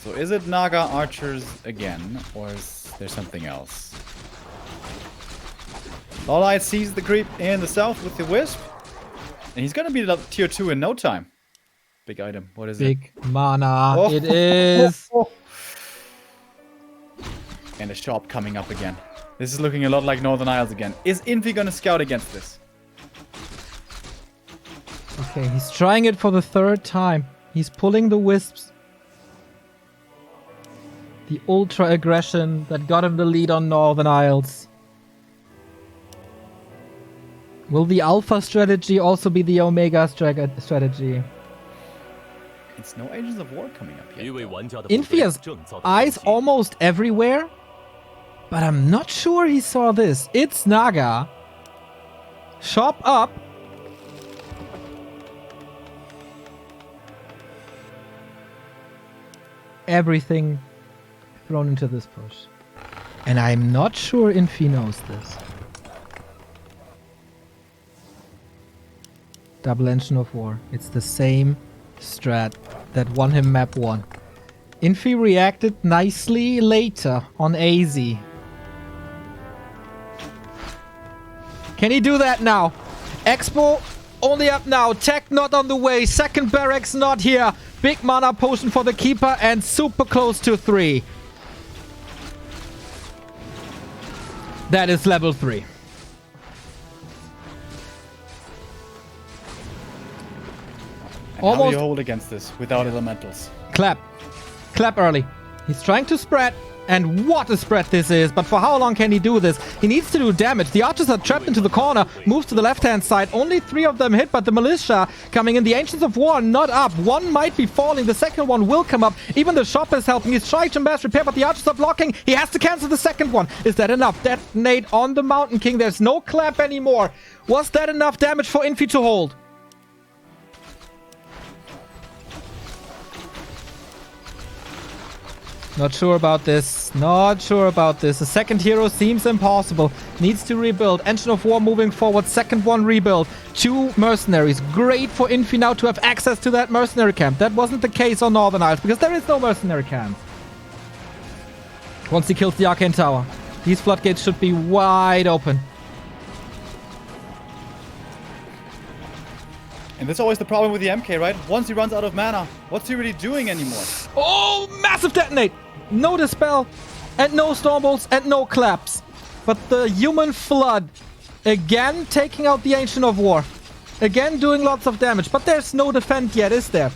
So is it Naga archers again, or is there something else? LawLiet sees the creep in the south with the Wisp. And he's gonna be tier 2 in no time. Big item. What is it? Big mana. Oh. It is. And a shop coming up again. This is looking a lot like Northern Isles again. Is Infi gonna scout against this? Okay, he's trying it for the 3rd time. He's pulling the Wisps. The ultra aggression that got him the lead on Northern Isles. Will the alpha strategy also be the omega strategy? It's no Agents of War coming up yet. Infi has eyes almost everywhere, but I'm not sure he saw this. It's Naga. Shop up. Everything thrown into this push. And I'm not sure Infi knows this. Double Engine of War. It's the same strat that won him map 1. Infi reacted nicely later on AZ. Can he do that now? Expo only up now. Tech not on the way. Second barracks not here. Big mana potion for the Keeper and super close to 3. That is level 3. And how do you hold against this without elementals? Clap. Clap early. He's trying to spread. And what a spread this is. But for how long can he do this? He needs to do damage. The archers are trapped into the corner. Moves to the left-hand side. Only 3 of them hit, but the militia coming in. The Ancients of War not up. One might be falling. The second one will come up. Even the shop is helping. He's trying to mass repair, but the archers are blocking. He has to cancel the second one. Is that enough? Detonate on the Mountain King. There's no clap anymore. Was that enough damage for Infi to hold? Not sure about this. Not sure about this. The second hero seems impossible. Needs to rebuild. Engine of War moving forward. Second one rebuild. 2 mercenaries. Great for Infi now to have access to that mercenary camp. That wasn't the case on Northern Isles because there is no mercenary camp. Once he kills the Arcane Tower, these floodgates should be wide open. And that's always the problem with the MK, right? Once he runs out of mana, what's he really doing anymore? Oh, massive detonate! No Dispel, and no Stormbolts, and no Claps. But the Human Flood, again taking out the Ancient of War. Again doing lots of damage, but there's no defend yet, is there?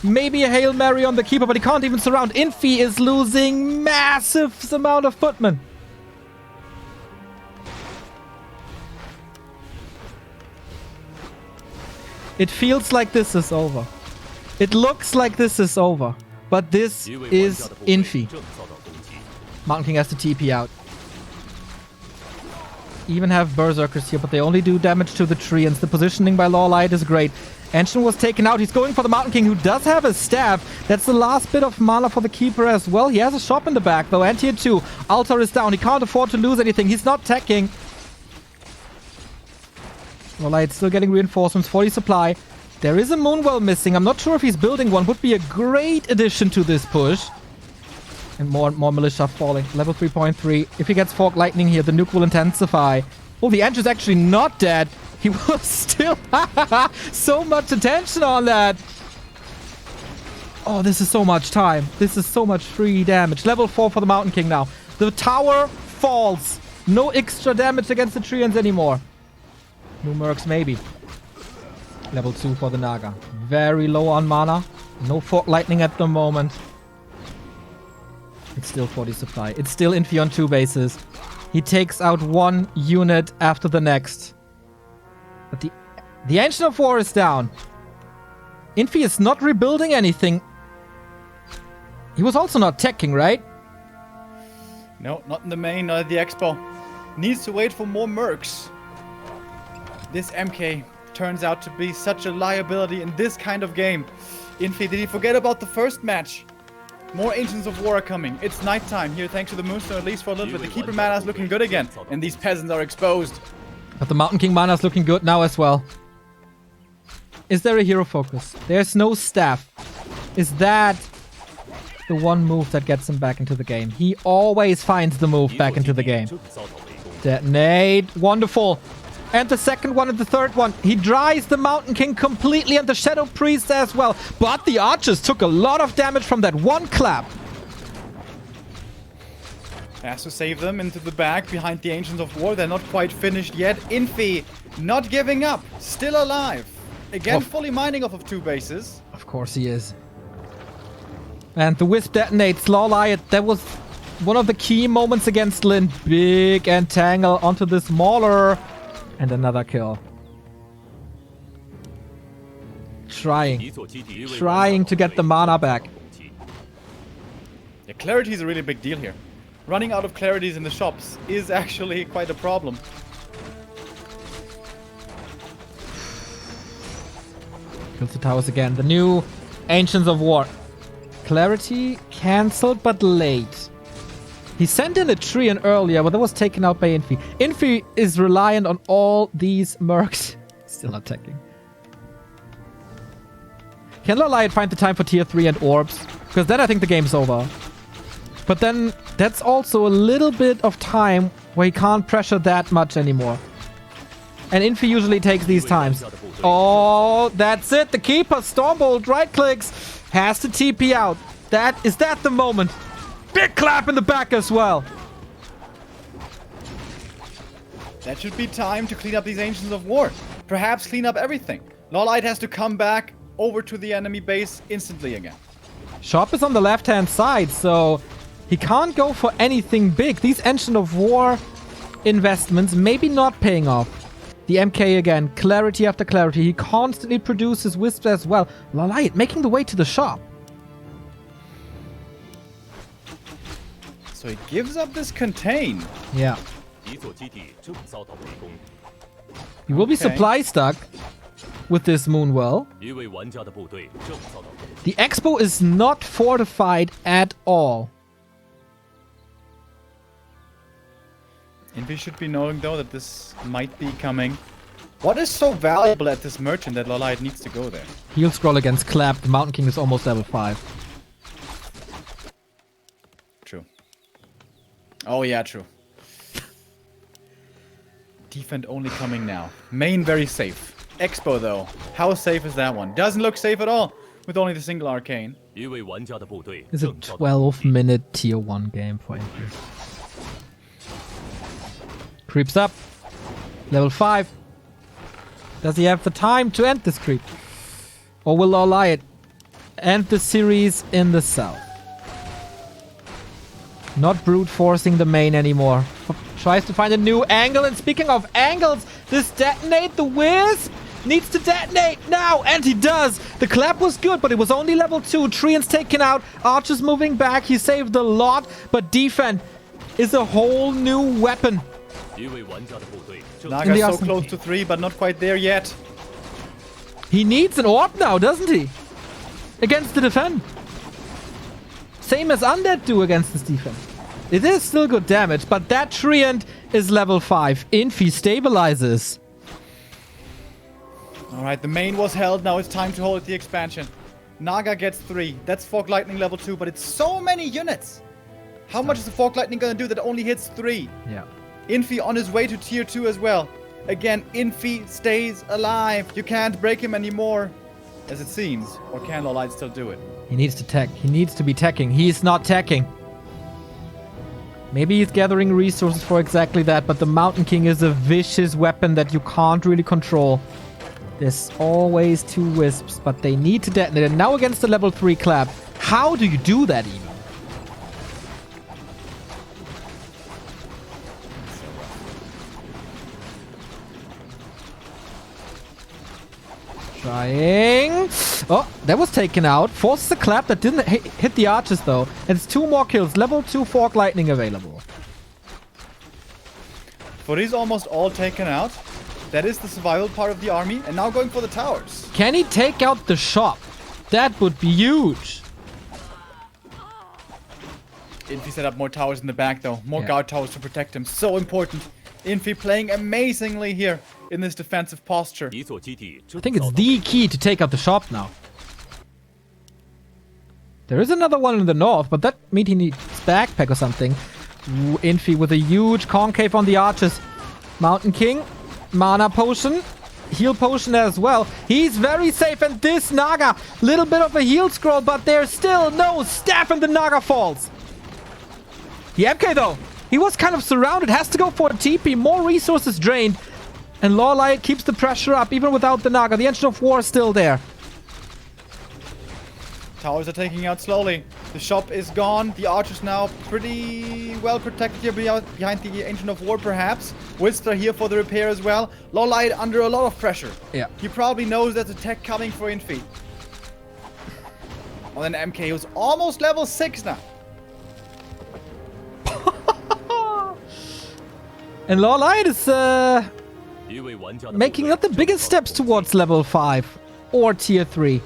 Maybe a Hail Mary on the Keeper, but he can't even surround. Infi is losing massive amount of footmen. It feels like this is over. It looks like this is over. But this is Infi. Mountain King has to TP out. Even have Berserkers here, but they only do damage to the tree. And the positioning by LawLiet is great. Ancient was taken out. He's going for the Mountain King, who does have a staff. That's the last bit of mana for the Keeper as well. He has a shop in the back, though. And here too. Altar is down. He can't afford to lose anything. He's not teching. LawLiet's still getting reinforcements. 40 supply. There is a Moonwell missing. I'm not sure if he's building one. Would be a great addition to this push. And more militia falling. Level 3.3. If he gets Fork Lightning here, the nuke will intensify. Oh, the Ant is actually not dead. He was still... so much attention on that. Oh, this is so much time. This is so much free damage. Level 4 for the Mountain King now. The tower falls. No extra damage against the Treants anymore. New Mercs maybe. Level 2 for the Naga. Very low on mana. No Fork Lightning at the moment. It's still 40 supply. It's still Infi on 2 bases. He takes out 1 unit after the next. But the Ancient of War is down. Infi is not rebuilding anything. He was also not teching, right? No, not in the main, not at the expo. Needs to wait for more mercs. This MK turns out to be such a liability in this kind of game. Infi, did he forget about the first match? More Ancients of War are coming. It's nighttime here thanks to the Moonstone, at least for a little bit. The Keeper mana is looking good again. And these peasants are exposed. But the Mountain King mana is looking good now as well. Is there a hero focus? There's no staff. Is that the one move that gets him back into the game? He always finds the move back into the game. Detonate. Wonderful. And the second one and the third one. He dries the Mountain King completely and the Shadow Priest as well. But the archers took a lot of damage from that one clap. Has to save them into the back behind the Ancients of War. They're not quite finished yet. Infi not giving up. Still alive. Again, fully mining off of 2 bases. Of course he is. And the Wisp detonates. LawLiet. That was one of the key moments against Lin. Big entangle onto this Mauler. And another kill. Trying to get the mana back. Yeah, clarity is a really big deal here. Running out of clarities in the shops is actually quite a problem. Kills the towers again. The new Ancients of War. Clarity cancelled but late. He sent in a Treant earlier, but that was taken out by Infi. Infi is reliant on all these mercs. Still not attacking. Can LawLiet find the time for tier 3 and orbs? Because then I think the game's over. But then that's also a little bit of time where he can't pressure that much anymore. And Infi usually takes these times. Oh, that's it. The Keeper Stormbolt right clicks. Has to TP out. Is that the moment? Big clap in the back as well. That should be time to clean up these Ancients of War. Perhaps clean up everything. LawLiet has to come back over to the enemy base instantly again. Shop is on the left-hand side, so he can't go for anything big. These Ancient of War investments maybe not paying off. The MK again, clarity after clarity. He constantly produces wisps as well. LawLiet making the way to the shop. So he gives up this contain. Yeah. He will be supply stuck with this Moonwell. The Expo is not fortified at all. Infi should be knowing though that this might be coming. What is so valuable at this merchant that LawLiet needs to go there? Heal scroll against Clap. The Mountain King is almost level 5. True. Oh yeah, true. Defend only coming now. Main very safe. Expo though. How safe is that one? Doesn't look safe at all with only the single arcane. It's a 12-minute tier 1 game for Infi. Creeps up. Level 5. Does he have the time to end this creep? Or will LawLiet end the series in the south? Not brute forcing the main anymore. Tries to find a new angle. And speaking of angles, this detonate, the Wisp needs to detonate now. And he does. The clap was good, but it was only level 2. Treant's taken out. Archer's moving back. He saved a lot. But defend is a whole new weapon. Naga's so close to 3, but not quite there yet. He needs an orb now, doesn't he? Against the defend. Same as Undead do against this defense. It is still good damage, but that Treant is level 5. Infi stabilizes. Alright, the main was held. Now it's time to hold the expansion. Naga gets 3. That's Fog Lightning level 2, but it's so many units. How much is the Fog Lightning gonna do that only hits 3? Yeah. Infi on his way to tier 2 as well. Again, Infi stays alive. You can't break him anymore, as it seems. Or can LawLiet still do it? He needs to tech. He needs to be teching. He's not teching. Maybe he's gathering resources for exactly that, but the Mountain King is a vicious weapon that you can't really control. There's always 2 wisps, but they need to detonate. And now against the level 3 clap, how do you do that even? Trying. Oh, that was taken out. Forces the clap that didn't hit the archers though. And it's 2 more kills. Level 2 Fog Lightning available. But he's almost all taken out. That is the survival part of the army. And now going for the towers. Can he take out the shop? That would be huge. Infi set up more towers in the back though. More guard towers to protect him. So important. Infi playing amazingly here in this defensive posture. I think it's the key to take out the shop now. There is another one in the north, but that means he needs backpack or something. Ooh, Infi with a huge concave on the archers. Mountain King, mana potion, heal potion as well. He's very safe, and this Naga, little bit of a heal scroll, but there's still no staff and the Naga falls. The MK though, he was kind of surrounded, has to go for a TP, more resources drained. And LawLiet keeps the pressure up even without the Naga. The Ancient of War is still there. Towers are taking out slowly. The shop is gone. The archers now pretty well protected here behind the Ancient of War perhaps. Wisps are here for the repair as well. LawLiet under a lot of pressure. Yeah. He probably knows there's a tech coming for Infi. Oh, then MK who's almost level 6 now. And LawLiet is making not the biggest steps towards level 5 or tier 3.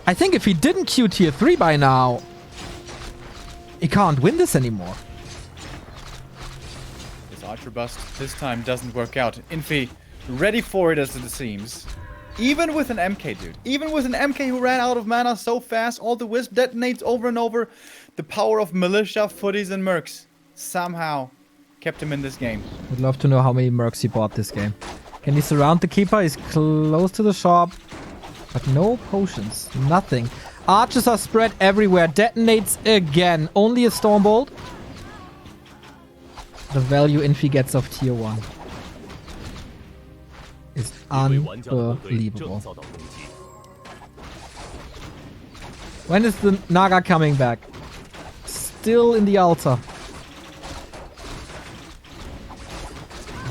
I think if he didn't queue tier 3 by now, he can't win this anymore. This archer bust this time doesn't work out. Infi ready for it as it seems. Even with an MK, dude. Even with an MK who ran out of mana so fast, all the wisp detonates over and over. The power of militia, footies, and mercs somehow kept him in this game. Would love to know how many mercs he bought this game. Can he surround the keeper? He's close to the shop. But no potions. Nothing. Archers are spread everywhere. Detonates again. Only a Stormbolt. The value Infi gets of tier 1 is unbelievable. When is the Naga coming back? Still in the altar.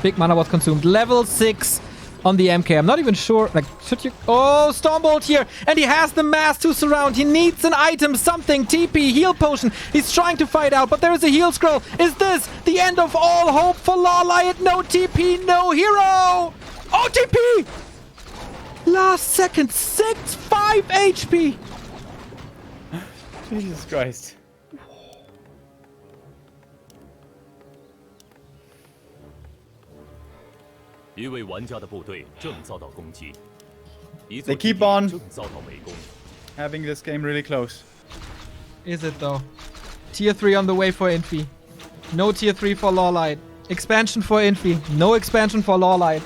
Big mana was consumed. Level 6 on the MK. I'm not even sure. Like, should you... Oh, Stormbolt here. And he has the mass to surround. He needs an item, something. TP, heal potion. He's trying to fight out, but there is a heal scroll. Is this the end of all hope for LawLiet? No TP, no hero. Oh, TP! Last second, 5 HP. Jesus Christ. They keep on having this game really close. Is it though? Tier 3 on the way for Infi. No tier 3 for LawLiet. Expansion for Infi. No expansion for LawLiet.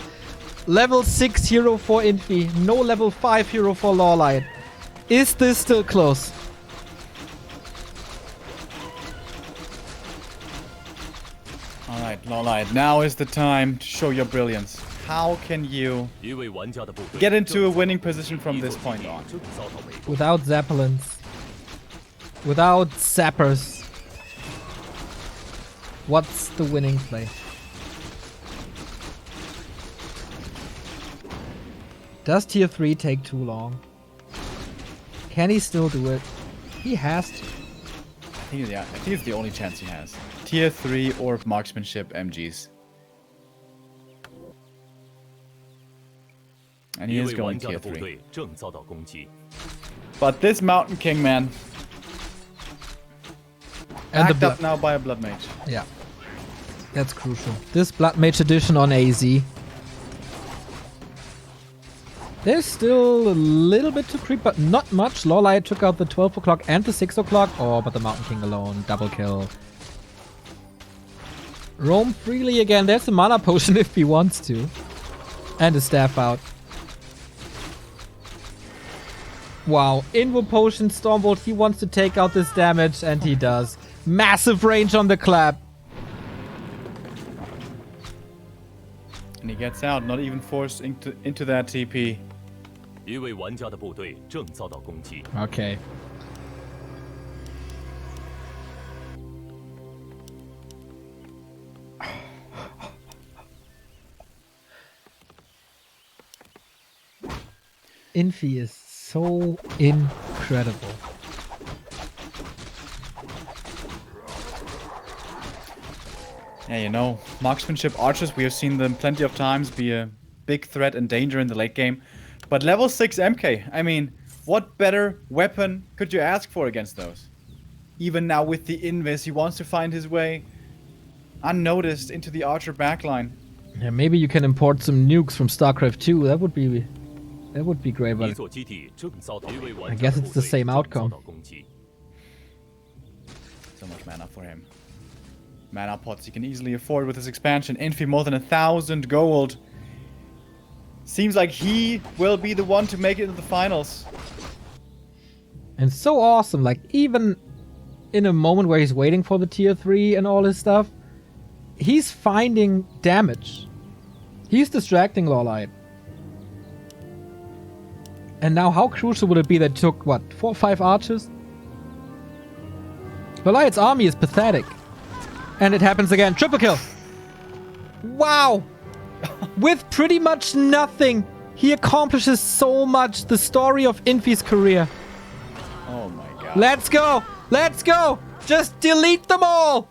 Level 6 hero for Infi. No level 5 hero for LawLiet. Is this still close? Alright, LawLiet, now is the time to show your brilliance. How can you get into a winning position from this point on? Without Zeppelins. Without Zappers. What's the winning play? Does tier 3 take too long? Can he still do it? He has to. I think it's the only chance he has. Tier 3 or marksmanship MGs. And he is going tier 3. But this Mountain King, man. And backed up now by a Blood Mage. Yeah. That's crucial. This Blood Mage edition on AZ. There's still a little bit to creep, but not much. LawLiet took out the 12 o'clock and the 6 o'clock. Oh, but the Mountain King alone. Double kill. Roam freely again. There's a mana potion if he wants to. And a staff out. Wow. Invo potion, Stormbolt. He wants to take out this damage, and he does. Massive range on the clap. And he gets out, not even forced into that TP. Okay. Infi is so incredible. Yeah, you know, marksmanship archers, we have seen them plenty of times be a big threat and danger in the late game. But level 6 MK, I mean, what better weapon could you ask for against those? Even now with the invis, he wants to find his way unnoticed into the archer backline. Yeah, maybe you can import some nukes from StarCraft 2. That would be great, but I guess it's the same outcome. So much mana for him. Mana pots he can easily afford with his expansion. Infi more than 1,000 gold. Seems like he will be the one to make it into the finals. And so awesome, like even in a moment where he's waiting for the tier 3 and all his stuff, he's finding damage. He's distracting LawLiet. And now how crucial would it be that it took, what, 4 or 5 archers? LawLiet's army is pathetic. And it happens again. Triple kill. Wow. With pretty much nothing, he accomplishes so much. The story of Infi's career. Oh my god. Let's go. Let's go. Just delete them all.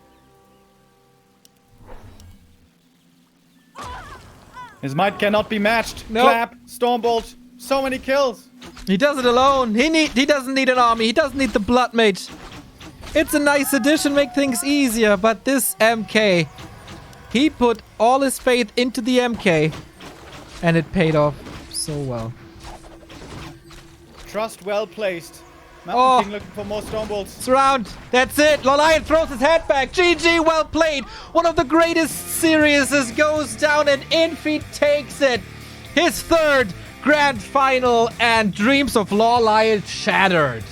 His might cannot be matched. Nope. Clap, Stormbolt, so many kills. He does it alone. He doesn't need an army. He doesn't need the Blood Mage. It's a nice addition, make things easier, but this MK, he put all his faith into the MK, and it paid off so well. Trust well placed. Mountain King looking for more Stormbolts. Surround. That's it. LawLiet throws his head back. GG, well played. One of the greatest series goes down, and Infi takes it. His third grand final, and dreams of LawLiet shattered.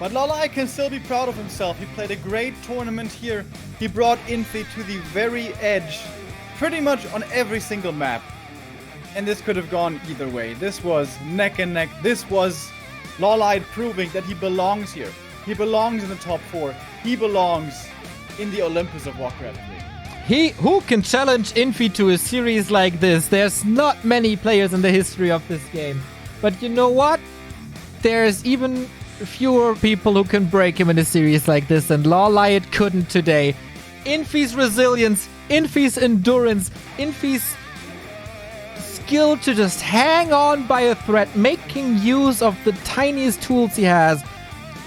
But LawLiet can still be proud of himself. He played a great tournament here. He brought Infi to the very edge, pretty much on every single map. And this could have gone either way. This was neck and neck. This was LawLiet proving that he belongs here. He belongs in the top 4. He belongs in the Olympus of Warcraft 3. Who can challenge Infi to a series like this? There's not many players in the history of this game. But you know what? There's even fewer people who can break him in a series like this, and LawLiet couldn't today. Infi's resilience, Infi's endurance, Infi's skill to just hang on by a thread, making use of the tiniest tools he has.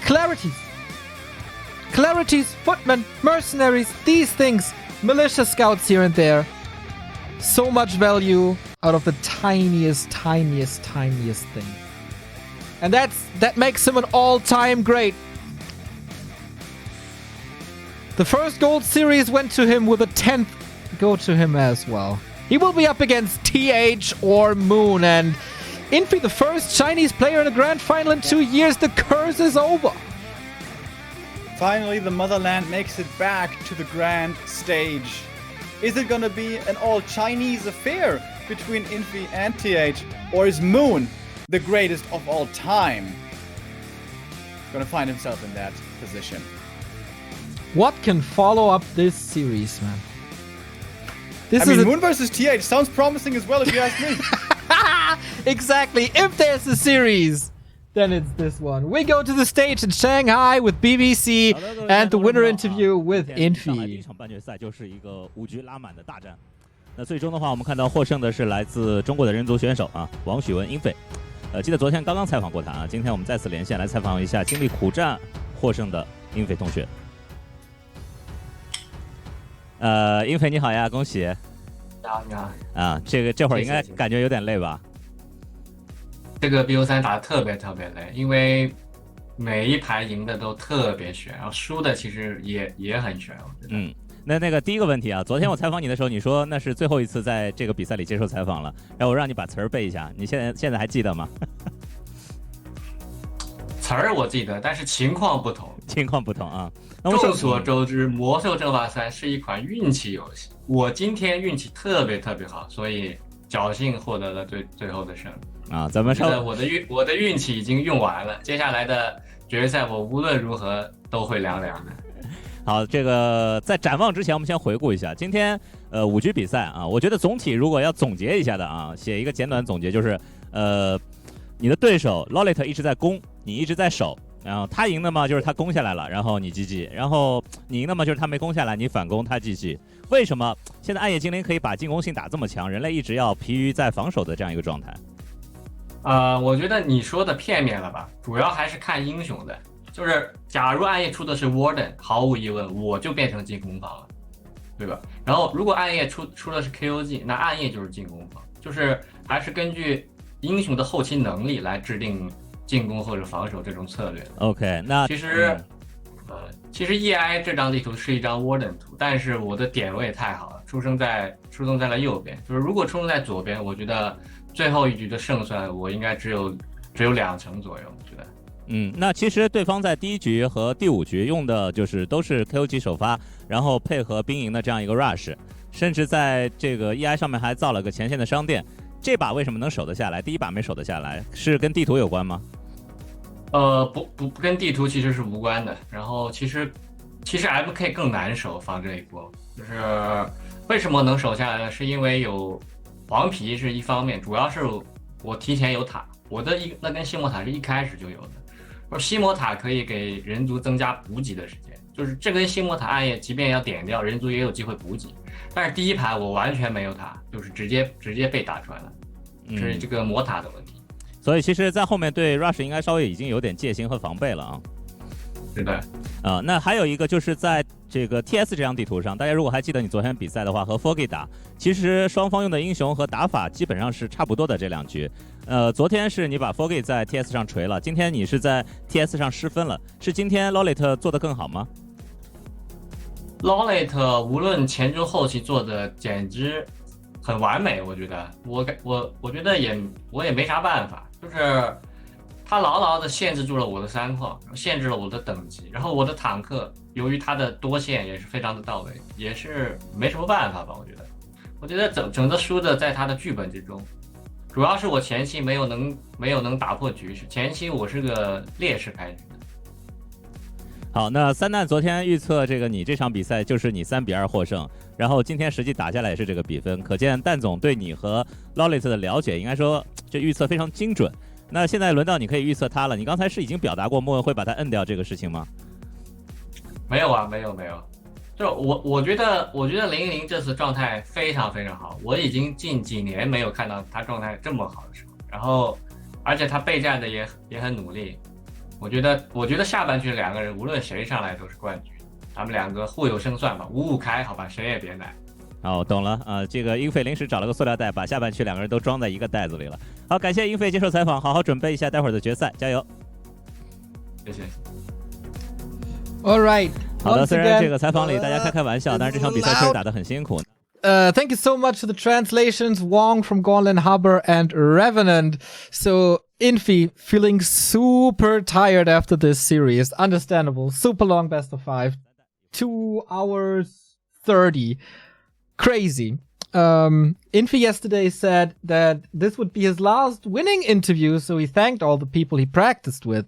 Clarities, footmen, mercenaries, these things, militia scouts here and there. So much value out of the tiniest thing. And that makes him an all-time great. The first gold series went to him, with a 10th go to him as well. He will be up against TH or Moon, and Infi, the first Chinese player in a grand final in 2 years. The curse is over. Finally, the motherland makes it back to the grand stage. Is it gonna be an all-Chinese affair between Infi and TH, or is Moon the greatest of all time gonna find himself in that position? What can follow up this series, man? Moon versus TH sounds promising as well, if you ask me. Exactly. If there's a series, then it's this one. We go to the stage in Shanghai with BBC and the winner interview with Infi. 那最终的话，我们看到获胜的是来自中国的人族选手啊，王许文 Infi。记得昨天刚刚采访过他啊，今天我们再次连线来采访一下经历苦战获胜的 Infi 同学。Infi 你好呀，恭喜！你好。啊，这会儿应该感觉有点累吧？这个 BO3 打得特别累，因为每一盘赢的都特别悬，然后输的其实也很悬，我觉得。那个第一个问题啊，昨天我采访你的时候，你说那是最后一次在这个比赛里接受采访了，然后我让你把词儿背一下，你现在还记得吗？词儿我记得，但是情况不同。情况不同啊。众所周知，魔兽争霸赛是一款运气游戏。我今天运气特别好，所以侥幸获得了最后的胜利。啊，咱们说我的运气已经用完了，接下来的决赛我无论如何都会凉的。好，这个在展望之前，我们先回顾一下今天5局比赛啊。我觉得总体如果要总结一下的啊，写一个简短总结，就是你的对手 LawLiet 一直在攻，你一直在守，然后他赢的嘛就是他攻下来了，然后你 GG， 然后你赢的嘛就是他没攻下来，你反攻他 GG。为什么现在暗夜精灵可以把进攻性打这么强，人类一直要疲于在防守的这样一个状态？我觉得你说的片面了吧，主要还是看英雄的。就是假如暗夜出的是 Warden， 毫无疑问我就变成进攻方了，对吧？然后如果暗夜出的是 KOG， 那暗夜就是进攻方，就是还是根据英雄的后期能力来制定进攻或者防守这种策略。OK， 那其实EI 这张地图是一张 Warden 图，但是我的点位太好了，出生在了右边，就是如果出生在左边，我觉得最后一局的胜算我应该只有2成左右，我觉得。那其实对方在第1局和第5局用的就是都是 KOG 首发，然后配合兵营的这样一个 rush， 甚至在这个 EI 上面还造了个前线的商店。这把为什么能守得下来？第一把没守得下来，是跟地图有关吗？不跟地图其实是无关的。然后其实 MK 更难守防这一波，就是为什么能守下来呢？是因为有黄皮是一方面，主要是我提前有塔，我的那根吸魔塔是一开始就有的。而吸魔塔可以给人族增加补给的时间，就是这根吸魔塔暗夜即便要点掉，人族也有机会补给。但是第一盘我完全没有塔，就是直接被打穿了，是这个魔塔的问题。所以其实在后面对 Rush 应该稍微已经有点戒心和防备了啊。对的。那还有一个就是在这个 TS 这张地图上，大家如果还记得你昨天比赛的话，和 Foggy 打，其实双方用的英雄和打法基本上是差不多的这2局。昨天是你把 Foggy 在 TS 上锤了，今天你是在 TS 上失分了，是今天 LawLiet 做得更好吗？ LawLiet 无论前中后期做的简直很完美，我觉得我觉得我也没啥办法，就是他牢牢的限制住了我的3矿，限制了我的等级，然后我的坦克由于他的多线也是非常的到位，也是没什么办法吧，我觉得整个输的在他的剧本之中，主要是我前期没有能打破局势，前期我是个劣势开局的。好，那三蛋昨天预测这个你这场比赛就是你3-2获胜，然后今天实际打下来也是这个比分，可见蛋总对你和 LawLiet 的了解，应该说这预测非常精准。那现在轮到你可以预测他了，你刚才是已经表达过莫文会把他摁掉这个事情吗？没有啊，没有，就我觉得010这次状态非常非常好，我已经近几年没有看到他状态这么好的时候，然后而且他备战的也很努力，我觉得下半区2个人无论谁上来都是冠军，他们2个互有胜算吧，5-5开，好吧，谁也别奶。好，懂了啊。这个英费临时找了个塑料袋，把下半区2个人都装在一个袋子里了。好，感谢英费接受采访，好好准备一下待会儿的决赛，加油！谢谢。All right. 好的， Once 虽然 again, 这个采访里大家开玩笑，但是这场比赛确实打得很辛苦。Thank you so much to the translations, Wong from Gauntlet Harbor and Revenant. So, Infi feeling super tired after this series. Understandable. Super long best of 5. 2 hours 30. Crazy. Infi yesterday said that this would be his last winning interview, so he thanked all the people he practiced with.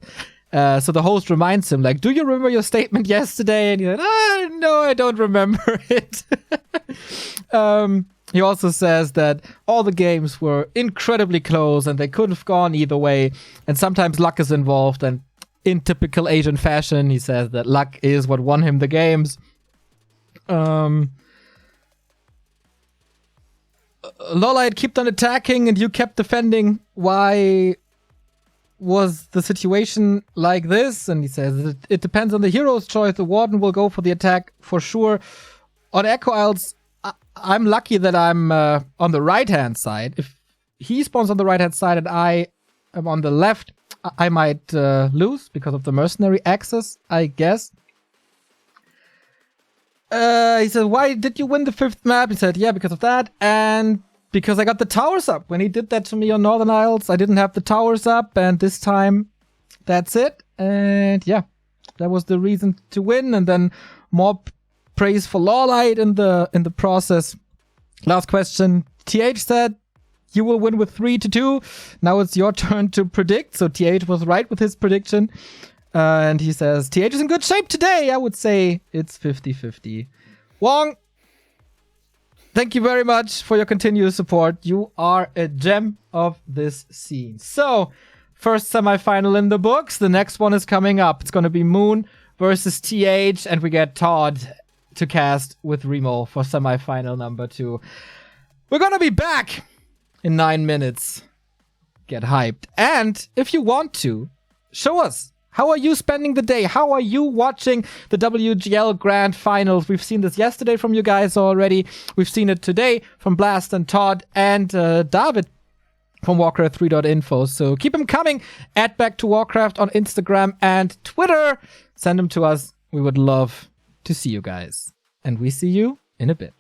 So the host reminds him, like, do you remember your statement yesterday? And he's like, no, I don't remember it. He also says that all the games were incredibly close and they could have gone either way. And sometimes luck is involved. And in typical Asian fashion, he says that luck is what won him the games. LawLiet kept on attacking and you kept defending. Why was the situation like this? And he says it depends on the hero's choice. The Warden will go for the attack for sure. On Echo Isles, I'm lucky that I'm on the right-hand side. If he spawns on the right-hand side and I am on the left, I might lose because of the mercenary access, I guess. He said, why did you win the 5th map? He said, yeah, because of that. And because I got the towers up. When he did that to me on Northern Isles, I didn't have the towers up. And this time, that's it. And yeah, that was the reason to win. And then more praise for LawLiet in the process. Last question. TH said, you will win with 3-2. Now it's your turn to predict. So TH was right with his prediction. And he says, TH is in good shape today. I would say it's 50-50. Wong, thank you very much for your continuous support. You are a gem of this scene. So, first semifinal in the books. The next one is coming up. It's going to be Moon versus TH. And we get Todd to cast with Remo for semifinal number 2. We're going to be back in 9 minutes. Get hyped. And if you want to, show us. How are you spending the day? How are you watching the WGL Grand Finals? We've seen this yesterday from you guys already. We've seen it today from Blast and Todd and David from Warcraft 3.info. So keep them coming. Add back to Warcraft on Instagram and Twitter. Send them to us. We would love to see you guys. And we see you in a bit.